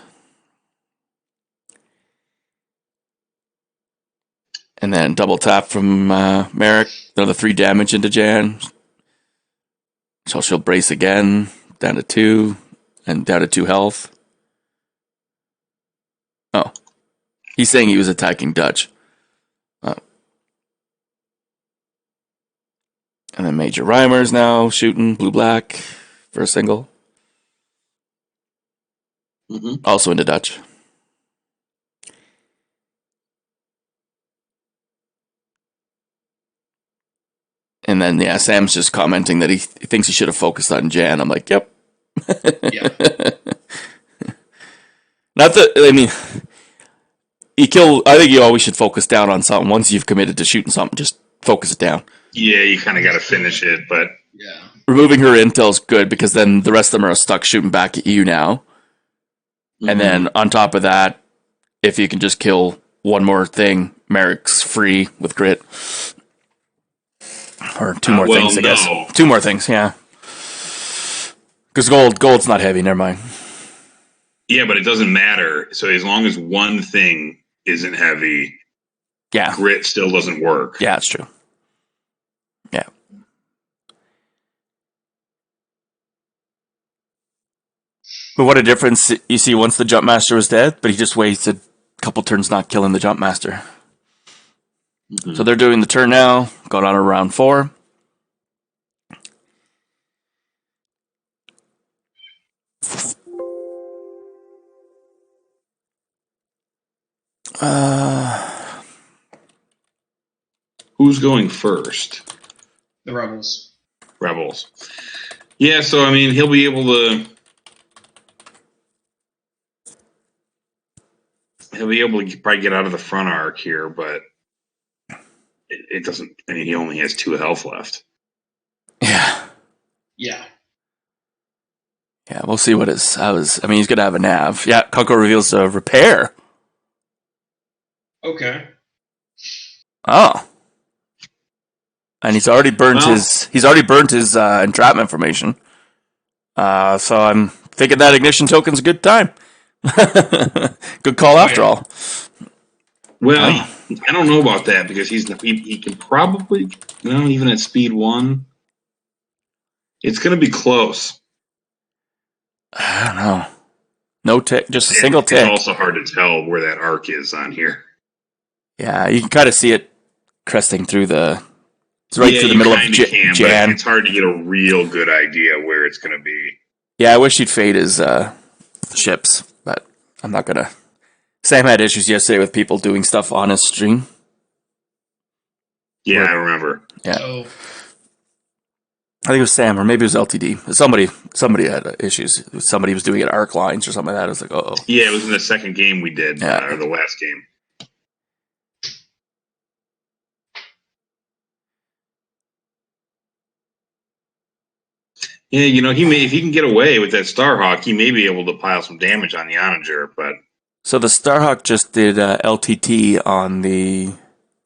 And then double tap from Merrick. Another 3 damage into Jan. So she'll brace again. Down to 2. And down to 2 health. Oh. He's saying he was attacking Dutch. And then Major Reimer's now shooting blue-black for a single. Mm-hmm. Also into Dutch. And then, yeah, Sam's just commenting that he thinks he should have focused on Jan. I'm like, yep. Yeah. Not that, I mean, I think you always should focus down on something. Once you've committed to shooting something, just focus it down. Yeah, you kind of got to finish it, but... Yeah. Removing her intel's good because then the rest of them are stuck shooting back at you now. Mm-hmm. And then on top of that, if you can just kill one more thing, Merrick's free with grit. Or 2 more things, I guess. 2 more things, yeah. Because gold's not heavy, never mind. Yeah, but it doesn't matter. So as long as one thing isn't heavy, yeah, grit still doesn't work. Yeah, it's true. But what a difference you see once the jump master was dead, but he just wasted a couple turns not killing the jump master. Mm-hmm. So they're doing the turn now, going on to round 4. Who's going first? The Rebels. Yeah, so I mean, he'll be able to probably get out of the front arc here, but it doesn't. I mean, he only has 2 health left. Yeah. Yeah. Yeah, we'll see what his. I mean, he's gonna have a nav. Yeah, Kunko reveals a repair. Okay. Oh. And he's already burnt his entrapment formation. So I'm thinking that ignition token's a good time. Good call after all. Well, I don't know about that because he can probably even at speed 1. It's going to be close. I don't know. No tick, just a single tick. It's also hard to tell where that arc is on here. Yeah, you can kind of see it cresting through the. It's right through the middle of Jan. It's hard to get a real good idea where it's going to be. Yeah, I wish he'd fade his ships, but I'm not gonna. Sam had issues yesterday with people doing stuff on his stream. Yeah, I remember. Yeah. I think it was Sam, or maybe it was LTD. Somebody had issues. Somebody was doing it arc lines or something like that. I was like, oh. Yeah, it was in the second game we did, or the last game. Yeah, if he can get away with that Starhawk, he may be able to pile some damage on the Onager, but... So the Starhawk just did LTT on the...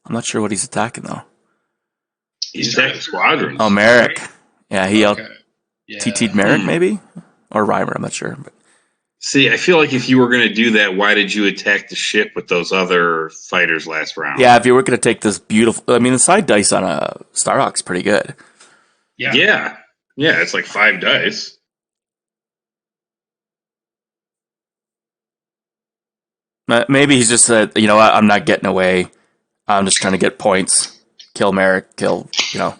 I'm not sure what he's attacking, though. He's attacking squadrons. Oh, Merrick. Right? Yeah, he LTT'd Merrick, maybe? Or Reimer, I'm not sure. But see, I feel like if you were going to do that, why did you attack the ship with those other fighters last round? Yeah, if you were going to take this beautiful... I mean, the side dice on a Starhawk's pretty good. Yeah. Yeah, it's like 5 dice. Maybe he's just said, I'm not getting away. I'm just trying to get points. Kill Merrick, Yeah,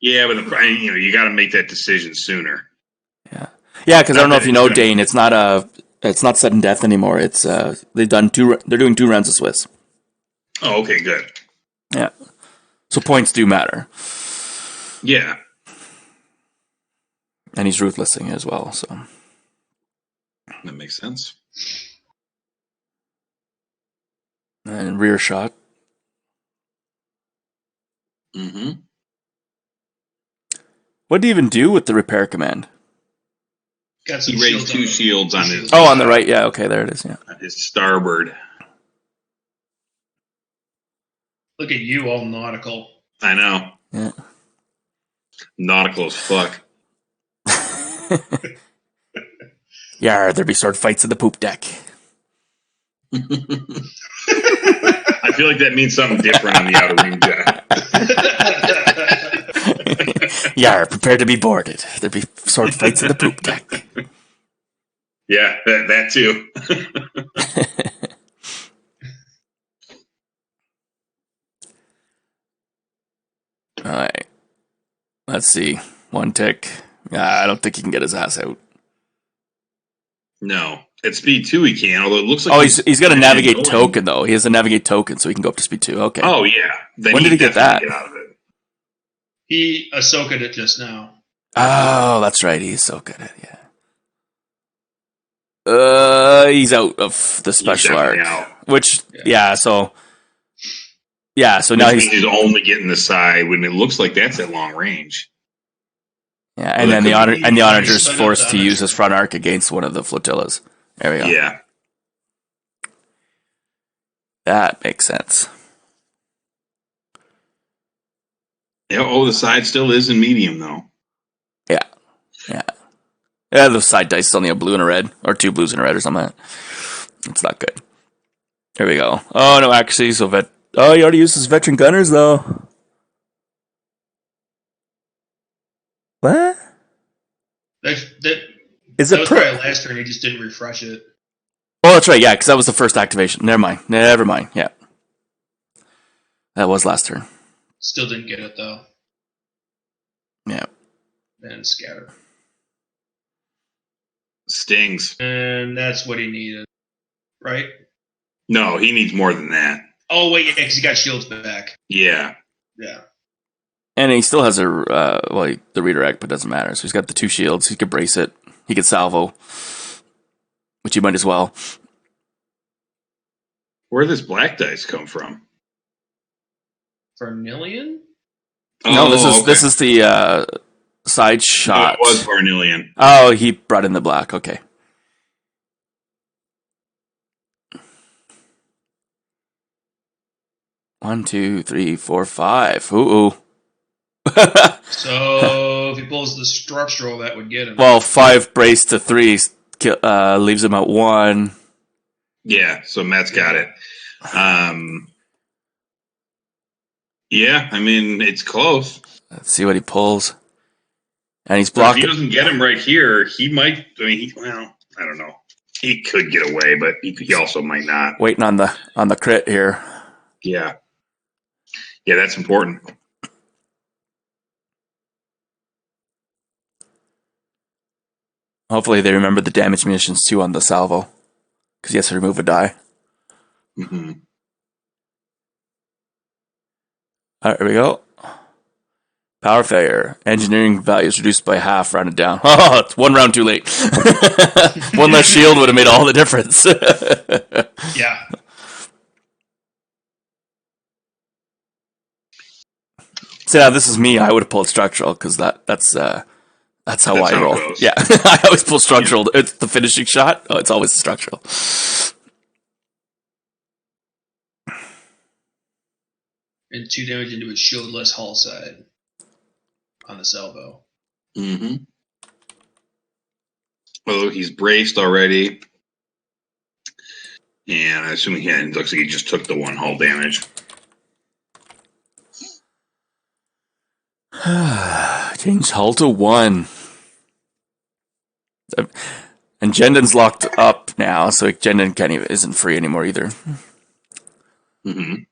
but you got to make that decision sooner. Yeah, because I don't know if you know, Dane. It's not sudden death anymore. It's they're doing 2 rounds of Swiss. Oh, okay, good. Yeah, so points do matter. Yeah. And he's ruthlessing as well, so that makes sense. And rear shot. Mm-hmm. What did he even do with the repair command? He raised 2 shields on his. Oh, on the right. Yeah. Okay, there it is. Yeah. On his starboard. Look at you, all nautical. I know. Yeah. Nautical as fuck. Yeah, there'd be sword fights in the poop deck. I feel like that means something different on the outer ring deck. Yeah, prepare to be boarded. There'd be sword fights in the poop deck. Yeah, that too. All right. Let's see. 1 tick. I don't think he can get his ass out. No. At speed 2 he can, although it looks like... Oh, he's got a navigate token, though. He has a navigate token, so he can go up to speed 2. Okay. Oh, yeah. Then when did he get that? Get out of it. He Ahsoka'd it just now. Oh, that's right. He's so good at it, yeah. He's out of the special arc. Which, so now he's only getting the side when it looks like that's at long range. Yeah, and then the Onager's forced to use his front arc against one of the flotillas. There we go. Yeah. That makes sense. Yeah, the side still is in medium, though. Yeah. Yeah, the side dice is only a blue and a red, or 2 blues and a red or something like that. It's not good. There we go. Oh, no, actually, he already used his veteran gunners, though. What? Is That it was per? probably last turn. He just didn't refresh it. Oh, that's right. Yeah, because that was the first activation. Never mind. Yeah, that was last turn. Still didn't get it though. Yeah. And scatter. Stings. And that's what he needed, right? No, he needs more than that. Oh wait, yeah, because he got shields back. Yeah. Yeah. And he still has the redirect, but it doesn't matter. So he's got the 2 shields. He could brace it. He could salvo, which he might as well. Where does black dice come from? Vermilion? No, this is the side shot. No, it was Varnillion. Oh, he brought in the black. Okay. One, 2, 3, 4, 5. Ooh. So if he pulls the structural, that would get him. Well, 5 brace to 3 leaves him at 1. Yeah, so Matt's got it. Yeah, I mean, it's close. Let's see what he pulls. And he's If blocking. he doesn't get him right here, he might. I mean, I don't know. He could get away, but he also might not. Waiting on the crit here. Yeah. Yeah, that's important. Hopefully they remember the damage munitions too on the salvo. Because he has to remove a die. Mm-hmm. Alright, here we go. Power failure. Engineering value is reduced by half, rounded down. Oh, it's 1 round too late. 1 less shield would have made all the difference. Yeah. So now this is me. I would have pulled structural because that's how I roll. It goes. Yeah, I always pull structural. It's the finishing shot. Oh, it's always the structural. And 2 damage into his shieldless hull side on the salvo. Mm-hmm. Well, he's braced already. And I assume it looks like he just took the 1 hull damage. Change hull to 1. And Jendon's locked up now, so Jendon isn't free anymore either. Mm-hmm.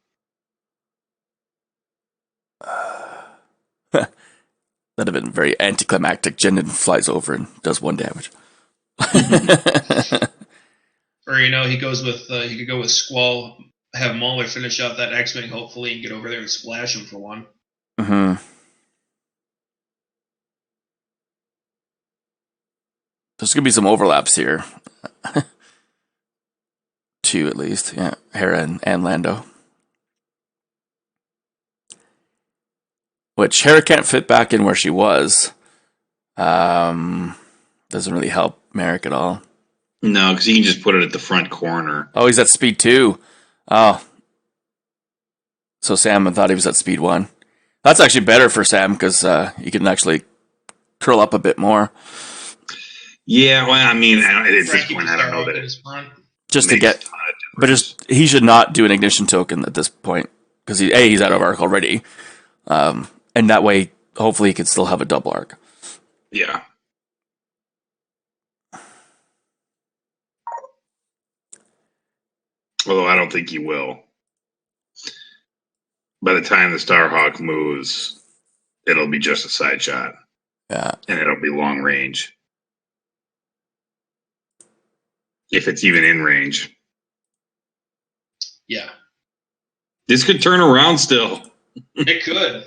That'd have been very anticlimactic. Jendon flies over and does 1 damage. Or he goes with he could go with Squall, have Mauler finish out that X-Wing hopefully and get over there and splash him for 1. Mm-hmm. There's going to be some overlaps here. 2 at least. Yeah, Hera and Lando. Which Hera can't fit back in where she was. Doesn't really help Merrick at all. No, because he can just put it at the front corner. Oh, he's at speed 2. Oh. So Sam thought he was at speed 1. That's actually better for Sam because he can actually curl up a bit more. Yeah, well, I mean, at this point, I don't know that it's just to get, but he should not do an ignition token at this point because he's out of arc already, and that way, hopefully, he could still have a double arc. Yeah. Although I don't think he will. By the time the Starhawk moves, it'll be just a side shot. Yeah, and it'll be long range. If it's even in range. Yeah. This could turn around still. It could.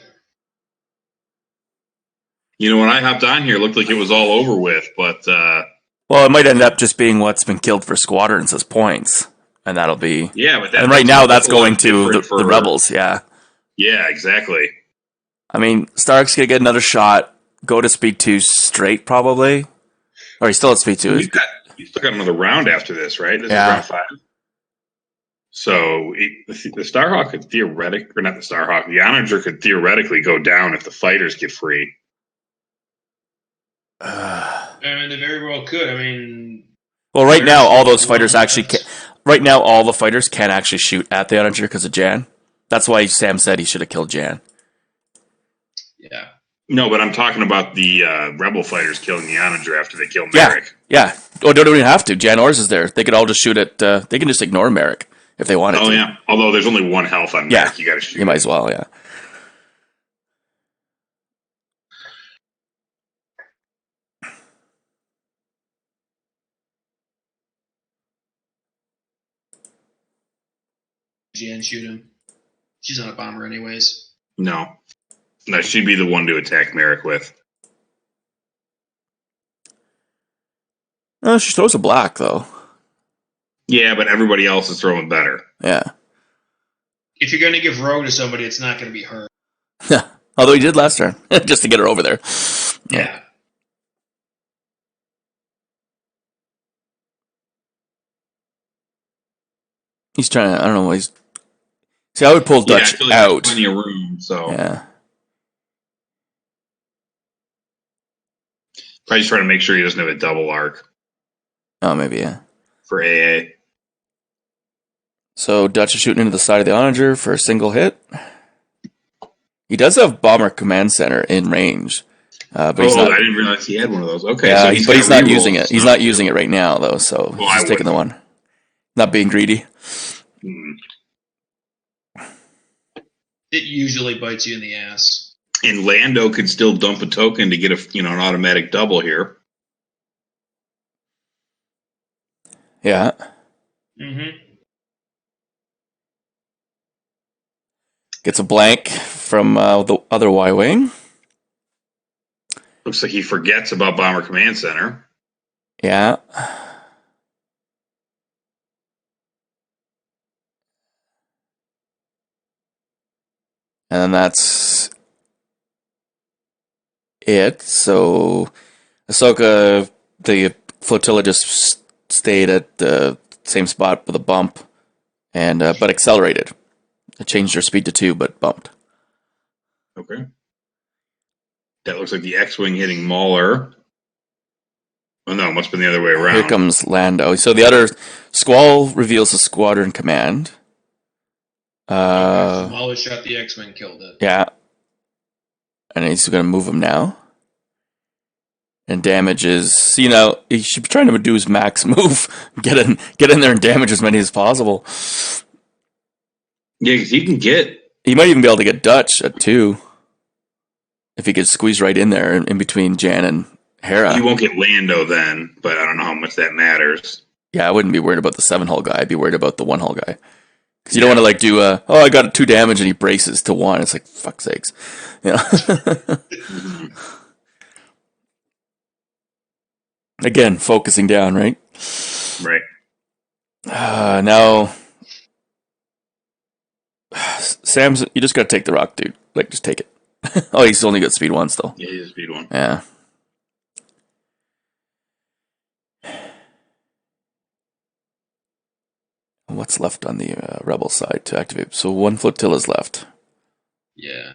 When I hopped on here, it looked like it was all over with, but... well, it might end up just being what's been killed for squadrons as points, and that'll be... Yeah, but and right now that's going to the Rebels, yeah. Yeah, exactly. I mean, Stark's going to get another shot, go to speed 2 straight, probably. Or he's still at speed 2. He's still got another round after this, right? This is round 5. So the Starhawk could theoretically, or not the Starhawk, the Onager could theoretically go down if the fighters get free. They very well could. I mean... Well, right now, all those fighters actually can... Right now, all the fighters can actually shoot at the Onager because of Jan. That's why Sam said he should have killed Jan. Yeah. No, but I'm talking about the rebel fighters killing the Onager after they kill Merrick. Yeah. Oh, don't even have to. Jan Ors is there. They could all just shoot at. They can just ignore Merrick if they wanted to. Oh yeah. Although there's only one health on Merrick, you got to shoot. You might as well. Yeah. Jan shoot him. She's not a bomber, anyways. No, she'd be the one to attack Merrick with. Oh, she throws a black though. Yeah, but everybody else is throwing better. Yeah. If you're going to give rogue to somebody, it's not going to be her. Although he did last turn, just to get her over there. Yeah. He's trying to. I don't know. See, I would pull Dutch out. Plenty of room, so Yeah. Probably just trying to make sure he doesn't have a double arc. Oh, maybe yeah. For AA. So Dutch is shooting into the side of the Onager for a single hit. He does have Bomber Command Center in range. But he's not, I didn't realize he had one of those. Okay, yeah, so but he's not using it. He's not using it right now, though, so he's taking the one. Not being greedy. It usually bites you in the ass. And Lando could still dump a token to get an automatic double here. Yeah. Mm-hmm. Gets a blank from the other Y-Wing. Looks like he forgets about Bomber Command Center. Yeah. And then that's it. So Ahsoka, the flotilla just stayed at the same spot with a bump, and but accelerated. It changed their speed to 2, but bumped. Okay. That looks like the X-Wing hitting Mauler. Oh no, it must have been the other way around. Here comes Lando. So the other Squall reveals the squadron command. Mauler shot the X-Wing, killed it. Yeah. And he's going to move him now. And damages, he should be trying to do his max move. Get in there and damage as many as possible. Yeah, because he can get... He might even be able to get Dutch at 2. If he could squeeze right in there in between Jan and Hera. He won't get Lando then, but I don't know how much that matters. Yeah, I wouldn't be worried about the 7-hull guy. I'd be worried about the 1-hull guy. Because you don't want to do I got 2 damage and he braces to 1. It's like, fuck sakes. Again, focusing down, right? Right. Now, Sam's, you just got to take the rock, dude. Like, just take it. Oh, he's only got speed 1 still. Yeah, he's speed 1. Yeah. What's left on the rebel side to activate? So 1 flotilla's left. Yeah.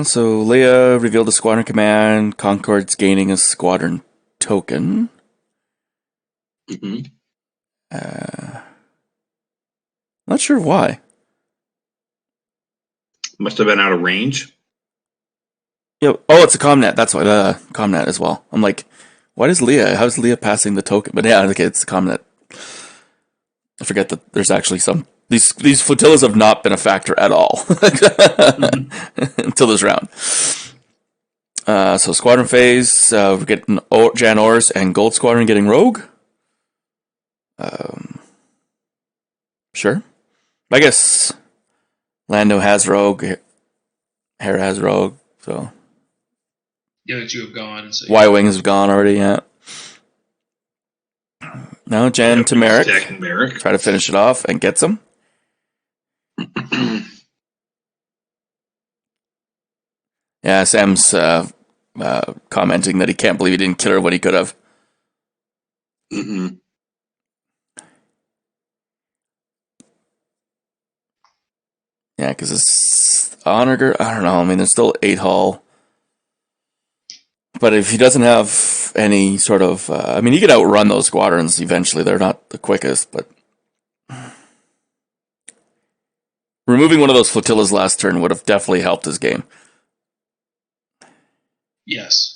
So Leia revealed the squadron command. Concord's gaining a squadron token. Mm-hmm. Not sure why. Must have been out of range. Yeah. Oh, it's a comnet. That's why. Comnet as well. I'm like, how's Leia passing the token? But yeah, okay, it's a comnet. I forget that there's actually some. These flotillas have not been a factor at all until this round. So squadron phase, we're getting Jan Ors and Gold Squadron getting Rogue. Sure. I guess Lando has Rogue. Hera has Rogue. So The other two have gone. So Y-Wings have gone already, yeah. Now Jan to Merrick. Try to finish it off and gets him. Yeah, Sam's commenting that he can't believe he didn't kill her when he could have. Mm-hmm. Yeah, because it's Honor, I don't know. I mean, there's still 8 hull. But if he doesn't have any sort of... I mean, he could outrun those squadrons eventually. They're not the quickest, but... Removing one of those flotillas last turn would have definitely helped his game. Yes.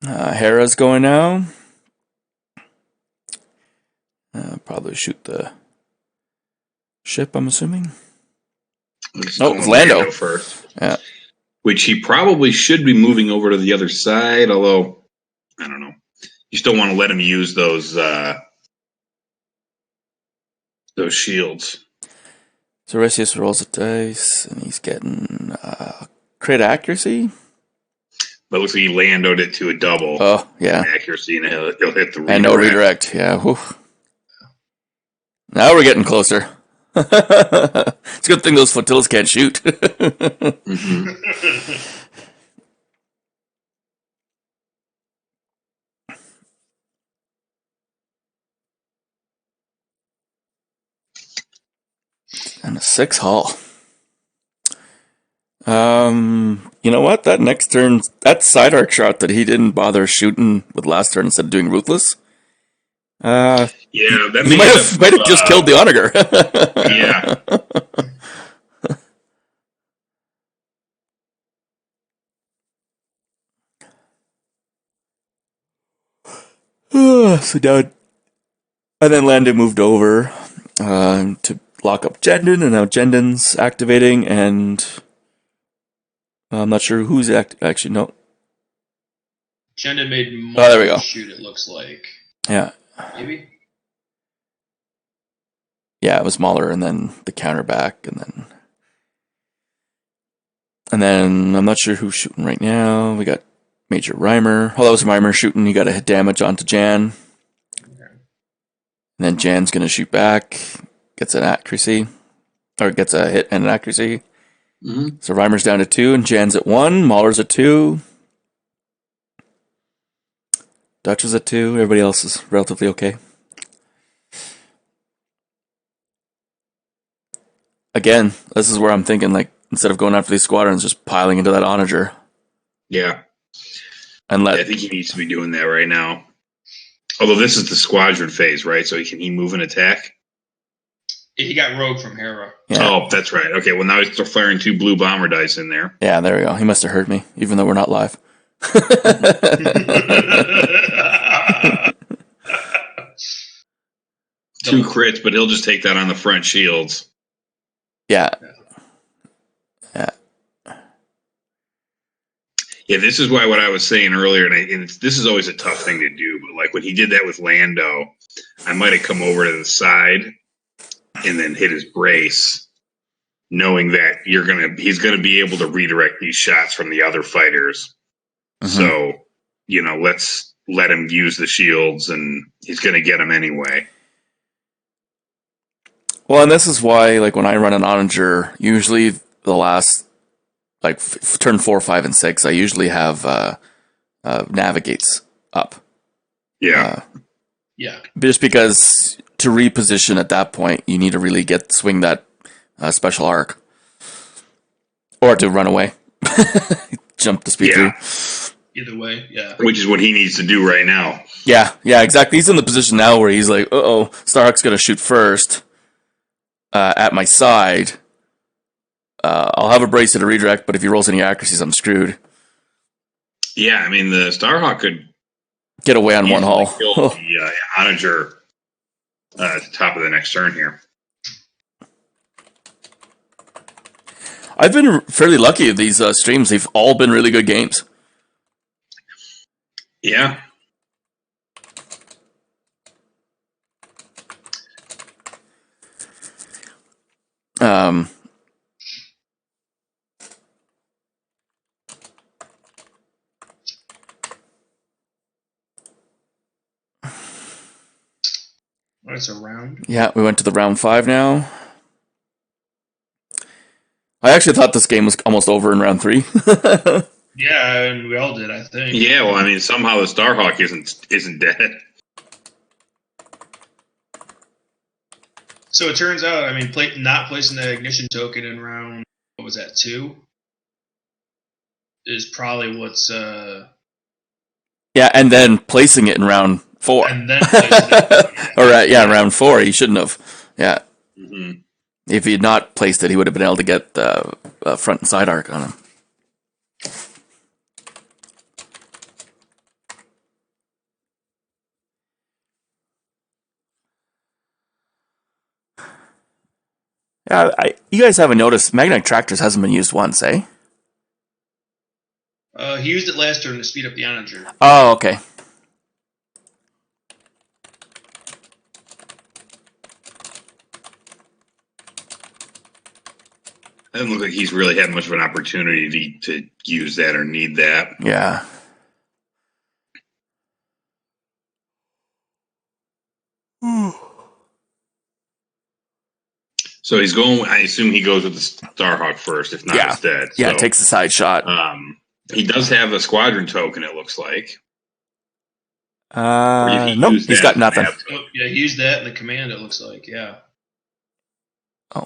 Hera's going now. Probably shoot the ship, I'm assuming. No, it's Lando first. Yeah. Which he probably should be moving over to the other side, although, I don't know. You still want to let him use those shields. So Aresius rolls a dice, and he's getting crit accuracy. But it looks like he Landoed it to a double. Oh, yeah. Accuracy, and he'll hit the redirect. And no redirect, yeah. Whew. Now we're getting closer. It's a good thing those flotillas can't shoot. Mm-hmm. And a 6 hull. You know what? That next turn, that side arc shot that he didn't bother shooting with last turn instead of doing Ruthless. Yeah, that he might have just killed the Onager. Yeah. So now, and then Lando moved over to lock up Jendon, and now Jendon's activating, and I'm not sure who's actually, no. Jendon made more there we go. Shoot, it looks like. Yeah. Maybe? Yeah, it was Mahler, and then the counter back, and then I'm not sure who's shooting right now. We got Major Reimer. Oh, that was Reimer shooting. He got a hit damage onto Jan. And then Jan's going to shoot back. Gets an accuracy. Or gets a hit and an accuracy. Mm-hmm. So Reimer's down to 2, and Jan's at 1. Mahler's at 2. Dutch is at 2. Everybody else is relatively okay. Again, this is where I'm thinking, like, instead of going after these squadrons, just piling into that onager. Yeah. And I think he needs to be doing that right now. Although this is the squadron phase, right? So can he move and attack? He got Rogue from Hera. Yeah. Oh, that's right. Okay, well now he's still firing 2 blue bomber dice in there. Yeah, there we go. He must have heard me, even though we're not live. 2 crits, but he'll just take that on the front shields. Yeah. Yeah, this is why what I was saying earlier, and this is always a tough thing to do, but like when he did that with Lando, I might have come over to the side and then hit his brace, knowing that he's gonna be able to redirect these shots from the other fighters. Mm-hmm. So, let's let him use the shields, and he's gonna get them anyway. Well, and this is why, like, when I run an onager, usually the last, like, turn 4, 5, and 6, I usually have navigates up. Yeah. Yeah. Just because to reposition at that point, you need to really swing that special arc. Or to run away. Jump to speed 3. Either way, yeah. Which is what he needs to do right now. Yeah, exactly. He's in the position now where he's like, Starhawk's going to shoot first at my side. I'll have a brace at a redirect, but if he rolls any accuracies, I'm screwed. Yeah, I mean, the Starhawk could get away on one hull. Kill the onager at the top of the next turn here. I've been fairly lucky with these streams. They've all been really good games. Yeah. It's a round. Yeah, we went to the round 5 now. I actually thought this game was almost over in round 3. Yeah, and we all did, I think. Yeah, well, I mean, somehow the Starhawk isn't dead. So it turns out, I mean, not placing the ignition token in round, what was that, 2? Is probably what's... Yeah, and then placing it in round 4. And then placing it. All right, yeah, round 4. He shouldn't have. Yeah. Mm-hmm. If he had not placed it, he would have been able to get the front and side arc on him. Yeah, you guys haven't noticed magnetic tractors hasn't been used once, eh? He used it last turn to speed up the onager. Oh, okay. It doesn't look like he's really had much of an opportunity to use that or need that. Yeah. So he's going. I assume he goes with the Starhawk first. If not, it's dead. Yeah, so, takes the side shot. He does have a squadron token. It looks like. Nope, he's got nothing. Oh, yeah, he used that in the command. It looks like, yeah. Oh,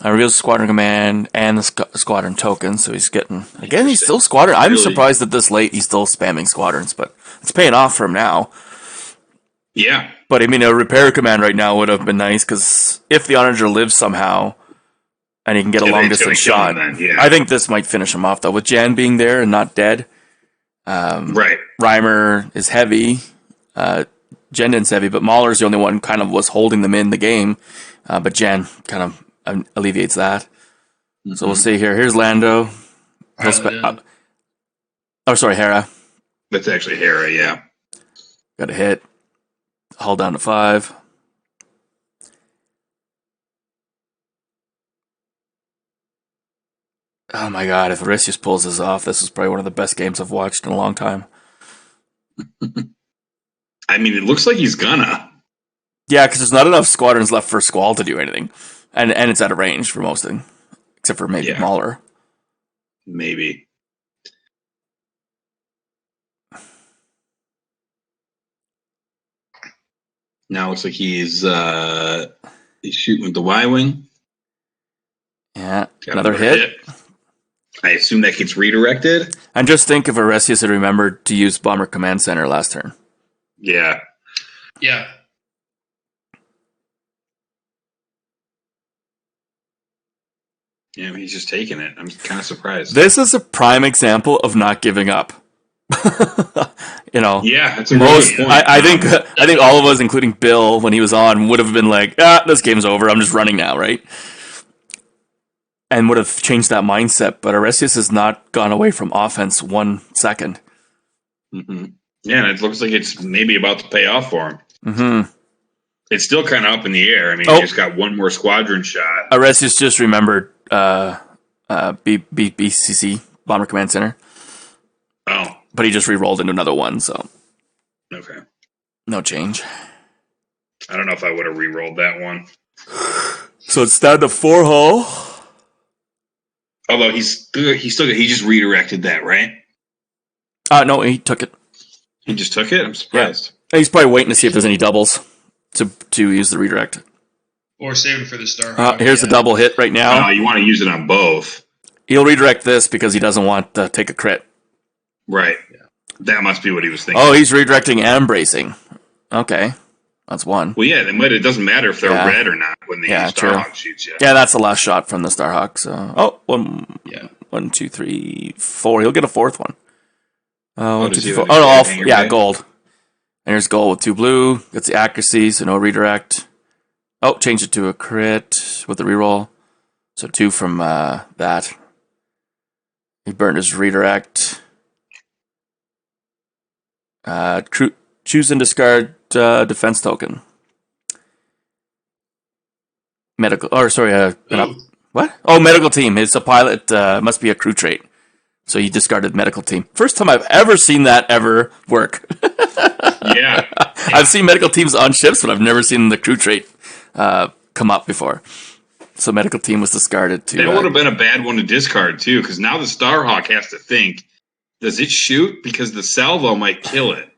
I reveals squadron command and the squadron token, so he's getting again. He's still squadron. I'm surprised that this late he's still spamming squadrons, but it's paying off for him now. Yeah, but I mean, a repair command right now would have been nice because if the onager lives somehow and he can get a long distance shot, I think this might finish him off though. With Jan being there and not dead, right? Reimer is heavy, Jendon's heavy, but Mahler's the only one kind of was holding them in the game. But Jan kind of alleviates that. Mm-hmm. So we'll see here. Here's Lando. Sorry, Hera. That's actually Hera, yeah. Got a hit. Hold down to 5. Oh my god, if Aresius pulls this off, this is probably one of the best games I've watched in a long time. I mean, it looks like he's gonna. Yeah, because there's not enough squadrons left for Squall to do anything. And it's out of range for most things. Except for maybe Mahler. Maybe. Now it looks like he's shooting with the Y-Wing. Yeah, another hit. I assume that gets redirected. And just think if Aresius had remembered to use Bomber Command Center last turn. Yeah. Yeah. Yeah, I mean, he's just taking it. I'm kind of surprised. This is a prime example of not giving up. You know, yeah, that's a really good point. I think all of us, including Bill, when he was on, would have been like, this game's over. I'm just running now, right? And would have changed that mindset. But Aresius has not gone away from offense 1 second. Mm-hmm. Yeah, and it looks like it's maybe about to pay off for him. Mm-hmm. It's still kind of up in the air. I mean, he just got one more squadron shot. Aresius just remembered BCC, Bomber Command Center. Oh. But he just re-rolled into another one, so. Okay. No change. I don't know if I would have re-rolled that one. So it's down to 4 hull. Although he just redirected that, right? No, he took it. He just took it? I'm surprised. Yeah. He's probably waiting to see if there's any doubles to use the redirect. Or saving for the Starhawk. Here's the double hit right now. No, you want to use it on both. He'll redirect this because he doesn't want to take a crit. Right. Yeah. That must be what he was thinking. Oh, he's redirecting and bracing. Okay. That's 1. Well, yeah, it doesn't matter if they're red or not when the Starhawk shoots you. Yeah, that's the last shot from the Starhawk. So, 1, 2, 3, 4. He'll get a 4th one. 1, 2, 3, 4. Oh, no, yeah, gold. And here's gold with 2 blue. Gets the accuracy, so no redirect. Oh, change it to a crit with the reroll. So 2 from that. He burned his redirect. Choose and discard defense token. Medical. Or sorry, what? Oh, medical team. It's a pilot. Must be a crew trait. So he discarded medical team. First time I've ever seen that ever work. Yeah. I've seen medical teams on ships, but I've never seen the crew trait come up before. So medical team was discarded too. That would have been a bad one to discard too, because now the Starhawk has to think: does it shoot? Because the salvo might kill it.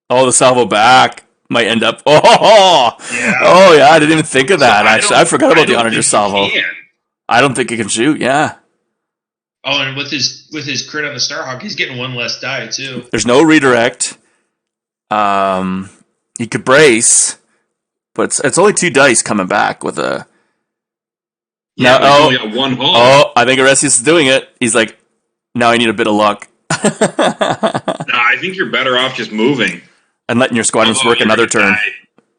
Oh, the salvo back might end up. Oh yeah, I didn't even think of that. Actually, I forgot about the Onager salvo. I don't think it can shoot. Yeah. Oh, and with his crit on the Starhawk, he's getting 1 less die too. There's no redirect. He could brace, but it's only 2 dice coming back with a. Yeah, now, only got 1 hull. Oh, I think Aresius is doing it. He's like, now I need a bit of luck. No, I think you're better off just moving and letting your squadrons work another turn. Die.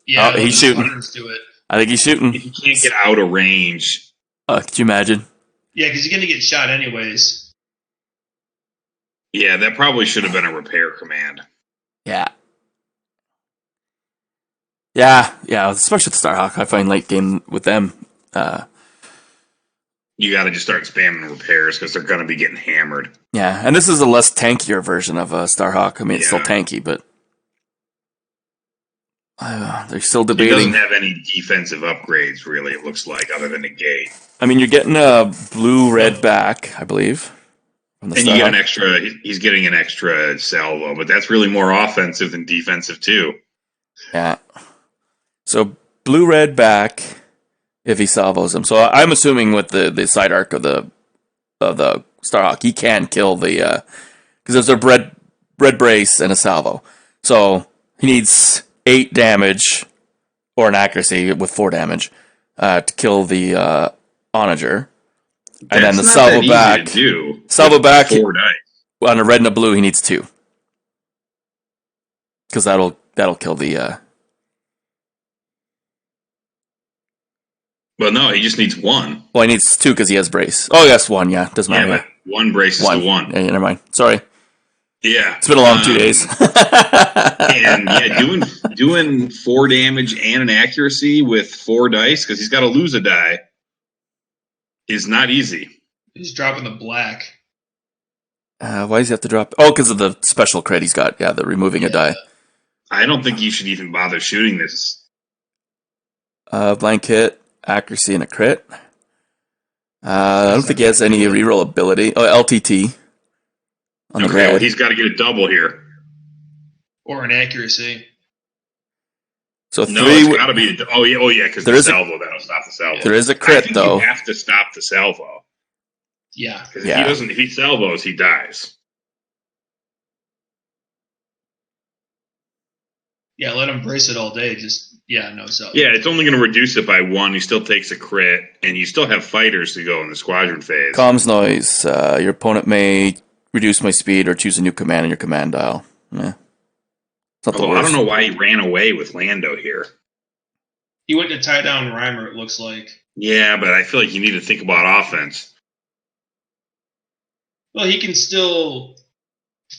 Yeah, he's shooting. Do it. I think he's shooting. If you can't get out of range. Could you imagine? Yeah, because you're going to get shot anyways. Yeah, that probably should have been a repair command. Yeah. Yeah, especially with Starhawk. I find late game with them. You got to just start spamming repairs because they're going to be getting hammered. Yeah, and this is a less tankier version of Starhawk. I mean, it's still tanky, but they're still debating. It doesn't have any defensive upgrades, really, it looks like, other than a gate. I mean, you're getting a blue-red back, I believe. And you get an extra, he's getting an extra salvo, but that's really more offensive than defensive, too. Yeah. So, blue-red back if he salvos him. So, I'm assuming with the side arc of the Starhawk, he can kill the... Because there's a red brace and a salvo. So, he needs 8 damage, or an accuracy with 4 damage, to kill the Onager. And then the salvo back. Salvo back 4 dice. On a red and a blue, he needs 2. Because that'll kill the. Well, no, he just needs 1. Well, he needs 2 because he has brace. Oh, yes, 1. Yeah, doesn't matter. Yeah, but 1 brace is the 1. Yeah, never mind. Sorry. Yeah, it's been a long 2 days. And yeah, doing 4 damage and an accuracy with 4 dice because he's got to lose a die is not easy. He's dropping the black. Why does he have to drop? Oh, because of the special crit he's got. Yeah, the removing a die. I don't think you should even bother shooting this. Blank hit, accuracy, and a crit. I don't think he has any reroll ability. Oh, LTT. Okay, well, he's got to get a double here. Or an accuracy. So no, it's got to be. Oh yeah, because the salvo that'll stop the salvo. There is a crit though. You have to stop the salvo. Yeah, because if he salvos, he dies. Yeah, let him brace it all day. No salvo. Yeah, it's only going to reduce it by 1. He still takes a crit, and you still have fighters to go in the squadron phase. Comms noise. Your opponent may reduce my speed or choose a new command in your command dial. Yeah. I don't know why he ran away with Lando here. He went to tie down Reimer, it looks like. Yeah, but I feel like you need to think about offense. Well, he can still...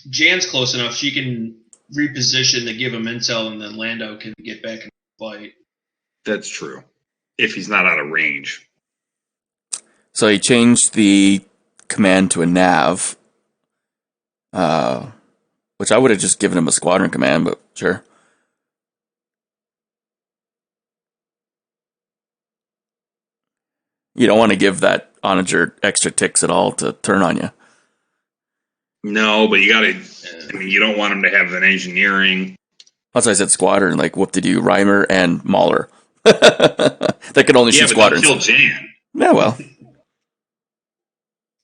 Jan's close enough. She can reposition to give him intel, and then Lando can get back in the fight. That's true. If he's not out of range. So he changed the command to a nav. Which I would have just given him a squadron command, but sure. You don't want to give that Onager extra ticks at all to turn on you. No, but you got to... I mean, you don't want him to have an engineering... That's why I said squadron, like whoop-de-doo, Reimer and Mauler. They could only shoot squadrons. Yeah, but kill Jan. Yeah, well.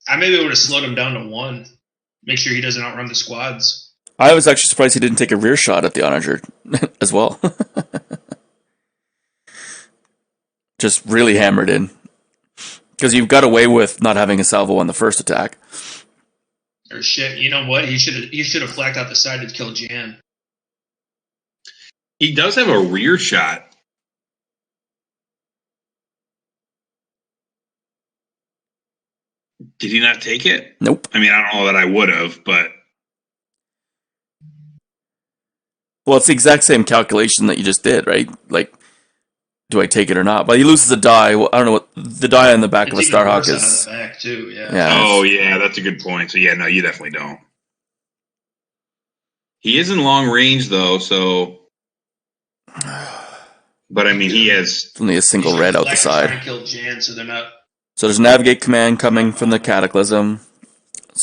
I maybe would have slowed him down to 1. Make sure he doesn't outrun the squads. I was actually surprised he didn't take a rear shot at the Onager as well. Just really hammered in. Because you've got away with not having a salvo on the first attack. Or shit, you know what? He should have flagged out the side to kill Jan. He does have a rear shot. Did he not take it? Nope. I mean, I don't know that I would have, but Well, it's the exact same calculation that you just did, right? Like, do I take it or not? But he loses a die. Well, I don't know what the die on the back It's of a even Starhawk worse on is. the back too. Yeah. Yeah. yeah, that's a good point. So yeah, no, you definitely don't. He is in long range though, so. But I mean, he has Only a single red out the side. Trying to kill Jan, so they're not. So there's navigate command coming from the Cataclysm.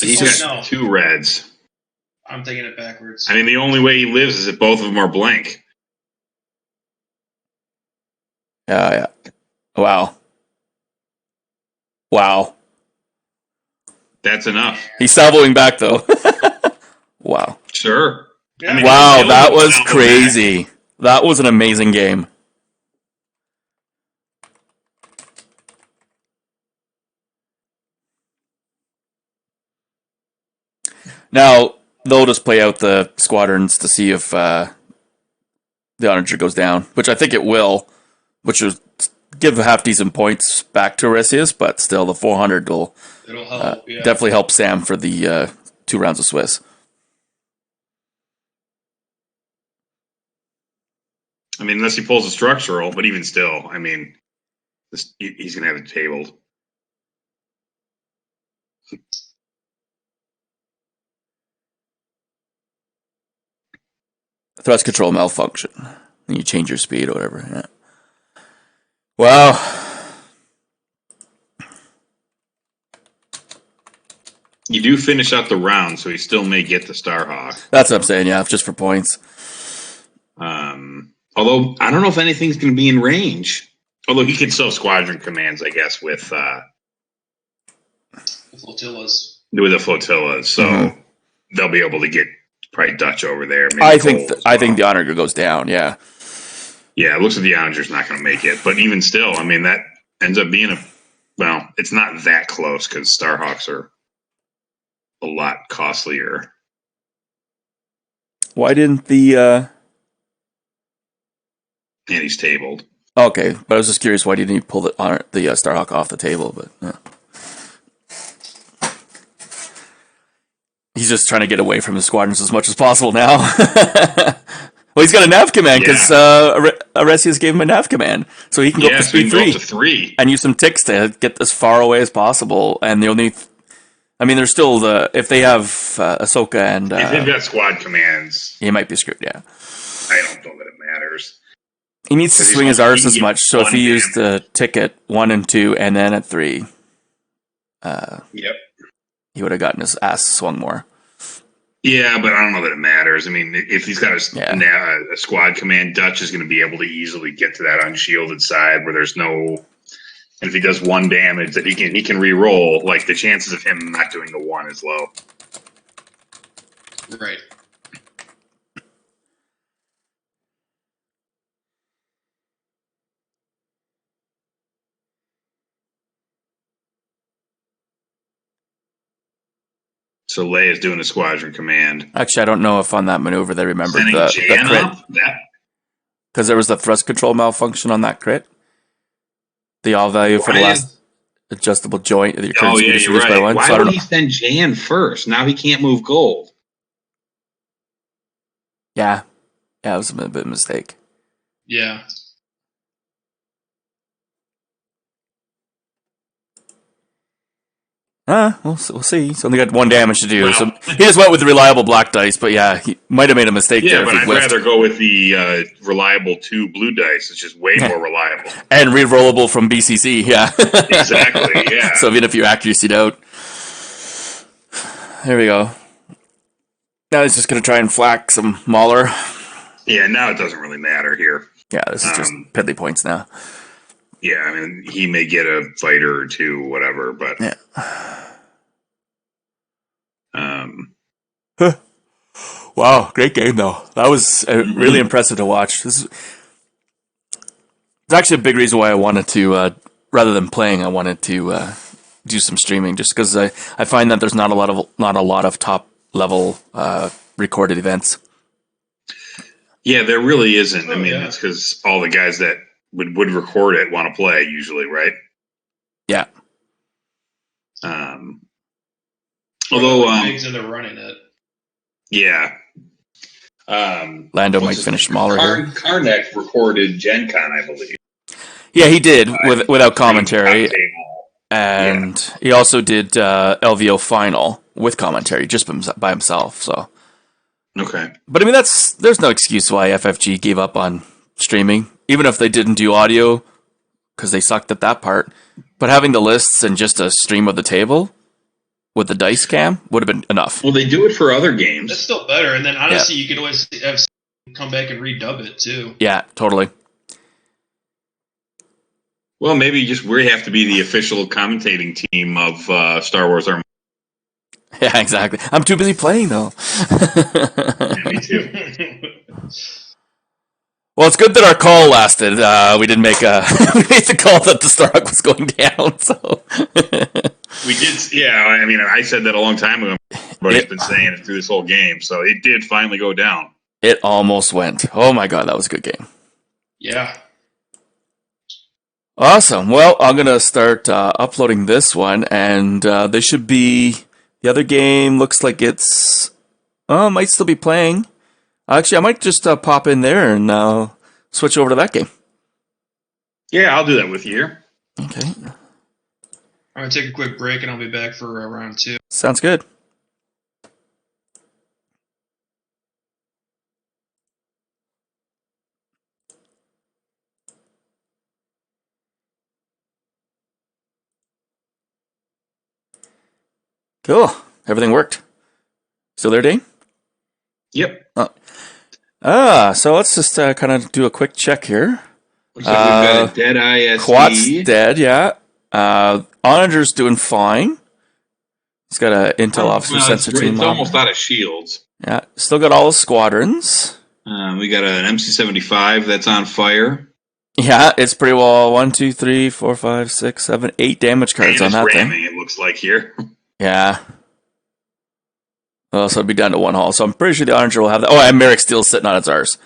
He's got 2 reds. I'm thinking it backwards. I mean, the only way he lives is if both of them are blank. Yeah. Wow. That's enough. He's salvoing back though. Wow. Sure. Yeah. I mean, Wow, that was crazy. That was an amazing game. Now, they'll just play out the squadrons to see if the Onager goes down, which I think it will, which will give half-decent points back to Aresius, but still the 400 will It'll help, yeah. definitely help Sam for the 2 rounds of Swiss. I mean, unless he pulls a structural, but even still, I mean, he's going to have it tabled. Thrust control malfunction. And you change your speed or whatever. Yeah. Wow. You do finish out the round, so he still may get the Starhawk. That's what I'm saying, yeah, just for points. Although, I don't know if anything's going to be in range. Although he can still squadron commands, I guess, with The flotillas. With the flotillas. So they'll be able to get probably Dutch over there. Maybe I think the Onager goes down, yeah. Yeah, it looks like the Onager's not going to make it. But even still, I mean, that ends up being well, it's not that close because Starhawks are a lot costlier. Why didn't the... And he's tabled. Okay, but I was just curious, why didn't he pull the Starhawk off the table? But yeah. He's just trying to get away from his squadrons as much as possible now. Well, he's got a nav command because Aresius gave him a nav command, so he can go up to speed 3 and use some ticks to get as far away as possible. And they'll need... I mean, there's still if they have Ahsoka and... if they've got squad commands... He might be screwed, yeah. I don't know that it matters. He needs to swing his arse as much, so if he used the tick at 1 and 2 and then at 3... Yep. He would have gotten his ass swung more. Yeah, but I don't know that it matters. I mean, if he's got a squad command, Dutch is going to be able to easily get to that unshielded side where there's no... And if he does 1 damage that he can re-roll, like the chances of him not doing the 1 is low. Right. So Leia's doing a squadron command. Actually, I don't know if on that maneuver they remembered the crit. Because there was the thrust control malfunction on that crit. The all value for the last adjustable joint of your current speed is reduced by 1. Why would he send Jan first? Now he can't move gold. Yeah. Yeah, it was a bit of a mistake. Yeah. We'll see. He's only got 1 damage to do. So he just went with the reliable black dice, but yeah, he might have made a mistake there. Yeah, but I'd rather go with the reliable 2 blue dice. It's just way more reliable. And re-rollable from BCC, yeah. Exactly, yeah. So even if you accuracy'd out. There we go. Now he's just going to try and flack some Mauler. Yeah, now it doesn't really matter here. Yeah, this is just piddly points now. Yeah, I mean, he may get a fighter or 2, whatever, but... Yeah. Wow, great game, though. That was really impressive to watch. It's actually a big reason why I wanted to, rather than playing, I wanted to do some streaming, just because I find that there's not a lot of top-level recorded events. Yeah, there really isn't. It's because all the guys that would record it want to play usually, right? Yeah. Although Biggs in there running it. Yeah. Lando might finish smaller here. Karnak recorded Gen Con, I believe. Yeah, he did without commentary. And he also did LVO Final with commentary just by himself. So okay, but I mean there's no excuse why FFG gave up on streaming, even if they didn't do audio because they sucked at that part. But having the lists and just a stream of the table with the dice cam would have been enough. Well, they do it for other games. That's still better. And then honestly, you could always have come back and redub it too. Yeah, totally. Well, maybe we have to be the official commentating team of Star Wars Armada. Yeah, exactly. I'm too busy playing, though. Yeah, me too. Well, it's good that our call lasted. We didn't make we made the call that the Starhawk was going down. So we did. Yeah, I mean, I said that a long time ago. But it's been saying it through this whole game, so it did finally go down. It almost went. Oh my god, that was a good game. Yeah. Awesome. Well, I'm going to start uploading this one, and this should be... The other game looks like it's... might still be playing. Actually, I might just pop in there and switch over to that game. Yeah, I'll do that with you. Okay. I'm going to take a quick break, and I'll be back for round 2. Sounds good. Cool. Everything worked. Still there, Dane? Yep. So let's just kind of do a quick check here. Looks like we've got a dead ISD. Quad's dead, yeah. Onager's doing fine. He's got an Intel Officer Sensor Team. It's almost out of shields. Yeah, still got all his squadrons. We got an MC-75 that's on fire. Yeah, it's pretty well 1, 2, 3, 4, 5, 6, 7, 8 damage cards on that ramming, thing. It looks like here. Yeah. Well, so it'd be down to 1 hull. So I'm pretty sure the Onager will have that. Oh, and Merrick's still sitting on its R's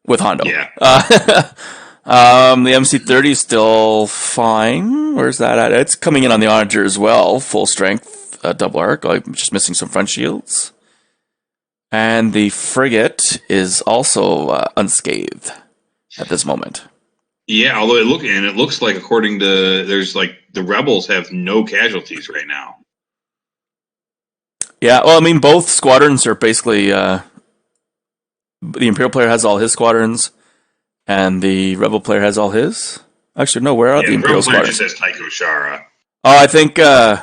with Hondo. Yeah. The MC-30 is still fine. Where's that at? It's coming in on the Onager as well. Full strength, double arc. I'm just missing some front shields. And the frigate is also unscathed at this moment. Yeah, although it looks like according to the rebels have no casualties right now. Yeah, well, I mean, both squadrons are basically the Imperial player has all his squadrons, and the Rebel player has all his. Actually, no, where are the Imperial squadrons? Just says Tycho Shara. Oh, I think the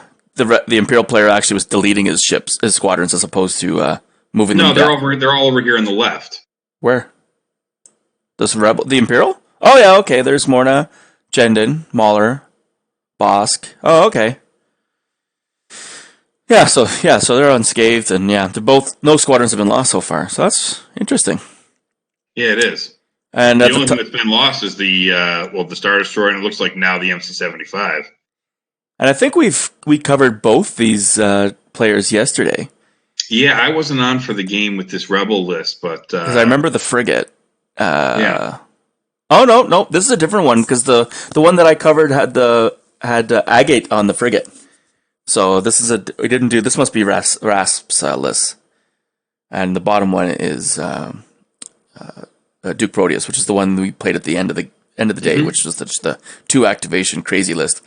Imperial player actually was deleting his squadrons, as opposed to moving them. No, they're all over here on the left. Where? The Imperial? Oh yeah, okay. There's Morna, Jendon, Mahler, Bosk. Oh, okay. Yeah, so they're unscathed, and yeah, no squadrons have been lost so far. So that's interesting. Yeah, it is. And the only thing that's been lost is the Star Destroyer, and it looks like now the MC-75. And I think we covered both these players yesterday. Yeah, I wasn't on for the game with this Rebel list, but because I remember the frigate. Yeah. Oh no, this is a different one because the one that I covered had Agate on the frigate. So this must be Rasp's list, and the bottom one is Duke Proteus, which is the one we played at the end of the day, which was just the 2 activation crazy list.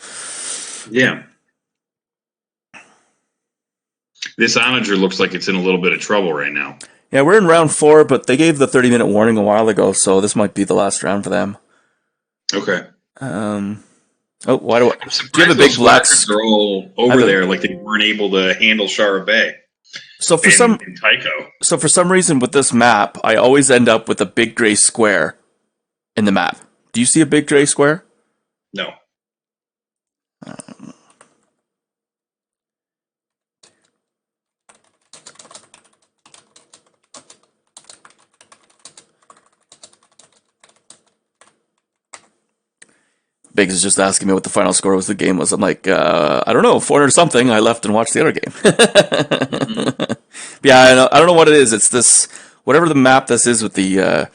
Yeah. This Onager looks like it's in a little bit of trouble right now. Yeah, we're in round 4, but they gave the 30-minute warning a while ago, so this might be the last round for them. Okay. Why do I... Do you have a big black... They're all over there, like they weren't able to handle Shara Bay. So for some reason with this map, I always end up with a big gray square in the map. Do you see a big gray square? No. Biggs is just asking me what the final score was the game was. I'm like, I don't know, 400 something. I left and watched the other game. Yeah, I don't know what it is. It's this, whatever the map this is with the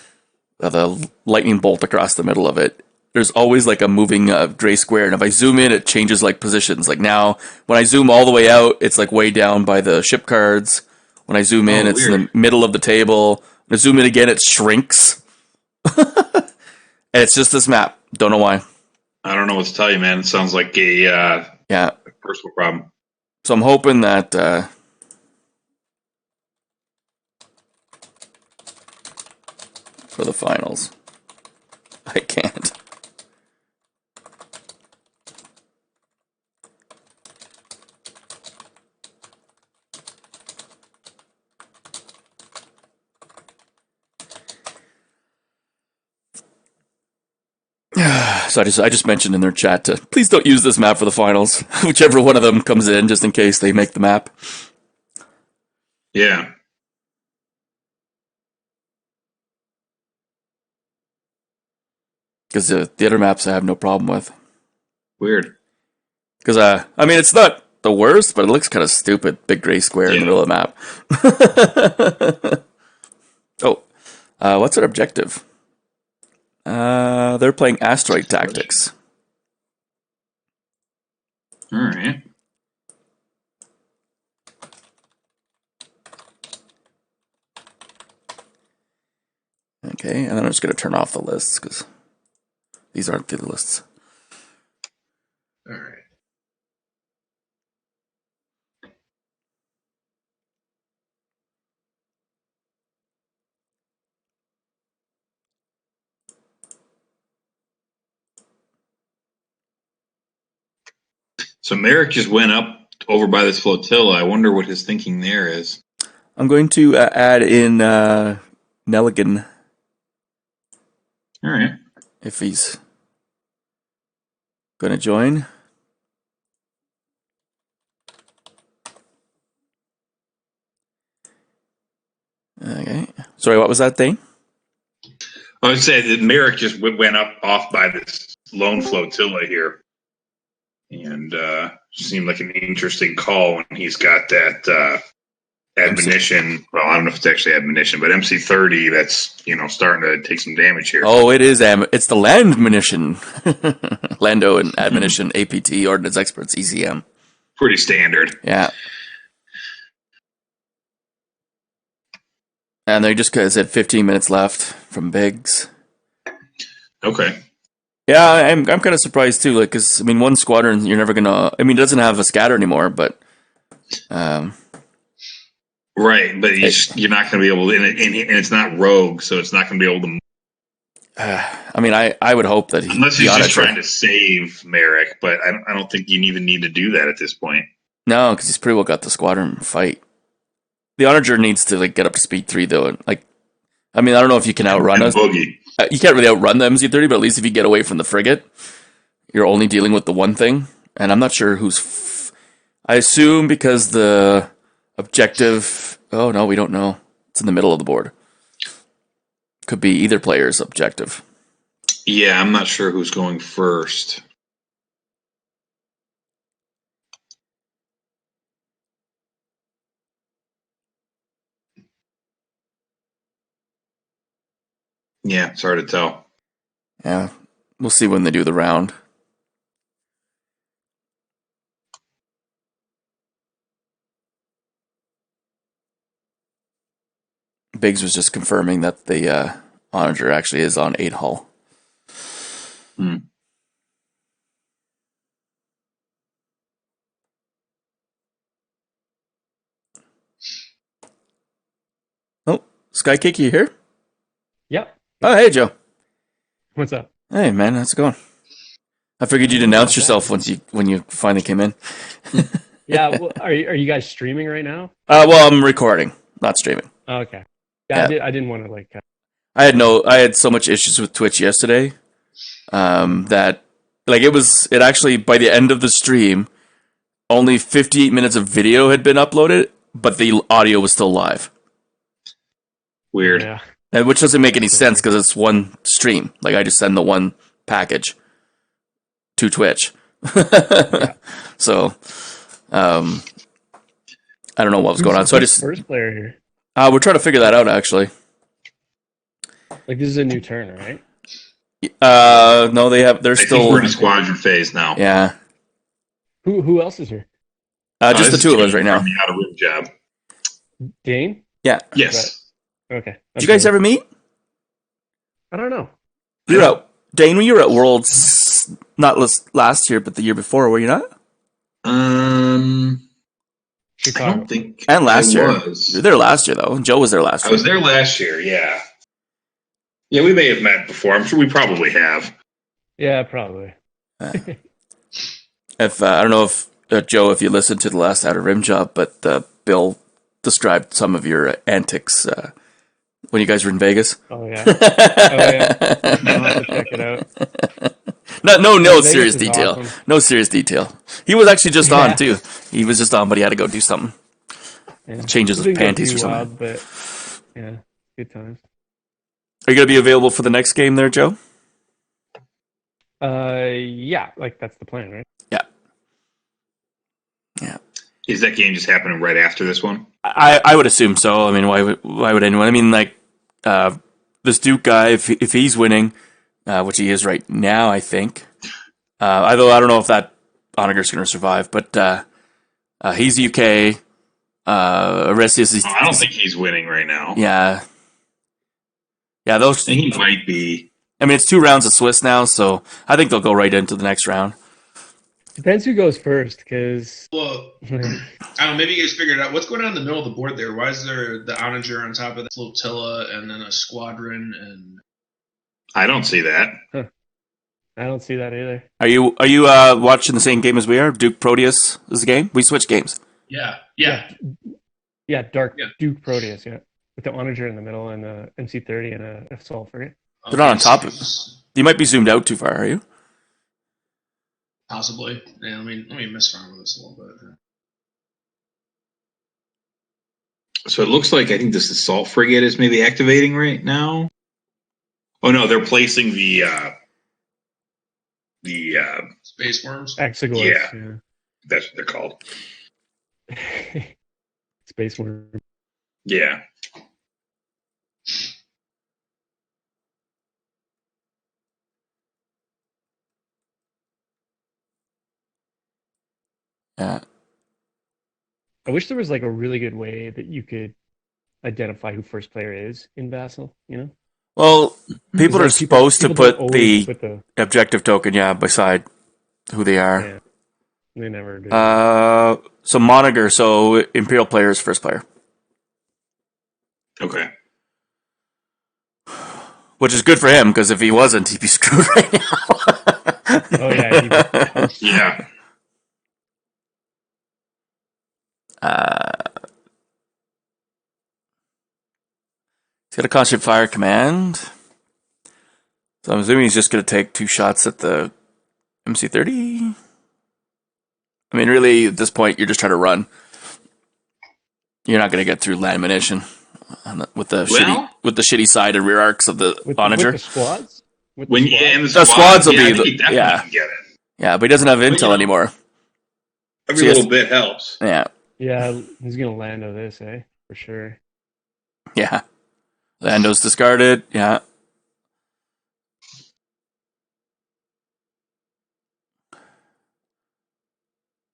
lightning bolt across the middle of it. there's always like a moving gray square, and if I zoom in, it changes like positions. Like now, when I zoom all the way out, it's like way down by the ship cards. When I zoom in, it's in the middle of the table. When I zoom in again, it shrinks. And it's just this map. Don't know why. I don't know what to tell you, man. It sounds like a personal problem. So I'm hoping that for the finals, I can't. So I just mentioned in their chat to please don't use this map for the finals. Whichever one of them comes in, just in case they make the map. Yeah. Because the other maps I have no problem with. Weird. Because I mean, it's not the worst, but it looks kind of stupid. Big gray square in the middle of the map. What's their objective? They're playing Asteroid Tactics. All right. Okay, and then I'm just going to turn off the lists because these aren't the lists. All right. So Merrick just went up over by this flotilla. I wonder what his thinking there is. I'm going to add in Nelligan. All right. If he's going to join. Okay. Sorry, what was that thing? I would say that Merrick just went up off by this lone flotilla here. And seemed like an interesting call when he's got that admonition. Well, I don't know if it's actually admonition, but MC30 that's, starting to take some damage here. Oh, it is. It's the land munition. Lando and admonition, APT, Ordnance Experts, ECM. Pretty standard. Yeah. And they just said 15 minutes left from Biggs. Okay. Yeah, I'm kind of surprised too. Like, because I mean, one squadron, you're never gonna. I mean, it doesn't have a scatter anymore, but. Right, but you're not going to be able to, and it's not rogue, so it's not going to be able to. I mean, I would hope that unless he's just trying to save Merrick, but I don't think you even need to do that at this point. No, because he's pretty well got the squadron fight. The Onager needs to get up to speed 3 though, and I mean, I don't know if you can outrun us. Boogie. You can't really outrun the MC30, but at least if you get away from the frigate, you're only dealing with the one thing. And I'm not sure who's. I assume because the objective. Oh no, we don't know. It's in the middle of the board. Could be either player's objective. Yeah, I'm not sure who's going first. Yeah, it's hard to tell. Yeah, we'll see when they do the round. Biggs was just confirming that the Onager actually is on 8 hull. Oh, Skycake, you here? Yep. Oh, hey, Joe. What's up? Hey, man, how's it going? I figured you'd announce yourself when you finally came in. Yeah, well, are you guys streaming right now? Well, I'm recording, not streaming. Oh, okay. Yeah, I didn't want to I had so much issues with Twitch yesterday that it actually by the end of the stream, only 58 minutes of video had been uploaded, but the audio was still live. Weird. Yeah. And which doesn't make any sense because it's one stream. Like I just send the one package to Twitch. Yeah. So, I don't know what was going on. So I just first player here. we're trying to figure that out actually. Like this is a new turn, right? No, they're I think still. we're in squadron phase now. Yeah. Who else is here? Just the two of us right now. From the Outer Rim job. Dane? Yeah. Yes. Okay. Did you guys ever meet? I don't know. You were at Dane. You were at Worlds not last year, but the year before. Were you not? I Chicago. don't think. And last year, was. you were there last year though. Joe was there last year. I was there last year. Yeah. Yeah, we may have met before. I'm sure we probably have. Yeah, probably. If I don't know if Joe, if you listened to the last Outer Rim job, but Bill described some of your antics when you guys were in Vegas. Oh yeah. I'll have to check it out. No serious detail. Awesome. No serious detail. He was actually just on too. He was just on, but he had to go do something. Yeah. Changes his panties or something. Wild, but yeah, good times. Are you going to be available for the next game there, Joe? Yeah, like that's the plan, right? Yeah. Is that game just happening right after this one? I would assume so. I mean, why would anyone? I mean, like this Duke guy, if he's winning, which he is right now, I think. Although I don't know if that Onager's going to survive, but he's UK. Aresius is. I don't think he's winning right now. Yeah. Yeah, those. I think he might be. I mean, it's 2 rounds of Swiss now, so I think they'll go right into the next round. Depends who goes first, because Well, I don't know. Maybe you guys figured out what's going on in the middle of the board there. Why is there the Onager on top of the flotilla and then a squadron and? I don't see that. I don't see that either. Are you watching the same game as we are? Duke Proteus is the game. We switch games. Yeah. Dark Yeah. Duke Proteus, yeah, with the Onager in the middle and the MC30 and a assault frigate. They're not on top of. You might be zoomed out too far. Are you? Possibly. Yeah, let me mess around with this a little bit. So it looks like I think this assault frigate is maybe activating right now. Oh no, they're placing the Space worms. Exegorts, yeah. That's what they're called. Space worm. Yeah. Yeah. I wish there was like a really good way that you could identify who first player is in Vassal, you know? Well, people are supposed to put don't the always put the objective token, beside who they are. yeah, they never do. So Moniger, so Imperial player is first player. Okay. Which is good for him, because if he wasn't, he'd be screwed right now. Oh yeah, Yeah. He's got a constant fire command. So I'm assuming he's just going to take 2 shots at the MC30. I mean, really, at this point, you're just trying to run. You're not going to get through land munition with the shitty side and rear arcs of the Onager. With the squads? And the squads will be I think he definitely can get it. Yeah, but he doesn't have intel anymore. Every little bit helps. Yeah. Yeah, he's gonna land on this, for sure. Yeah. Lando's discarded. Yeah.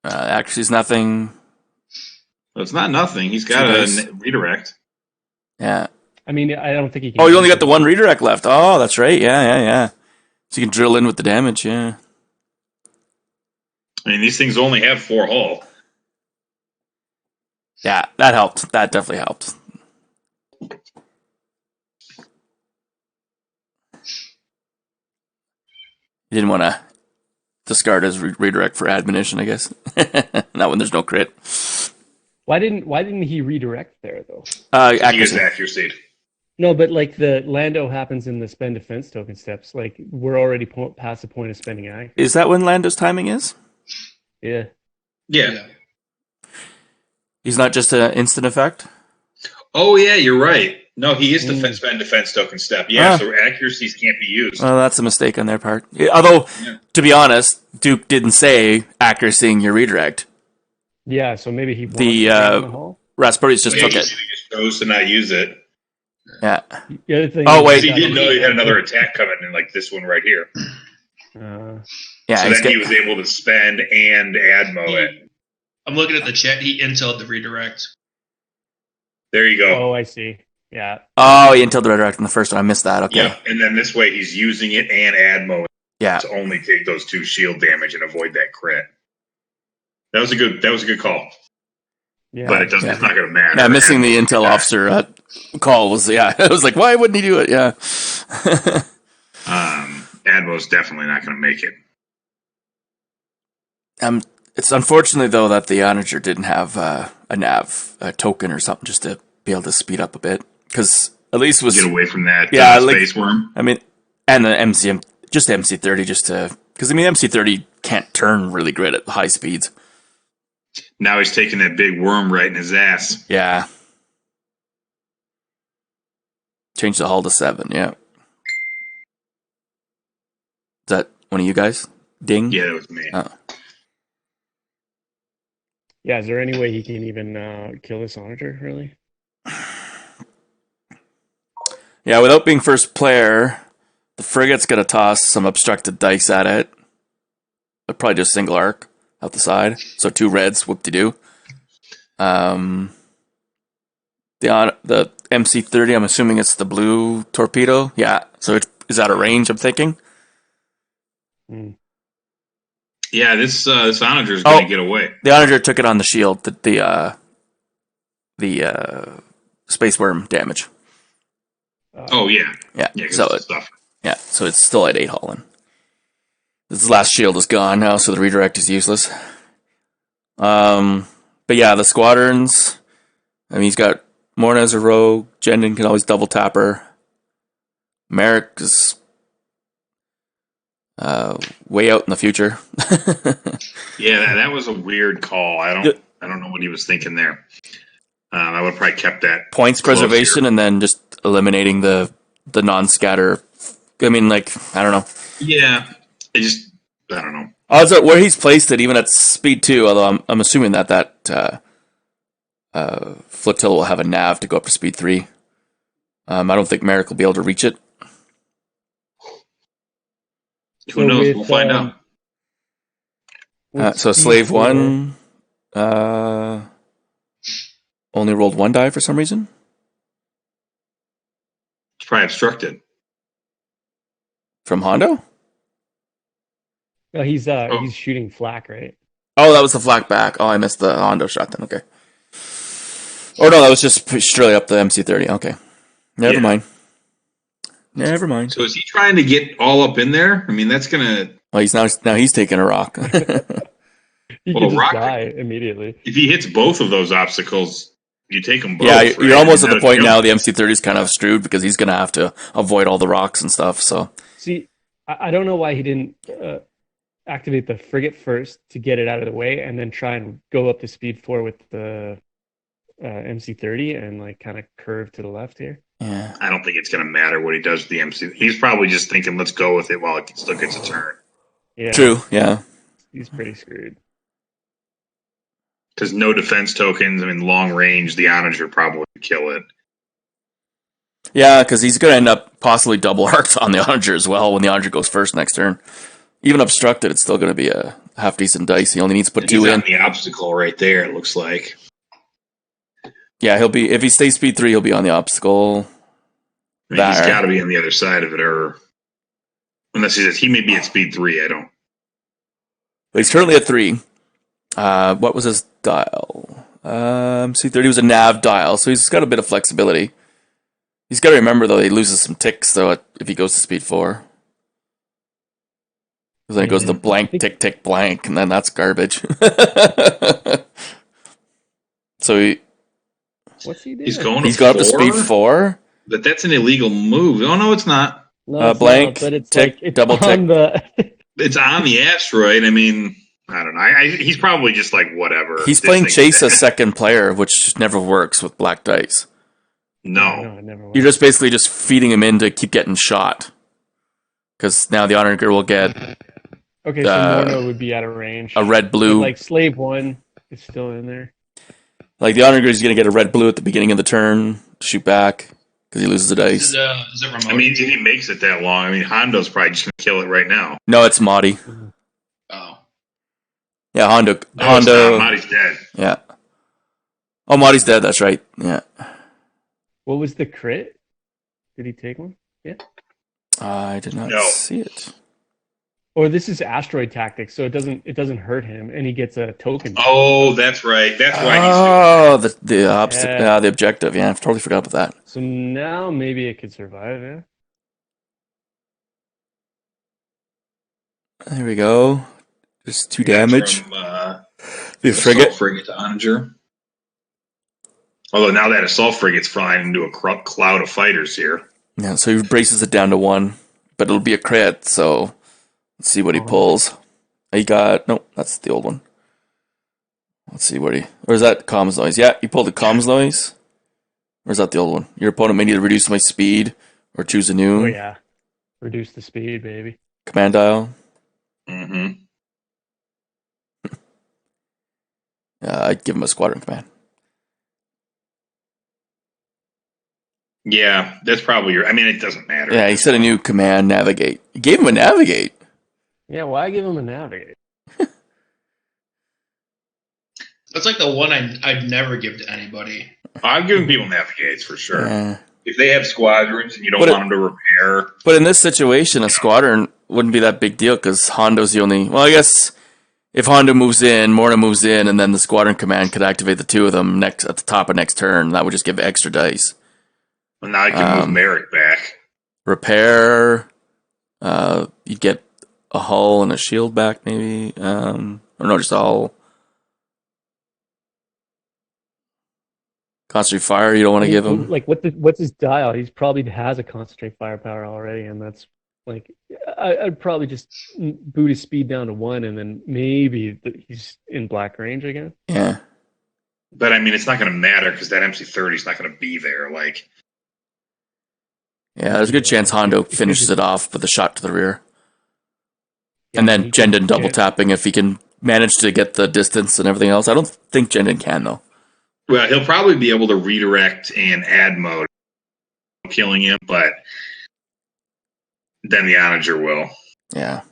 Accuracy's nothing. Well, it's not nothing. He's got a redirect. Yeah. I mean, I don't think he can. Oh, you only got the 1 redirect left. Oh, that's right. Yeah. So you can drill in with the damage, yeah. I mean, these things only have 4 hull. Yeah, that helped. That definitely helped. He didn't want to discard his redirect for admonition, I guess. Not when there's no crit. Why didn't he redirect there though? Accuracy. No, but like the Lando happens in the spend defense token steps. Like we're already past the point of spending ag. Is that when Lando's timing is? Yeah. He's not just an instant effect? Oh yeah, you're right. No, he is spend defense token step. Yeah, so accuracies can't be used. Well, that's a mistake on their part. Although, to be honest, Duke didn't say accuracying your redirect. Yeah, so maybe he the Rasp just took it. He just chose to not use it. Yeah. The other thing Oh, wait. He didn't know he had another attack coming in, like this one right here. Yeah, so then he was able to spend and Admo it. I'm looking at the chat. He intel'd the redirect. There you go. Oh, I see. Yeah. Oh, he intel the redirect in the first one. I missed that. Okay. Yep. And then this way he's using it and Admo it Yeah. to only take those 2 shield damage and avoid that crit. That was a good call. Yeah. But it's not going to matter. Yeah, missing the intel officer call was, I was like, why wouldn't he do it? Yeah. Admo's definitely not going to make it. It's unfortunately, though, that the Onager didn't have a nav, a token or something just to be able to speed up a bit. Because at least was... Get away from that space worm. I mean, and the MC30 just to... Because, I mean, MC30 can't turn really great at high speeds. Now he's taking that big worm right in his ass. Yeah. Change the hull to 7, yeah. Is that one of you guys? Ding? Yeah, that was me. Oh. Yeah, is there any way he can even kill this Onager, really? Yeah, without being first player, the frigate's going to toss some obstructed dice at it. But probably just single arc out the side. So 2 reds, whoop-de-doo. The MC30, I'm assuming it's the blue torpedo. Yeah, so is that a range, I'm thinking? Yeah, this Onager's going to get away. The Onager took it on the shield, the space worm damage. Oh, yeah. Yeah, so it's still at 8 hull. This last shield is gone now, so the redirect is useless. But yeah, the squadrons, I mean, he's got Morna as a rogue, Jendon can always double tap her. Merrick is way out in the future. Yeah, that was a weird call. I don't know what he was thinking there. I would have probably kept that points preservation and then just eliminating the non-scatter. I mean, like, I don't know. Yeah, I don't know. Odds are where he's placed it, even at speed 2. Although I'm assuming that flotilla will have a nav to go up to speed 3. I don't think Merrick will be able to reach it. Who knows? We'll find out. So Slave 1 only rolled 1 die for some reason. It's probably obstructed. From Hondo? No, he's shooting flak, right? Oh, that was the flak back. Oh, I missed the Hondo shot then. Okay. Or no, that was just straight up the MC30. Okay. Never mind. So is he trying to get all up in there? I mean, that's gonna. Well, he's taking a rock. He could just die immediately. If he hits both of those obstacles, you take them both. Yeah, you're almost at the point now. The MC30 is kind of screwed because he's going to have to avoid all the rocks and stuff. So see, I don't know why he didn't activate the frigate first to get it out of the way, and then try and go up to speed 4 with the MC30 and like kind of curve to the left here. Yeah, I don't think it's going to matter what he does with the MC. He's probably just thinking, "Let's go with it while it still gets a turn." Yeah, true. Yeah, he's pretty screwed. Because no defense tokens. I mean, long range, the Onager probably would kill it. Yeah, because he's going to end up possibly double arcs on the Onager as well when the Onager goes first next turn. Even obstructed, it's still going to be a half decent dice. He only needs to put 2 in. The obstacle right there, it looks like. Yeah, he'll be, if he stays speed 3, he'll be on the obstacle. I mean, he's got to be on the other side of it, or unless he may be at speed 3. I don't. But he's currently at 3. What was his dial? C30 was a nav dial, so he's got a bit of flexibility. He's got to remember, though, he loses some ticks, though, if he goes to speed 4. Because then it goes to blank, tick, tick, blank, and then that's garbage. So what's he doing? He's got up to speed 4? But that's an illegal move. Oh, no, it's not. No, it's blank, not, but it's tick, like, it's double tick. It's on the asteroid. I mean, I don't know. He's probably just like, whatever. He's playing Chase as second player, which never works with black dice. No, it never You're just basically just feeding him in to keep getting shot. Because now the Onager will get... Okay, so Morno would be out of range. A red-blue... But like Slave 1 is still in there. Like the Onager is going to get a red-blue at the beginning of the turn, shoot back. because he loses the dice. Is it remote? I mean, if he makes it that long, I mean, Hondo's probably just going to kill it right now. No, it's Mahdi. Oh. Yeah, Hondo. No, it's not. Mahdi's dead. Yeah. Oh, Mahdi's dead. That's right. Yeah. What was the crit? Did he take one? Yeah. I did not see it. Or this is asteroid tactics, so it doesn't hurt him, and he gets a token. Oh, that's right. That's why he's doing the opposite. Yeah, the objective. Yeah, I totally forgot about that. So now maybe it could survive. Yeah. There we go. Just 2 damage. From, the frigate. Frigate to Onager. Although now that assault frigate's flying into a cloud of fighters here. Yeah, so he braces it down to 1, but it'll be a crit. So let's see what he pulls. He got that's the old one. Let's see what or is that comms noise? Yeah, he pulled the comms noise. Or is that the old one? Your opponent may need to reduce my speed or choose a new. Oh yeah, reduce the speed, baby. Command dial. Mm-hmm. I'd give him a squadron command. Yeah, that's probably I mean, it doesn't matter. Yeah, he said a new command, navigate. You gave him a navigate. Yeah, why give him a navigate? That's like the one I'd never give to anybody. I'm giving people navigates for sure. Yeah. If they have squadrons and you don't want them to repair. But in this situation, a squadron wouldn't be that big deal because Hondo's the only... Well, I guess if Hondo moves in, Morna moves in, and then the squadron command could activate the 2 of them at the top of next turn. That would just give extra dice. Well, now I can move Merrick back. Repair. You'd get a hull and a shield back, maybe. Or no, just a hull. Concentrate fire, you don't want to give him. Like, what's his dial? He's probably has a concentrate firepower already, and that's like, I'd probably just boot his speed down to 1, and then maybe he's in black range again. Yeah. But I mean, it's not going to matter because that MC-30 is not going to be there. Like, yeah, there's a good chance Hondo finishes it off with a shot to the rear. Yeah, and then Jendon double tapping if he can manage to get the distance and everything else. I don't think Jendon can, though. Well, he'll probably be able to redirect and add mode, killing him, but then the Onager will. Yeah.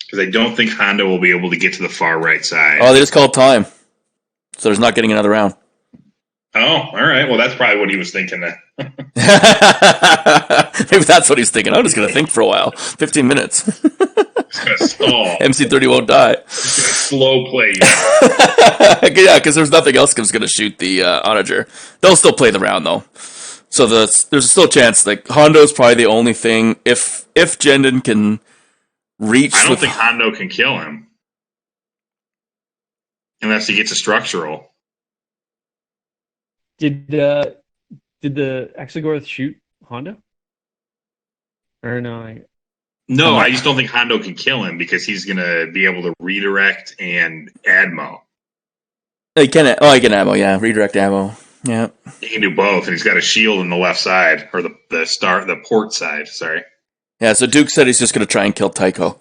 Because I don't think Hondo will be able to get to the far right side. Oh, they just called time. So there's not getting another round. Oh, all right. Well, that's probably what he was thinking then. Maybe that's what he's thinking. I'm just going to think for a while. 15 minutes. It's going to stall. MC-30 won't die. It's going to slow play you. Yeah, because there's nothing else that's going to shoot the Onager. They'll still play the round, though. So there's still a chance. Like, Hondo's probably the only thing. If Jendon can reach... I don't think Hondo can kill him. Unless he gets a structural. Did the Exegorth shoot Hondo? Or no? No, I just don't think Hondo can kill him because he's going to be able to redirect and ammo. He can ammo, yeah. Redirect ammo. Yeah. He can do both, and he's got a shield on the left side, or the port side, sorry. Yeah, so Duke said he's just going to try and kill Tycho.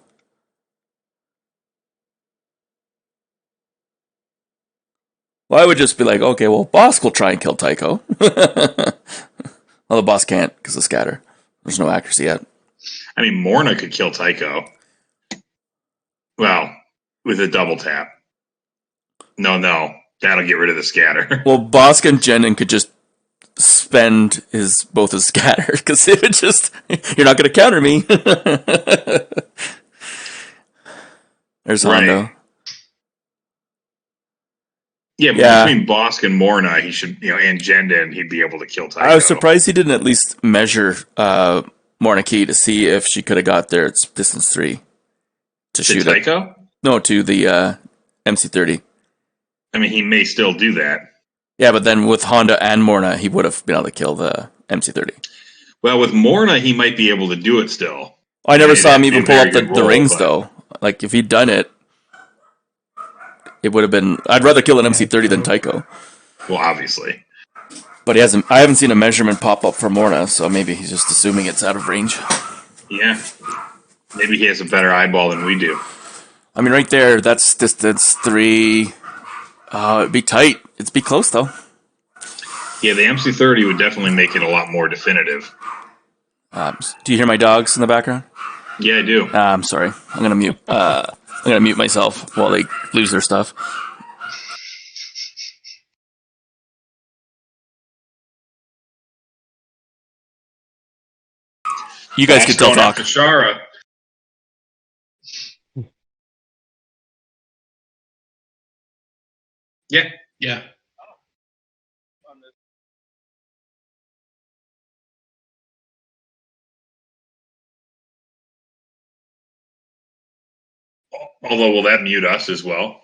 Well, I would just be like, okay, well, Bosk will try and kill Tycho. Well, the boss can't because of scatter. There's no accuracy yet. I mean, Morna could kill Tycho. Well, with a double tap. No. That'll get rid of the scatter. Well, Bosk and Jendon could just spend both his scatter because it would just... You're not going to counter me. There's Hondo. Right. Yeah, but between Bosk and Morna, he should, and Jendon, he'd be able to kill Tycho. I was surprised he didn't at least measure Morna Key to see if she could have got there. It's distance 3 to shoot Tycho? No, to the MC-30. I mean, he may still do that. Yeah, but then with Honda and Morna, he would have been able to kill the MC-30. Well, with Morna, he might be able to do it still. I never saw him even pull up the rings, though. Like, if he'd done it, it would have been... I'd rather kill an MC-30 than Tycho. Well, obviously. But I haven't seen a measurement pop up for Morna, so maybe he's just assuming it's out of range. Yeah. Maybe he has a better eyeball than we do. I mean, right there, that's distance 3... it'd be tight. It'd be close, though. Yeah, the MC30 would definitely make it a lot more definitive. Do you hear my dogs in the background? Yeah, I do. I'm sorry. I'm gonna mute. I'm gonna mute myself while they lose their stuff. You guys can still talk. Shara. Yeah. Yeah. Although, will that mute us as well?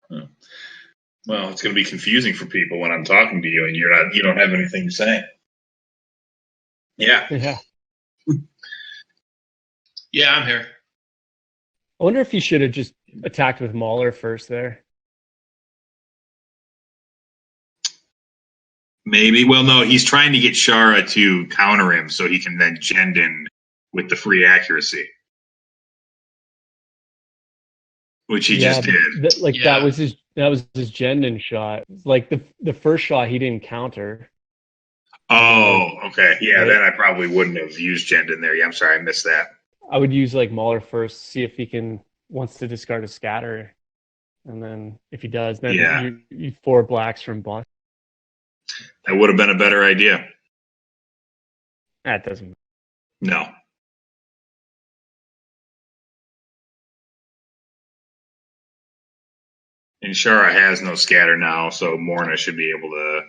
Well, it's going to be confusing for people when I'm talking to you and you don't have anything to say. Yeah. Yeah. Yeah, I'm here. I wonder if he should have just attacked with Mauler first there. Maybe. Well, no, he's trying to get Shara to counter him so he can then Jendin with the free accuracy. Which he just did. That was his Jendin shot. Like the first shot he didn't counter. Oh, okay. Yeah, right? Then I probably wouldn't have used Jendin there. Yeah, I'm sorry, I missed that. I would use like Mauler first, see if he wants to discard a scatter. And then if he does, then you 4 blacks from Boston. That would have been a better idea. That doesn't. No. And Shara has no scatter now, so Morna should be able to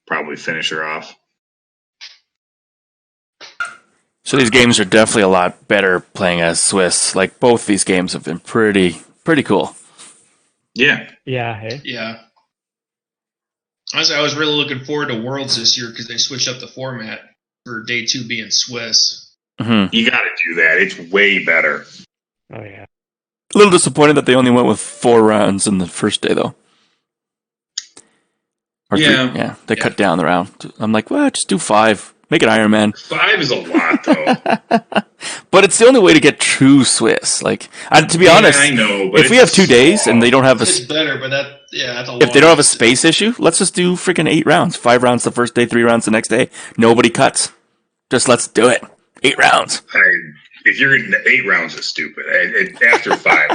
probably finish her off. So these games are definitely a lot better playing as Swiss. Like, both these games have been pretty cool. Yeah. Yeah, hey? Yeah. Honestly, I was really looking forward to Worlds this year because they switched up the format for day 2 being Swiss. Mm-hmm. You got to do that. It's way better. Oh, yeah. A little disappointed that they only went with 4 rounds in the first day, though. Or yeah. They cut down the round. I'm like, well, just do 5. Make it Iron Man. 5 is a lot, though. But it's the only way to get true Swiss. Like, to be honest, I know, but if we have 2 days and they don't have it's better, but that's a if they don't have a space issue, let's just do freaking 8 rounds. 5 rounds the first day, 3 rounds the next day. Nobody cuts. Just let's do it. 8 rounds. If you're getting 8 rounds, it's stupid. After 5,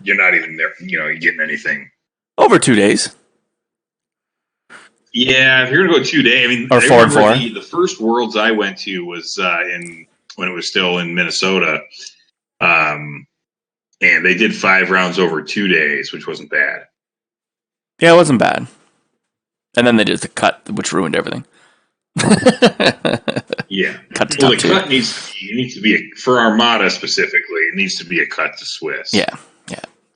you're not even there. You're getting anything over 2 days. Yeah, if you're gonna go 2 days, I mean, or 4 and 4. The first Worlds I went to was when it was still in Minnesota, and they did 5 rounds over 2 days, which wasn't bad. Yeah, it wasn't bad. And then they did the cut, which ruined everything. Yeah, cut to top 2. The cut needs to be for Armada specifically. It needs to be a cut to Swiss. Yeah,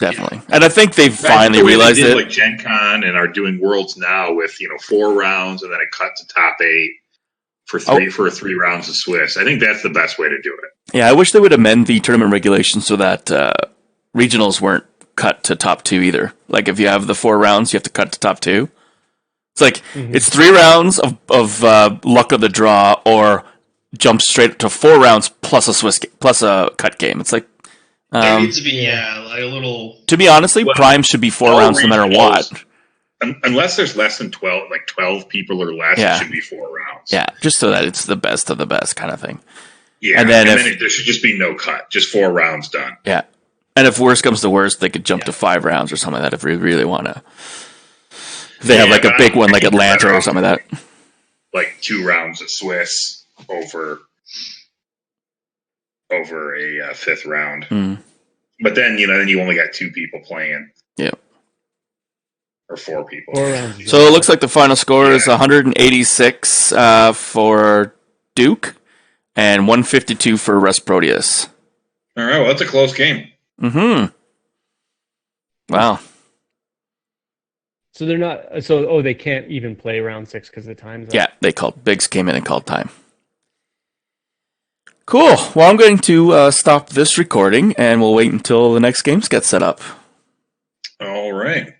definitely. Yeah. And I think they've finally realized it. Like Gen Con and are doing Worlds now with 4 rounds and then a cut to top 8 for 3 rounds of Swiss. I think that's the best way to do it. Yeah, I wish they would amend the tournament regulations so that regionals weren't cut to top 2 either. Like if you have the 4 rounds, you have to cut to top 2. It's like it's 3 rounds of luck of the draw, or jump straight to 4 rounds plus a Swiss plus a cut game. It's like there needs to be like a little. To be honestly, Prime should be 4 rounds no matter what. Unless there's less than 12, like 12 people or less, it should be 4 rounds. Yeah, just so that it's the best of the best kind of thing. Yeah, and then there should just be no cut, just 4 rounds done. Yeah, and if worst comes to worst, they could jump to 5 rounds or something like that if we really want to. They have like a big one like Atlanta or something like that. Like 2 rounds of Swiss over a 5th round. Mm. But then you only got 2 people playing. Yeah. Or 4 people. So it looks like the final score is 186 for Duke and 152 for Rasp Proteus. All right, well, that's a close game. Mm-hmm. Wow. So they're not. So they can't even play round 6 because the time's up. Yeah, Biggs came in and called time. Cool. Well, I'm going to stop this recording, and we'll wait until the next games get set up. All right.